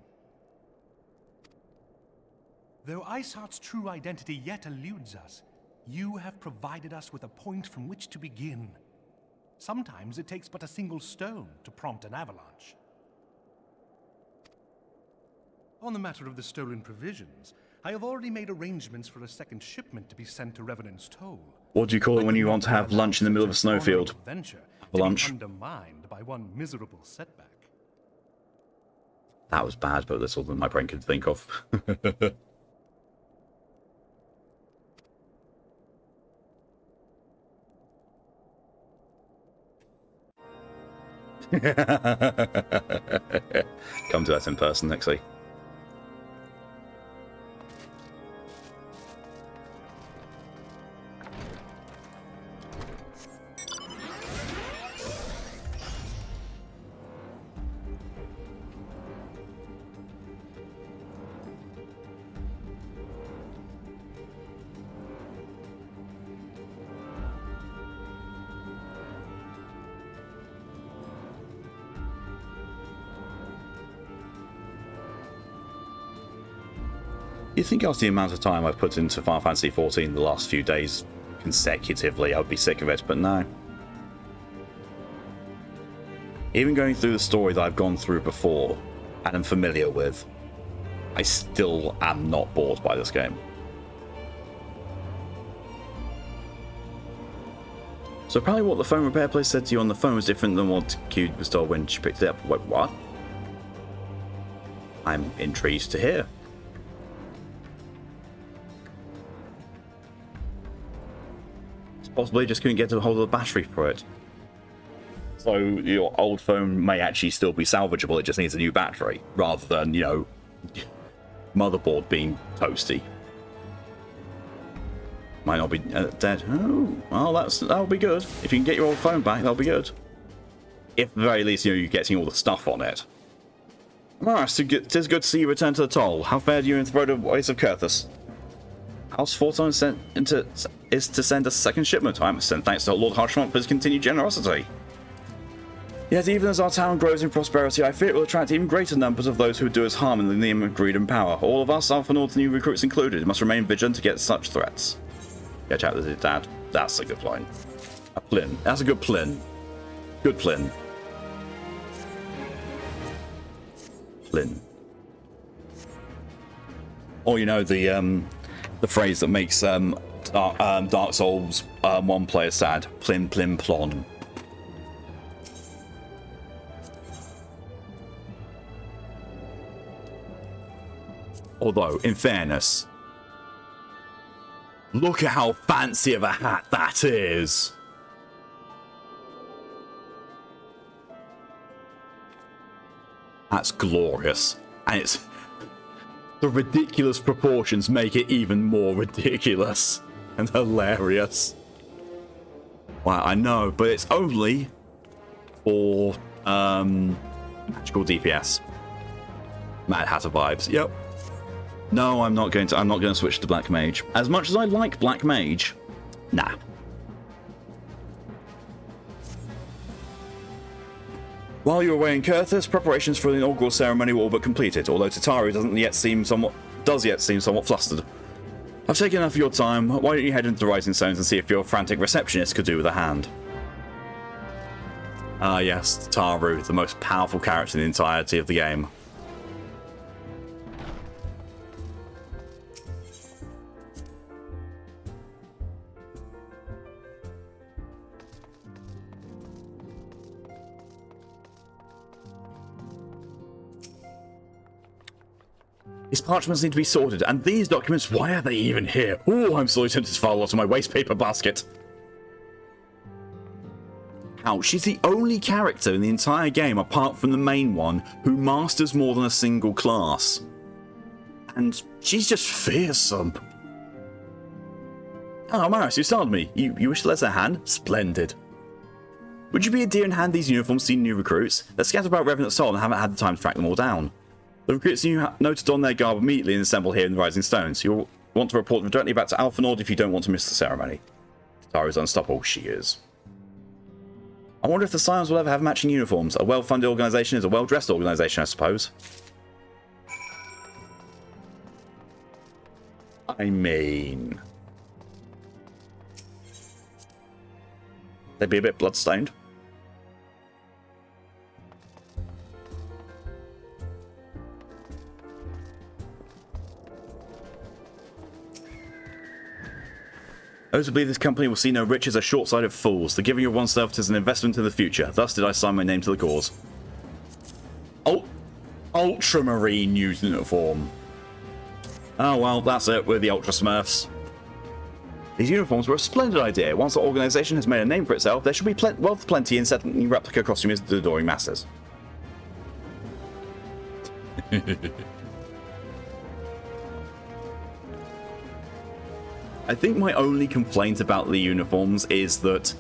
Though Iceheart's true identity yet eludes us, you have provided us with a point from which to begin. Sometimes it takes but a single stone to prompt an avalanche. On the matter of the stolen provisions, I have already made arrangements for a second shipment to be sent to Revenant's Toll. What do you call it when you want to have lunch in the middle of a snowfield? Venture Lunch. Undermined by one miserable setback. That was bad, but that's all that my brain could think of. Come to that in person, Nixie. You think after the amount of time I've put into Final Fantasy XIV the last few days consecutively, I'd be sick of it, but no. Even going through the story that I've gone through before and am familiar with, I still am not bored by this game. So apparently what the phone repair place said to you on the phone was different than what Q was told when she picked it up. Wait, what? I'm intrigued to hear. Possibly just couldn't get to hold of the battery for it. So your old phone may actually still be salvageable, it just needs a new battery, rather than, you know, motherboard being toasty. Might not be dead. Oh, well, that'll be good. If you can get your old phone back, that'll be good. If at the very least, you know, you're getting all the stuff on it. Alright, it is good to see you return to the toll. How fared you in the ways of Kurthus? House Forton is to send a second shipment. I must send thanks to Lord Harshmont for his continued generosity. Yet even as our town grows in prosperity, I fear it will attract even greater numbers of those who would do us harm in the name of greed and power. All of us, Alpha North new recruits included, must remain vigilant against such threats. Yeah, chat with his dad. That's a good line. A plin. That's a good plin. Good plin. Plin. Or, you know, the phrase that makes Dark Souls one player sad. Plin, plin, plon. Although, in fairness, look at how fancy of a hat that is. That's glorious. And it's... the ridiculous proportions make it even more ridiculous and hilarious. Well, I know, but it's only for magical DPS. Mad Hatter vibes. Yep. No, I'm not going to switch to Black Mage. As much as I like Black Mage, nah. While you're away in Kurthus, preparations for the inaugural ceremony were all but completed, although Tataru does yet seem somewhat flustered. I've taken enough of your time. Why don't you head into the Rising Stones and see if your frantic receptionist could do with a hand? Ah yes, Tataru, the most powerful character in the entirety of the game. These parchments need to be sorted, and these documents, why are they even here? Oh, I'm sorely tempted to file a lot in my waste paper basket. Ouch, she's the only character in the entire game, apart from the main one, who masters more than a single class. And she's just fearsome. Oh, Maris, you startled me. You wish to let us a hand? Splendid. Would you be a dear and hand these uniforms to new recruits? They're scattered about Revenant's Toll and haven't had the time to track them all down. The recruits you noted on their garb immediately and assemble here in the Rising Stones. You'll want to report them directly back to Alpha Nord if you don't want to miss the ceremony. Tara's unstoppable. She is. I wonder if the Scions will ever have matching uniforms. A well-funded organisation is a well-dressed organisation, I suppose. I mean... they'd be a bit bloodstained. Those who believe this company will see no riches are short-sighted fools. The giving of oneself is an investment in the future. Thus did I sign my name to the cause. Ultramarine uniform. Oh well, that's it. We're the Ultra Smurfs. These uniforms were a splendid idea. Once the organization has made a name for itself, there should be wealth plenty in selling replica costumes to the adoring masses. I think my only complaint about the uniforms is that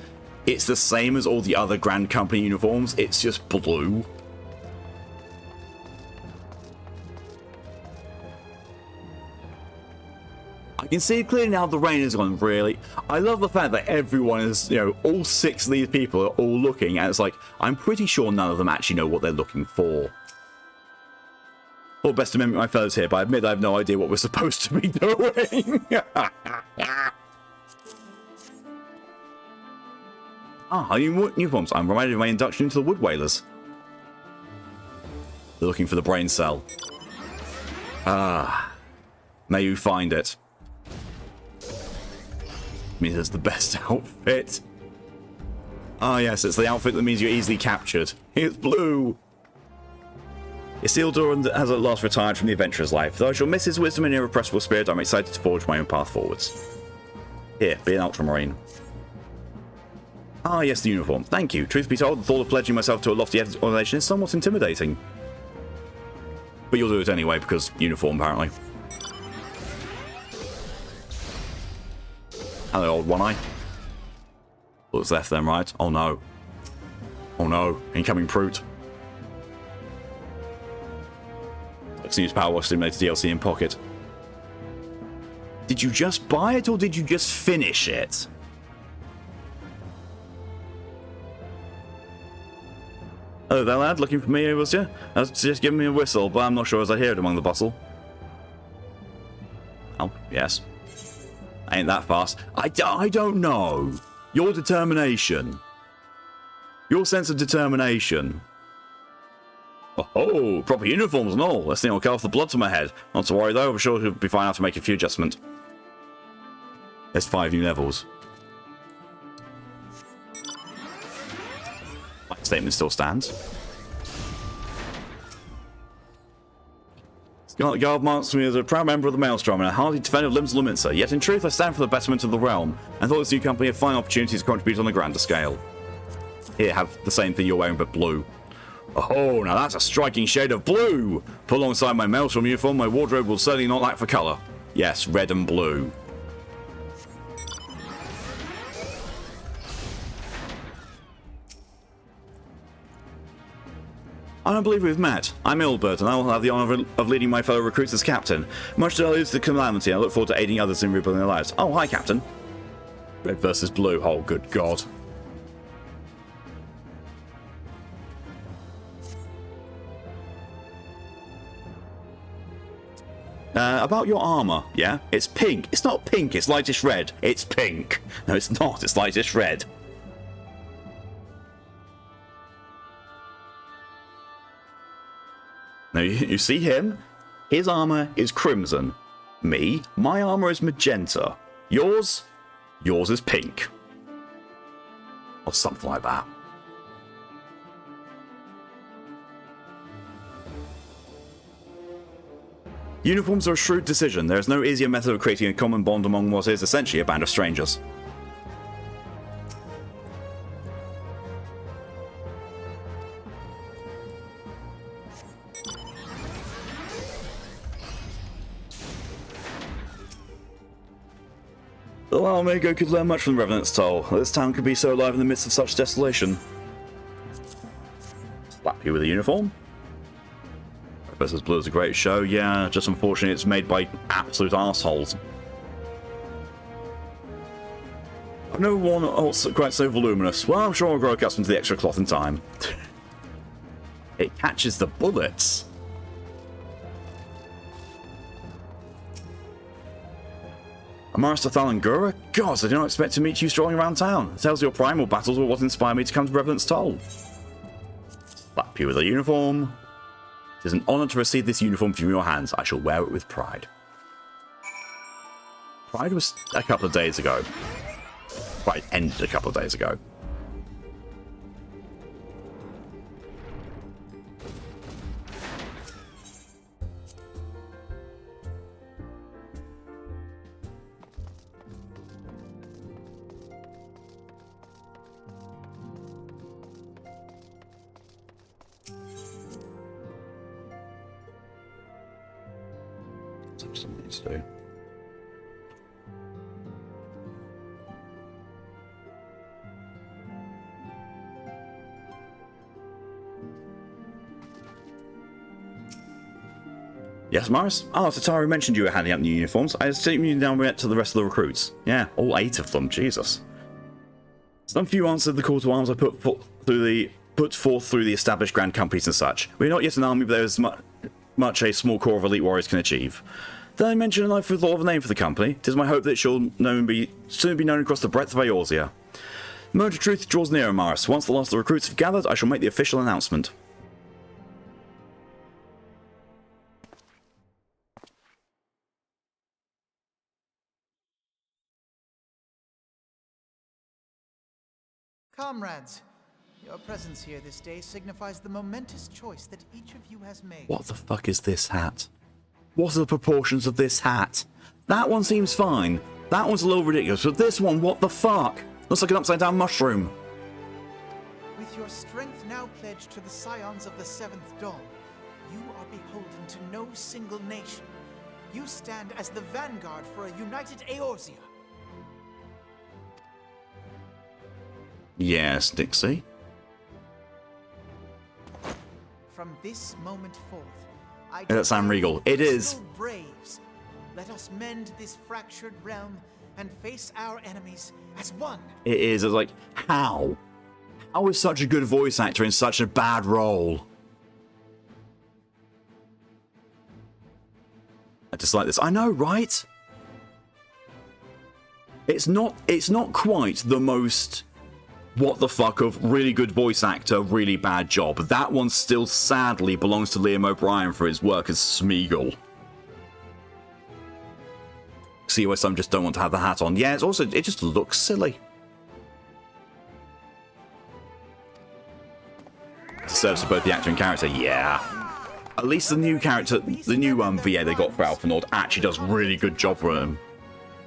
it's the same as all the other Grand Company uniforms, it's just blue. I can see clearly now the rain has gone, really. I love the fact that everyone is, you know, all 6 of these people are all looking, and it's like, I'm pretty sure none of them actually know what they're looking for. Well, best to mimic my fellows here, but I admit I have no idea what we're supposed to be doing. Uniforms. I'm reminded of my induction into the Wood Whalers. They're looking for the brain cell. May you find it. Means it's the best outfit. Yes, it's the outfit that means you're easily captured. It's blue. Isildur has at last retired from the adventurer's life. Though I shall miss his wisdom and irrepressible spirit, I'm excited to forge my own path forwards. Here, be an ultramarine. Yes, the uniform. Thank you. Truth be told, the thought of pledging myself to a lofty organization is somewhat intimidating. But you'll do it anyway, because uniform, apparently. Hello, old one-eye. What's left then, right? Oh no. Oh no. Incoming Brute. Let's use Power Wash Simulator DLC in pocket. Did you just buy it or did you just finish it? Hello there, lad. Looking for me, was you? I was just giving me a whistle, but I'm not sure as I hear it among the bustle. Oh, yes. I ain't that fast. I don't know. Your determination. Your sense of determination. Oh, proper uniforms and all. Let's see, I'll cut off the blood to my head. Not to worry though, I'm sure he'll be fine enough to make a few adjustments. There's 5 new levels. My statement still stands. Scarlet Guard marks me as a proud member of the Maelstrom and a hardy defender of Limbs Luminsa, yet in truth I stand for the betterment of the realm, and thought this new company had fine opportunities to contribute on a grander scale. Here, have the same thing you're wearing but blue. Oh, now that's a striking shade of blue! Put alongside my Maelstrom uniform, my wardrobe will certainly not lack for colour. Yes, red and blue. I don't believe we've met. I'm Ilbert, and I will have the honour of leading my fellow recruits as captain. Much to lose the calamity, I look forward to aiding others in rebuilding their lives. Oh, hi, Captain. Red versus blue. Oh, good God. About your armour, yeah? It's pink. It's not pink, it's lightish red. It's pink. No, it's not. It's lightish red. Now, you see him? His armour is crimson. Me? My armour is magenta. Yours? Yours is pink. Or something like that. Uniforms are a shrewd decision. There is no easier method of creating a common bond among what is essentially a band of strangers. The Lamago could learn much from the Revenant's Toll. This town could be so alive in the midst of such desolation. Slap you with a uniform. Versus Blue is a great show, yeah, just unfortunately it's made by absolute arseholes. I've never worn also quite so voluminous. Well, I'm sure I'll grow accustomed to the extra cloth in time. It catches the bullets. Master Thalangura? Gods, I did not expect to meet you strolling around town. It tells your primal battles were what inspired me to come to Revenant's Toll. Slap you with a uniform. It is an honour to receive this uniform from your hands. I shall wear it with pride. Pride was a couple of days ago. fight ended a couple of days ago. Something to do. Yes, Morris? Oh, Tatari mentioned you were handing out new uniforms. I assume you now went to the rest of the recruits. Yeah, all 8 of them. Jesus. Some few answered the call to arms I put forth through the established grand companies and such. We're not yet an army, but there is much a small core of elite warriors can achieve. Did I mention I've thought of a name for the company? It is my hope that it shall soon be known across the breadth of Eorzea. The moment of truth draws nearer, Morris. Once the last of the recruits have gathered, I shall make the official announcement. Comrades, your presence here this day signifies the momentous choice that each of you has made. What the fuck is this hat? What are the proportions of this hat? That one seems fine. That one's a little ridiculous, but this one, what the fuck? Looks like an upside down mushroom. With your strength now pledged to the scions of the Seventh Dawn, you are beholden to no single nation. You stand as the vanguard for a united Eorzea. Yes, Dixie. From this moment forth, I That's Sam Regal. It is. Braves. Let us mend this fractured realm and face our enemies as one. It is. It's like, how? How is such a good voice actor in such a bad role? I dislike this. I know, right? It's not quite the most what the fuck of really good voice actor, really bad job. That one still sadly belongs to Liam O'Brien for his work as Smeagol. See why some just don't want to have the hat on. Yeah, it just looks silly. It serves for both the actor and character, yeah. At least the new character, the new VA they got for Alphinaud actually does really good job for him.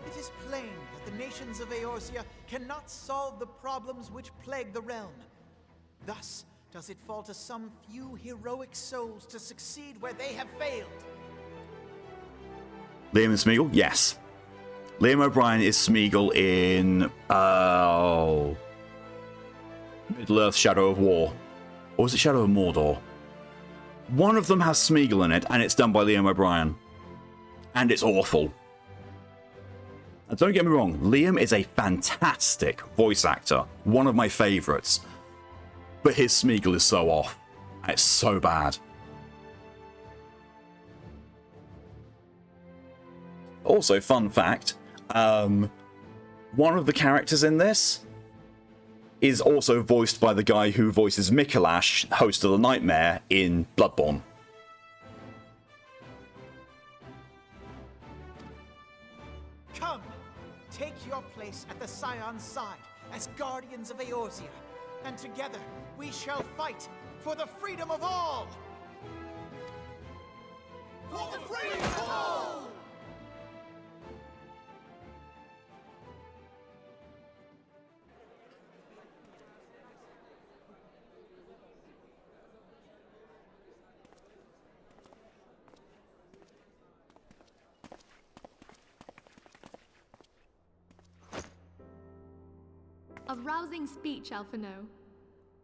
It is plain that the nations of Eorzea cannot solve the problems which plague the realm. Thus does it fall to some few heroic souls to succeed where they have failed. Liam and Smeagol? Yes. Liam O'Brien is Smeagol in Middle-earth Shadow of War. Or was it Shadow of Mordor? One of them has Smeagol in it, and it's done by Liam O'Brien. And it's awful. And don't get me wrong, Liam is a fantastic voice actor. One of my favourites. But his Smeagol is so off. It's so bad. Also, fun fact, one of the characters in this is also voiced by the guy who voices Mikolash, host of the Nightmare, in Bloodborne. Come, take your place at the Scion's side as guardians of Eorzea, and together we shall fight for the freedom of all! For the freedom of all! A rousing speech, Alphinaud.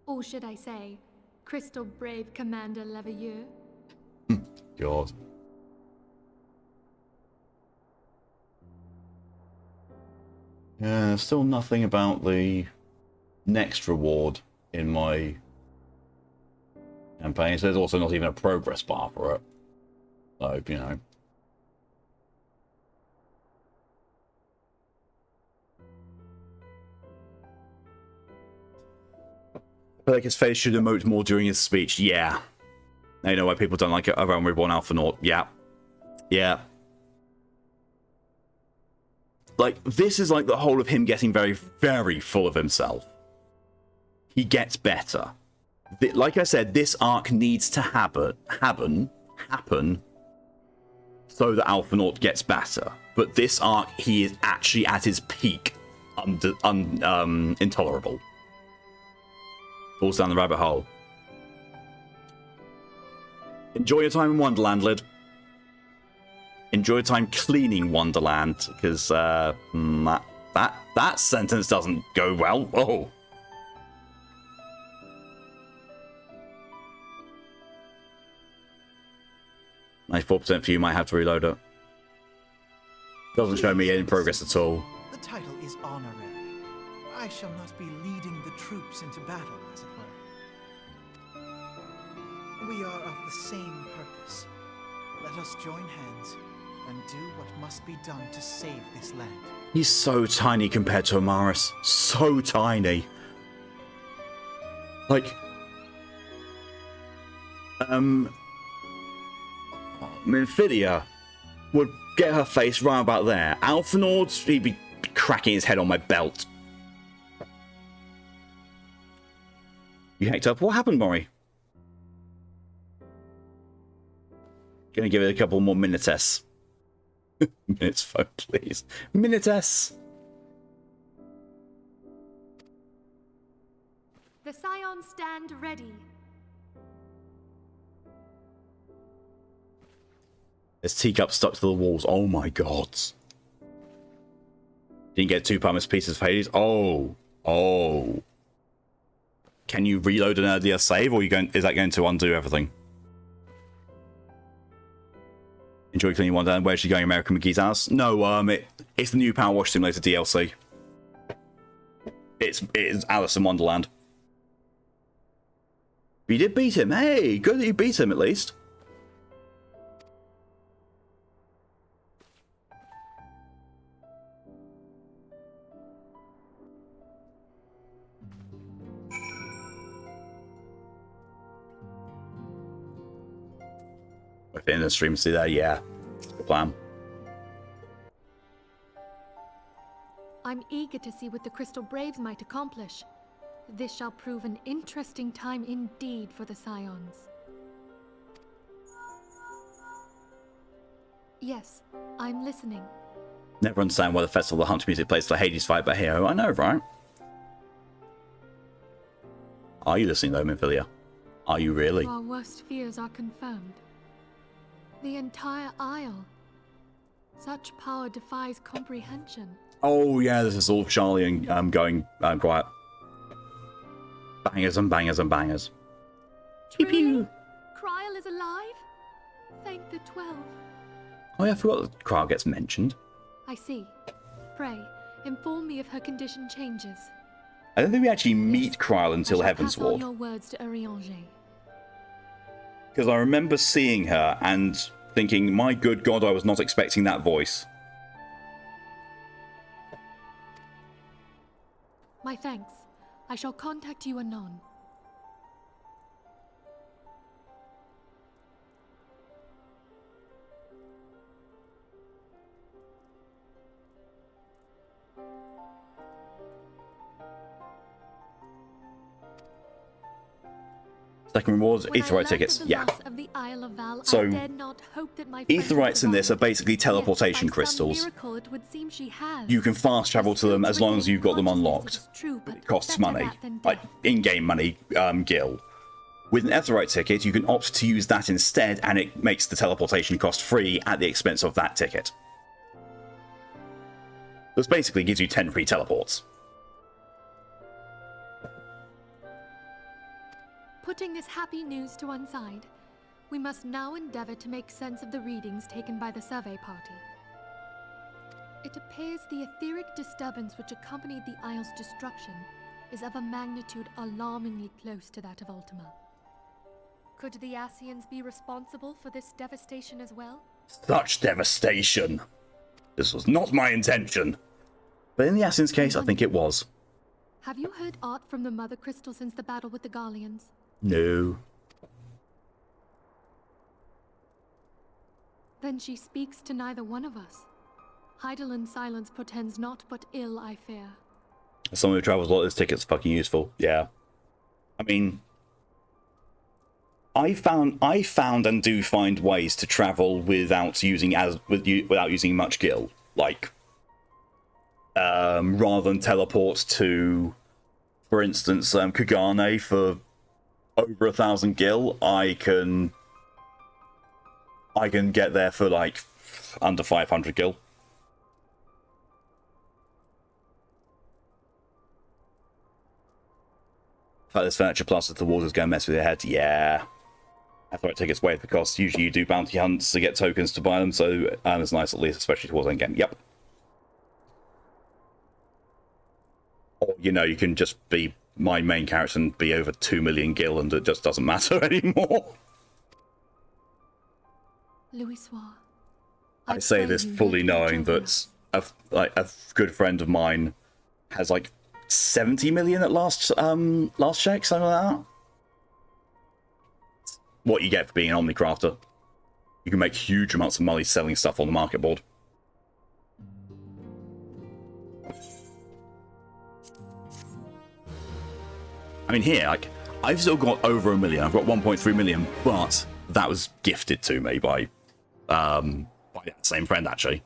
Or should I say, Crystal Brave Commander Leveilleur? God. Yeah, still nothing about the next reward in my campaign. So there's also not even a progress bar for it. So, you know. I feel like his face should emote more during his speech. Yeah. Now you know why people don't like it around Reborn Alphinaud. Yeah. Yeah. like, this is like the whole of him getting very, very full of himself. He gets better. Like I said, this arc needs to happen, so that Alphinaud gets better. But this arc, he is actually at his peak, intolerable. Falls down the rabbit hole. Enjoy your time in Wonderland, Lid. Enjoy your time cleaning Wonderland, because that sentence doesn't go well. Oh. 94% for you, might have to reload it. Doesn't show me any progress at all. The title is honorary. I shall not be leading the troops into battle, as it were. We are of the same purpose. Let us join hands and do what must be done to save this land. He's so tiny compared to Amaris. So tiny. Like, Minfilia would get her face right about there. Alphinaud, he'd be cracking his head on my belt. You hacked up. What happened, Maury? Gonna give it a couple more minutes. Minutes phone, please. Minutes. The Scions stand ready. There's teacups stuck to the walls. Oh my god. Didn't get 2 pumice pieces for Hades. Oh. Can you reload an earlier save, or is that going to undo everything? Enjoy cleaning Wonderland. Where's she going? American McGee's house? No, it's the new Power Wash Simulator DLC. It's Alice in Wonderland. But you did beat him. Hey, good that you beat him at least. In the stream, see there? Yeah. Good plan. I'm eager to see what the Crystal Braves might accomplish. This shall prove an interesting time indeed for the Scions. Yes, I'm listening. Never understand why the Festival of the Hunt music plays for Hades fight, but hey, I know, right? Are you listening though, Minfilia? Are you really? Our worst fears are confirmed. The entire Isle. Such power defies comprehension. Oh yeah, this is all Charlie and going quiet. Bangers and bangers and bangers. Pew pew. Kryl is alive? Thank the 12. Oh yeah, I forgot that Kryl gets mentioned. I see. Pray, inform me if her condition changes. I don't think we actually meet Kryl until Heaven's Pass on Ward. your words to Urianger. Because I remember seeing her and thinking, my good god, I was not expecting that voice. My thanks. I shall contact you anon. Second rewards, Aetheryte tickets. Yeah. So, Aetherytes in this are basically teleportation crystals. You can fast travel to them as long as you've got them unlocked. It costs money, like in-game money, gil. With an Aetheryte ticket, you can opt to use that instead, and it makes the teleportation cost free at the expense of that ticket. This basically gives you 10 free teleports. Putting this happy news to one side, we must now endeavor to make sense of the readings taken by the survey party. It appears the etheric disturbance which accompanied the Isle's destruction is of a magnitude alarmingly close to that of Ultima. Could the Ascians be responsible for this devastation as well? Such devastation! This was not my intention. But in the Ascians' case, I think it was. Have you heard aught from the Mother Crystal since the battle with the Garleans? No. Then she speaks to neither one of us. Heidelin silence portends naught but ill, I fear. As someone who travels a lot, this ticket's fucking useful. Yeah. I mean, I found and do find ways to travel without using much gil. Like, rather than teleport to, for instance, Kagane for over 1,000 gil, I can get there for like under 500 gil. In fact, this furniture plus if the water's going to mess with your head. Yeah. Athletic tickets waive the cost. Usually you do bounty hunts to get tokens to buy them, so it's nice at least, especially towards end game. Yep. Or, you know, you can just be my main character and be over 2 million gil and it just doesn't matter anymore. Louis Soir. I say this fully knowing that a good friend of mine has like 70 million at last check, something like that. What you get for being an Omnicrafter. You can make huge amounts of money selling stuff on the market board. I mean, here, like, I've still got over 1 million. I've got 1.3 million, but that was gifted to me by that same friend, actually.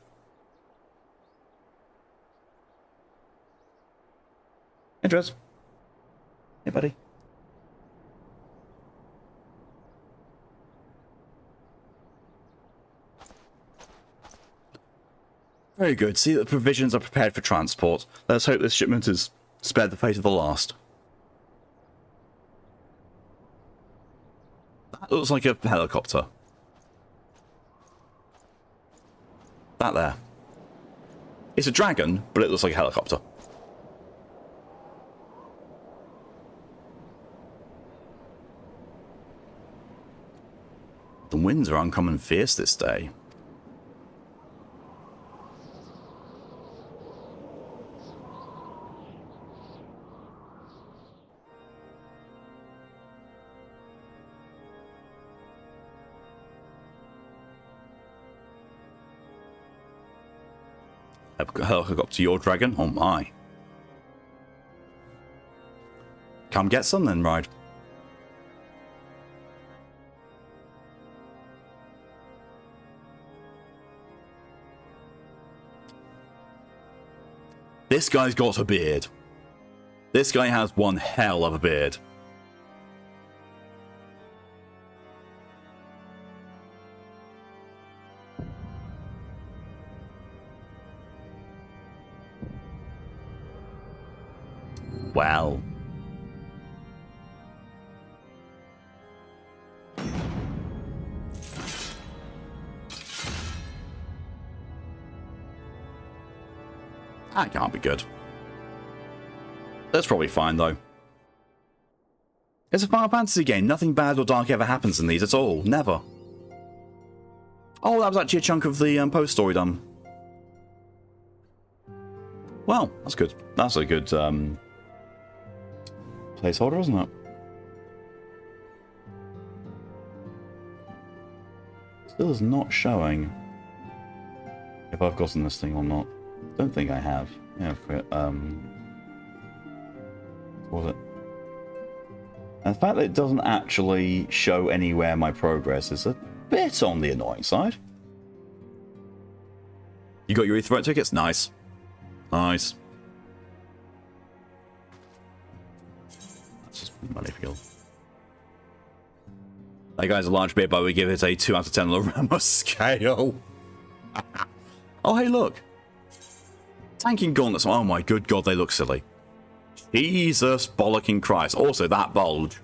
Hey, Drez. Hey, buddy. Very good. See that the provisions are prepared for transport. Let's hope this shipment is spared the fate of the last. That looks like a helicopter. That there. It's a dragon, but it looks like a helicopter. The winds are uncommon fierce this day. A helicopter, your dragon? Oh my. Come get some then, Ride. This guy's got a beard. This guy has one hell of a beard. Well. That can't be good. That's probably fine, though. It's a Final Fantasy game. Nothing bad or dark ever happens in these at all. Never. Oh, that was actually a chunk of the post-story done. Well, that's good. That's a good placeholder, isn't it? Still is not showing if I've gotten this thing or not. Don't think I have. Yeah, what was it? And the fact that it doesn't actually show anywhere my progress is a bit on the annoying side. You got your Etherite tickets? Nice. Nice. That's just money for guild. That guy's a large beard, but we give it a 2 out of 10 on the Ramos scale. Oh, hey, look. Tanking gauntlets. Oh my good god, they look silly. Jesus bollocking Christ. Also, that bulge.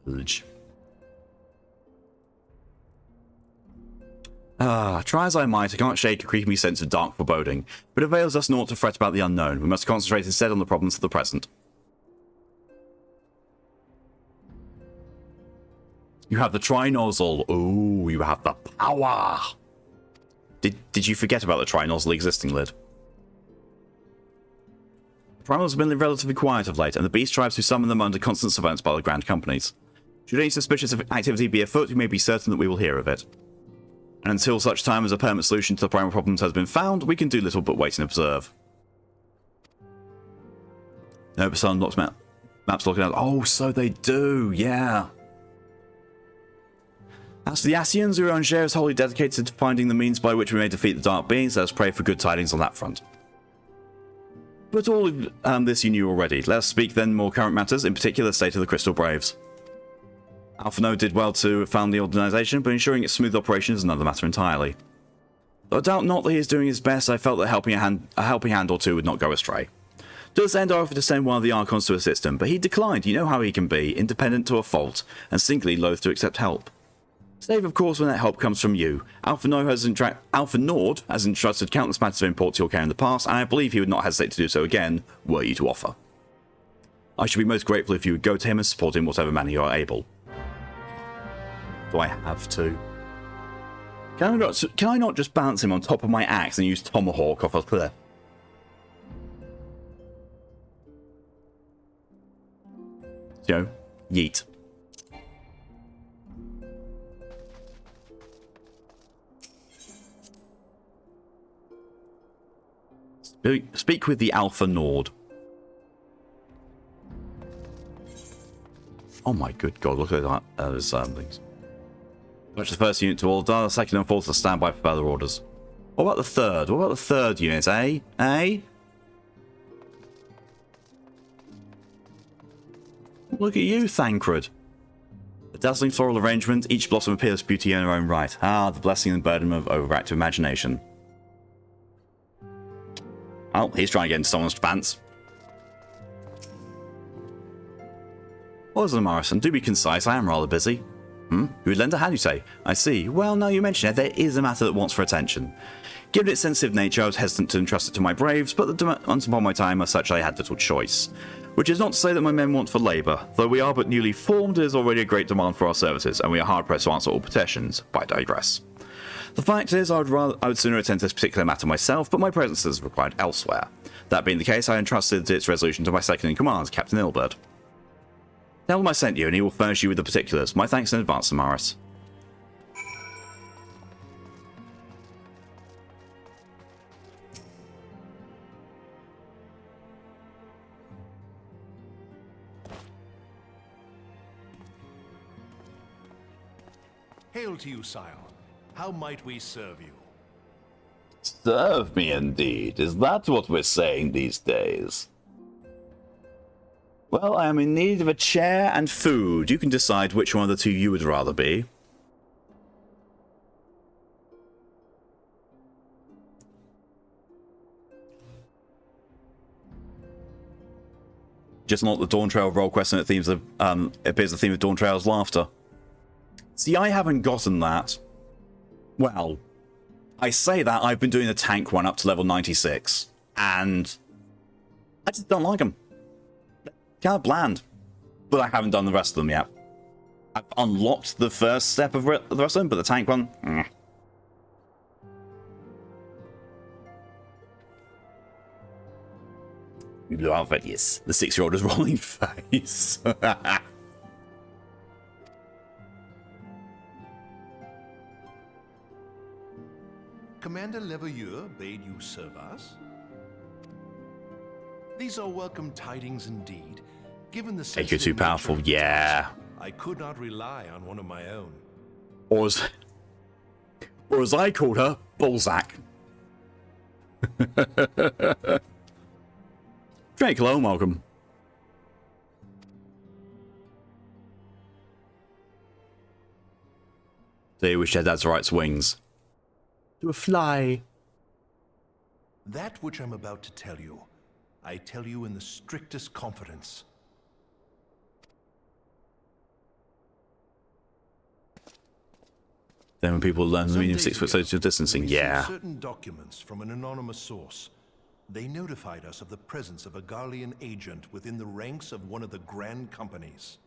Bulge. Try as I might, I cannot shake a creepy sense of dark foreboding, but it avails us naught to fret about the unknown. We must concentrate instead on the problems of the present. You have the tri-nozzle. Ooh, you have the power. Did you forget about the tri-nozzle existing, Lid? Primal's have been relatively quiet of late, and the beast tribes who summon them are under constant surveillance by the grand companies. Should any suspicious activity be afoot, you may be certain that we will hear of it. And until such time as a permanent solution to the primal problems has been found, we can do little but wait and observe. No, but some unlocks maps looking out. Oh, so they do, yeah. As for the Asians, Uranjir is wholly dedicated to finding the means by which we may defeat the Dark Beings. Let us pray for good tidings on that front. But all of this you knew already. Let us speak then more current matters, in particular the state of the Crystal Braves. Alphano did well to found the organisation, but ensuring its smooth operation is another matter entirely. Though I doubt not that he is doing his best, I felt that a helping hand or two would not go astray. To this end, I offered to send one of the Archons to assist him, but he declined. You know how he can be, independent to a fault, and singularly loath to accept help. Save, of course, when that help comes from you. Alpha Nord has entrusted countless matters of import to your care in the past, and I believe he would not hesitate to do so again, were you to offer. I should be most grateful if you would go to him and support him in whatever manner you are able. Do I have to? Can I not just bounce him on top of my axe and use Tomahawk off a cliff? So, yeet. Speak with the Alpha Nord. Oh my good god, look at that. Those things. Watch the first unit to order, the second and fourth to stand by for further orders. What about the third? What about the third unit, eh? Eh? Look at you, Thancred. A dazzling floral arrangement, each blossom appears beauty in her own right. Ah, the blessing and burden of overactive imagination. Oh, he's trying to get into someone's pants. What is it, Morrison? Do be concise, I am rather busy. You would lend a hand, you say? I see. Well, now you mention it, there is a matter that wants for attention. Given its sensitive nature, I was hesitant to entrust it to my braves, but the demands upon my time are such I had little choice. Which is not to say that my men want for labour. Though we are but newly formed, there is already a great demand for our services, and we are hard-pressed to answer all petitions. But I digress. The fact is, I would sooner attend to this particular matter myself, but my presence is required elsewhere. That being the case, I entrusted its resolution to my second-in-command, Captain Ilbert. Tell him I sent you, and he will furnish you with the particulars. My thanks in advance, Samaris. Hail to you, sire. How might we serve you? Serve me, indeed. Is that what we're saying these days? Well, I am in need of a chair and food. You can decide which one of the two you would rather be. Just not the Dawn Trail role quest, and it appears the theme of Dawn Trail's laughter. See, I haven't gotten that. Well, I say that I've been doing the tank one up to level 96, and I just don't like them. Kind of bland. But I haven't done the rest of them yet. I've unlocked the first step of the rest of them, but the tank one, You blew out of it, yes. The 6-year-old is rolling face. Commander Leveilleur bade you serve us? These are welcome tidings indeed. Given the Hey, you're too powerful, yeah. I could not rely on one of my own. Or as I called her, Balzac. Drake, hello, welcome. So you wish your dad's rights wings. To a fly. That which I'm about to tell you, I tell you in the strictest confidence. Then when people learn the meaning of 6 foot social distancing, yeah. Certain documents from an anonymous source. They notified us of the presence of a Garlean agent within the ranks of one of the Grand Companies.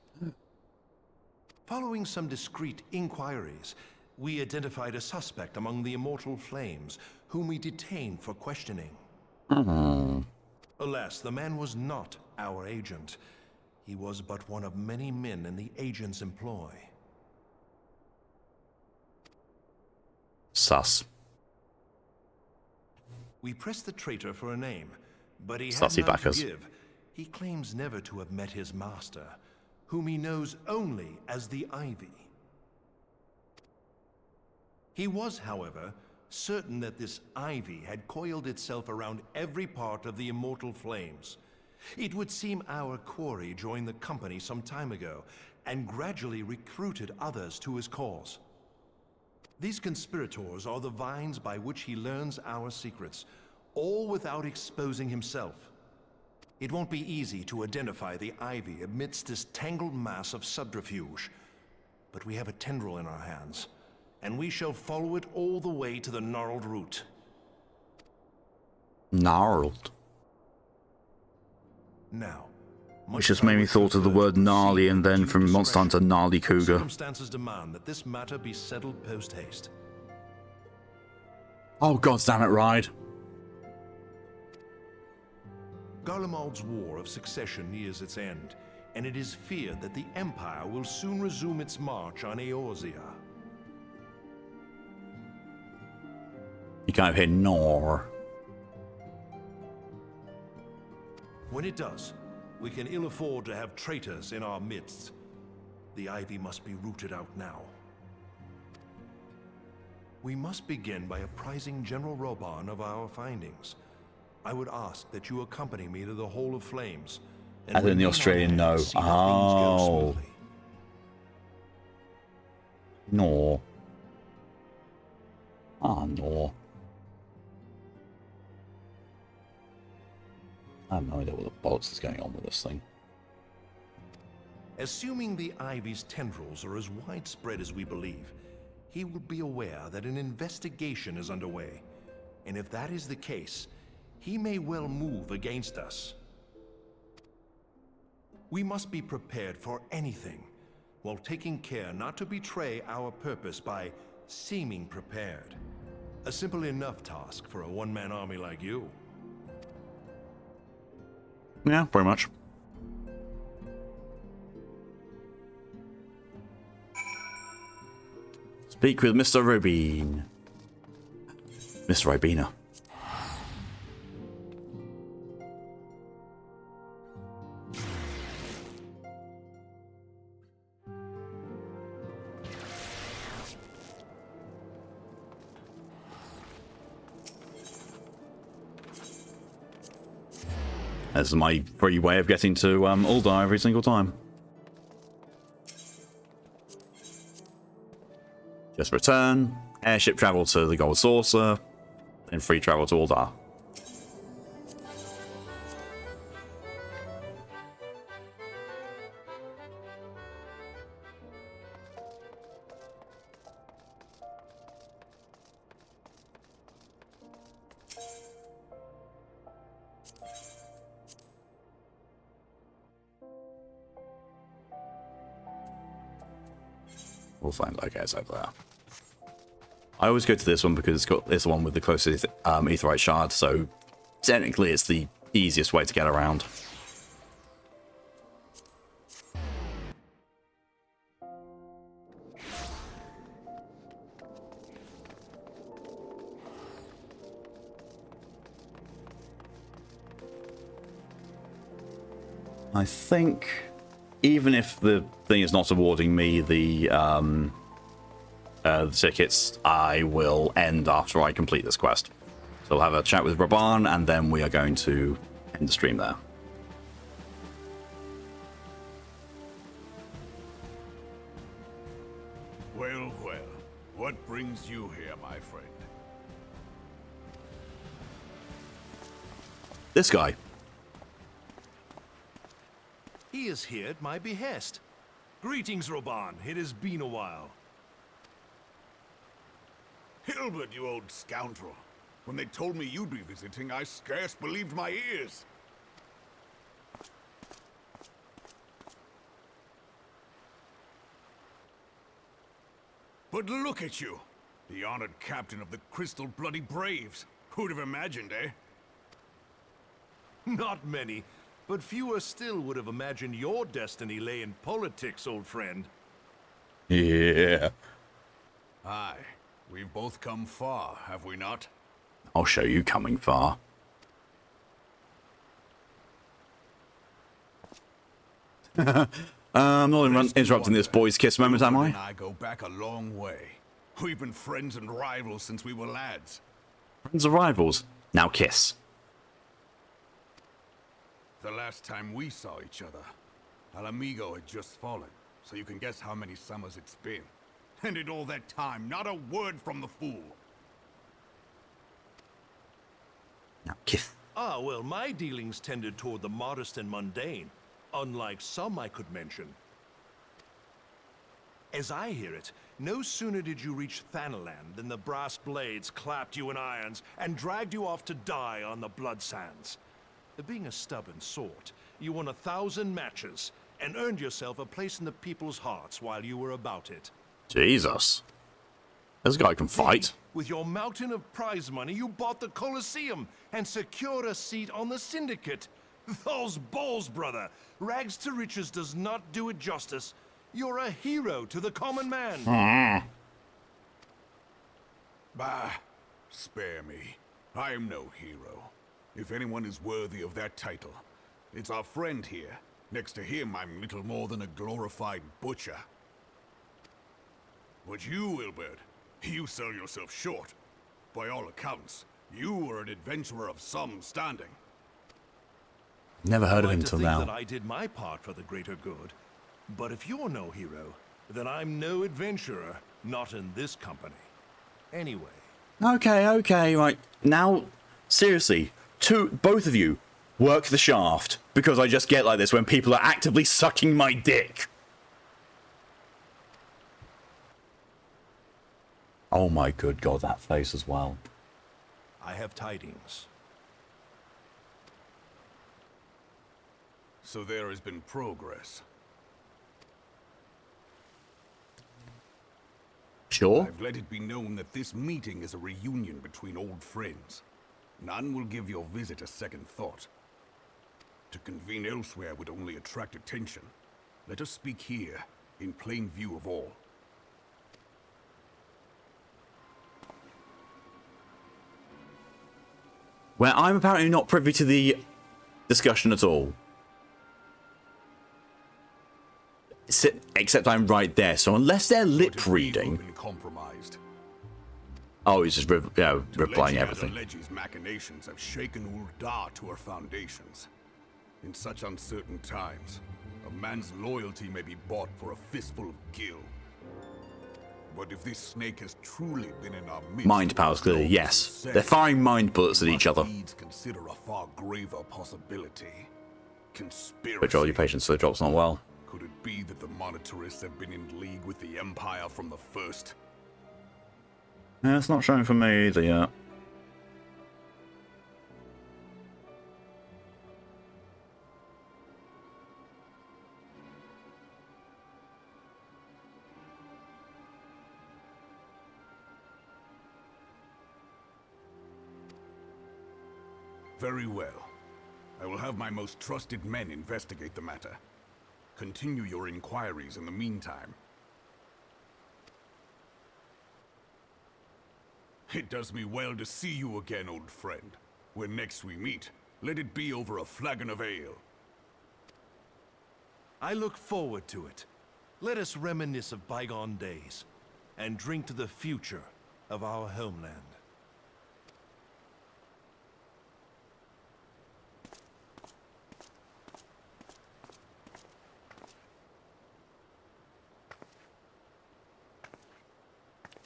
Following some discreet inquiries, we identified a suspect among the Immortal Flames, whom we detained for questioning. Alas, the man was not our agent. He was but one of many men in the agent's employ. Sus. We pressed the traitor for a name, but he had Sussy none to backers. give. He claims never to have met his master, whom he knows only as the Ivy. He was, however, certain that this Ivy had coiled itself around every part of the immortal flames. It would seem our quarry joined the company some time ago, and gradually recruited others to his cause. These conspirators are the vines by which he learns our secrets, all without exposing himself. It won't be easy to identify the Ivy amidst this tangled mass of subterfuge, but we have a tendril in our hands, and we shall follow it all the way to the gnarled root. Gnarled. Now, Which just made me thought of the word gnarly, and then from Monster Hunter, gnarly cougar. Circumstances demand that this matter be settled post-haste. Oh, god damn it, Ride. Garlemald's War of Succession nears its end, and it is feared that the Empire will soon resume its march on Eorzea. You kind of hear Nor. When it does, we can ill afford to have traitors in our midst. The Ivy must be rooted out now. We must begin by apprising General Roban of our findings. I would ask that you accompany me to the Hall of Flames. As in the Australian no. Oh. No. Ah, no. I have no idea what the bollocks is going on with this thing. Assuming the Ivy's tendrils are as widespread as we believe, he will be aware that an investigation is underway. And if that is the case, he may well move against us. We must be prepared for anything, while taking care not to betray our purpose by seeming prepared. A simple enough task for a one-man army like you. Yeah, pretty much. Speak with Mr. Rubin. Mr. Ribena. This is my free way of getting to Ul'dah every single time. Just return, airship travel to the Gold Saucer, then free travel to Ul'dah. We'll find it's over there. I always go to this one because it's the one with the closest Aetheryte shard, so technically it's the easiest way to get around. I think even if the thing is not awarding me the tickets, I will end after I complete this quest. So I'll have a chat with Raban, and then we are going to end the stream there. Well, well. What brings you here, my friend? This guy. He is here at my behest. Greetings, Roban. It has been a while. Hilbert, you old scoundrel. When they told me you'd be visiting, I scarce believed my ears. But look at you! The honored captain of the Crystal Bloody Braves. Who'd have imagined, eh? Not many, but fewer still would have imagined your destiny lay in politics, old friend. Yeah. Aye, we've both come far, have we not? I'll show you coming far. I'm not interrupting this boy's kiss moment, am And I? I go back a long way. We've been friends and rivals since we were lads. Friends and rivals. Now kiss. The last time we saw each other, Alamigo had just fallen, so you can guess how many summers it's been. And in all that time, not a word from the fool. Now kiss. Ah, well, my dealings tended toward the modest and mundane, unlike some I could mention. As I hear it, no sooner did you reach Thanalan than the brass blades clapped you in irons and dragged you off to die on the blood sands. Being a stubborn sort, you won 1,000 matches and earned yourself a place in the people's hearts while you were about it. Jesus. This guy can fight. With your mountain of prize money, you bought the Colosseum and secured a seat on the Syndicate. Those balls, brother. Rags to riches does not do it justice. You're a hero to the common man. Bah, spare me. I am no hero. If anyone is worthy of that title, it's our friend here. Next to him, I'm little more than a glorified butcher. But you, Wilbert, you sell yourself short. By all accounts, you are an adventurer of some standing. Never heard of him I'd like to till think now. that I did my part for the greater good. But if you're no hero, then I'm no adventurer, not in this company. Anyway. Okay, right. Now, seriously, both of you, work the shaft. Because I just get like this when people are actively sucking my dick. Oh my good god, that face as well. I have tidings. So there has been progress. Sure. I've let it be known that this meeting is a reunion between old friends. None will give your visit a second thought. To convene elsewhere would only attract attention. Let us speak here, in plain view of all. Where I'm apparently not privy to the discussion at all. Except I'm right there, so unless they're lip reading. Compromised. Oh, he's just replying everything. Leggi's machinations have shaken Ul'dah to her foundations. In such uncertain times, a man's loyalty may be bought for a fistful of gil. But if this snake has truly been in our midst, Mind powers, clearly, yes. They're firing mind bullets at each other. Consider a far graver possibility. Conspiracy. Withdraw your patience so the drop's not well. Could it be that the Monetarists have been in league with the Empire from the first? Yeah, it's not showing for me either yet. Very well. I will have my most trusted men investigate the matter. Continue your inquiries in the meantime. It does me well to see you again, old friend. When next we meet, let it be over a flagon of ale. I look forward to it. Let us reminisce of bygone days, and drink to the future of our homeland.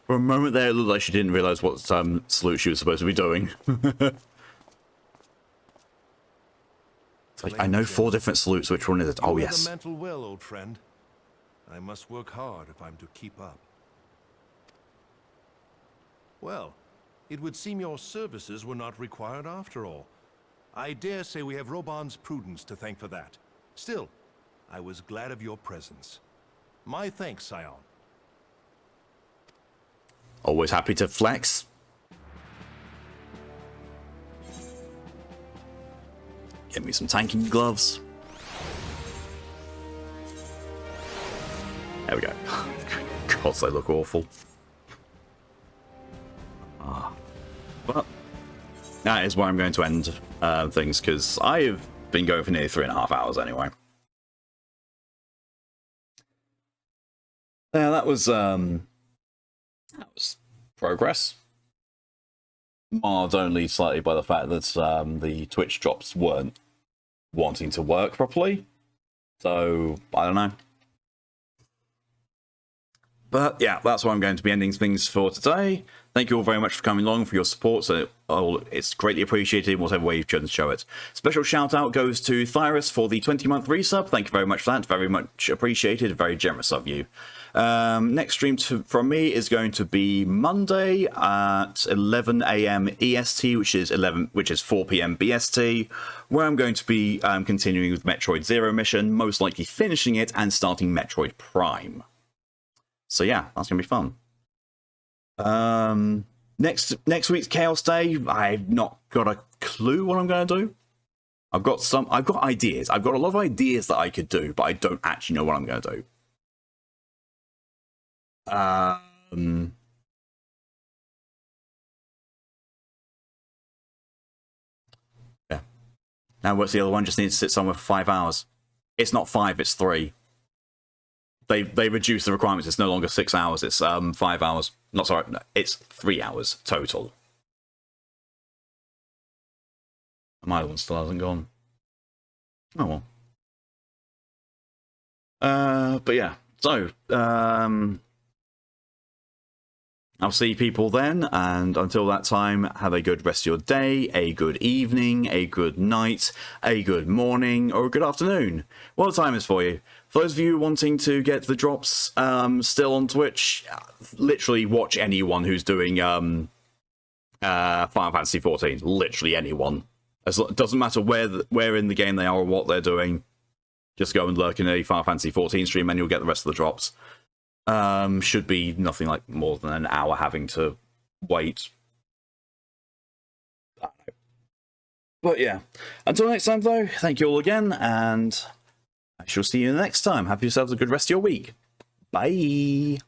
For a moment there, it looked like she didn't realize what salute she was supposed to be doing. It's like, I know 4 different salutes, which one is it? Oh, You wear yes. the mantle well, old friend. I must work hard if I'm to keep up. Well, it would seem your services were not required after all. I dare say we have Roban's prudence to thank for that. Still, I was glad of your presence. My thanks, Scion. Always happy to flex. Get me some tanking gloves. There we go. God, they look awful. But that is where I'm going to end things, because I've been going for nearly 3.5 hours anyway. Yeah, that was progress. Marred only slightly by the fact that the Twitch drops weren't wanting to work properly. So, I don't know. But yeah, that's where I'm going to be ending things for today. Thank you all very much for coming along, for your support. So it's greatly appreciated in whatever way you've chosen to show it. Special shout out goes to Thyrus for the 20-month resub. Thank you very much for that. Very much appreciated. Very generous of you. Next stream from me is going to be Monday at 11 AM EST, which is 4 PM BST, where I'm going to be continuing with Metroid Zero mission, most likely finishing it and starting Metroid Prime. So yeah, that's gonna be fun. Next week's Chaos Day, I've not got a clue what I'm gonna do. I've got ideas. I've got a lot of ideas that I could do, but I don't actually know what I'm gonna do. Yeah. Now what's the other one? Just needs to sit somewhere for 5 hours. It's not 5, it's 3. They reduced the requirements. It's no longer 6 hours. It's 5 hours. Not sorry. No, it's 3 hours total. My other one still hasn't gone. Oh well. But yeah. So I'll see people then, and until that time, have a good rest of your day, a good evening, a good night, a good morning, or a good afternoon. What the time is for you. For those of you wanting to get the drops still on Twitch, literally watch anyone who's doing Final Fantasy XIV. Literally anyone. It doesn't matter where in the game they are or what they're doing. Just go and lurk in a Final Fantasy XIV stream and you'll get the rest of the drops. Should be nothing like more than an hour having to wait. But yeah, until next time though, thank you all again, and I shall see you next time. Have yourselves a good rest of your week. Bye!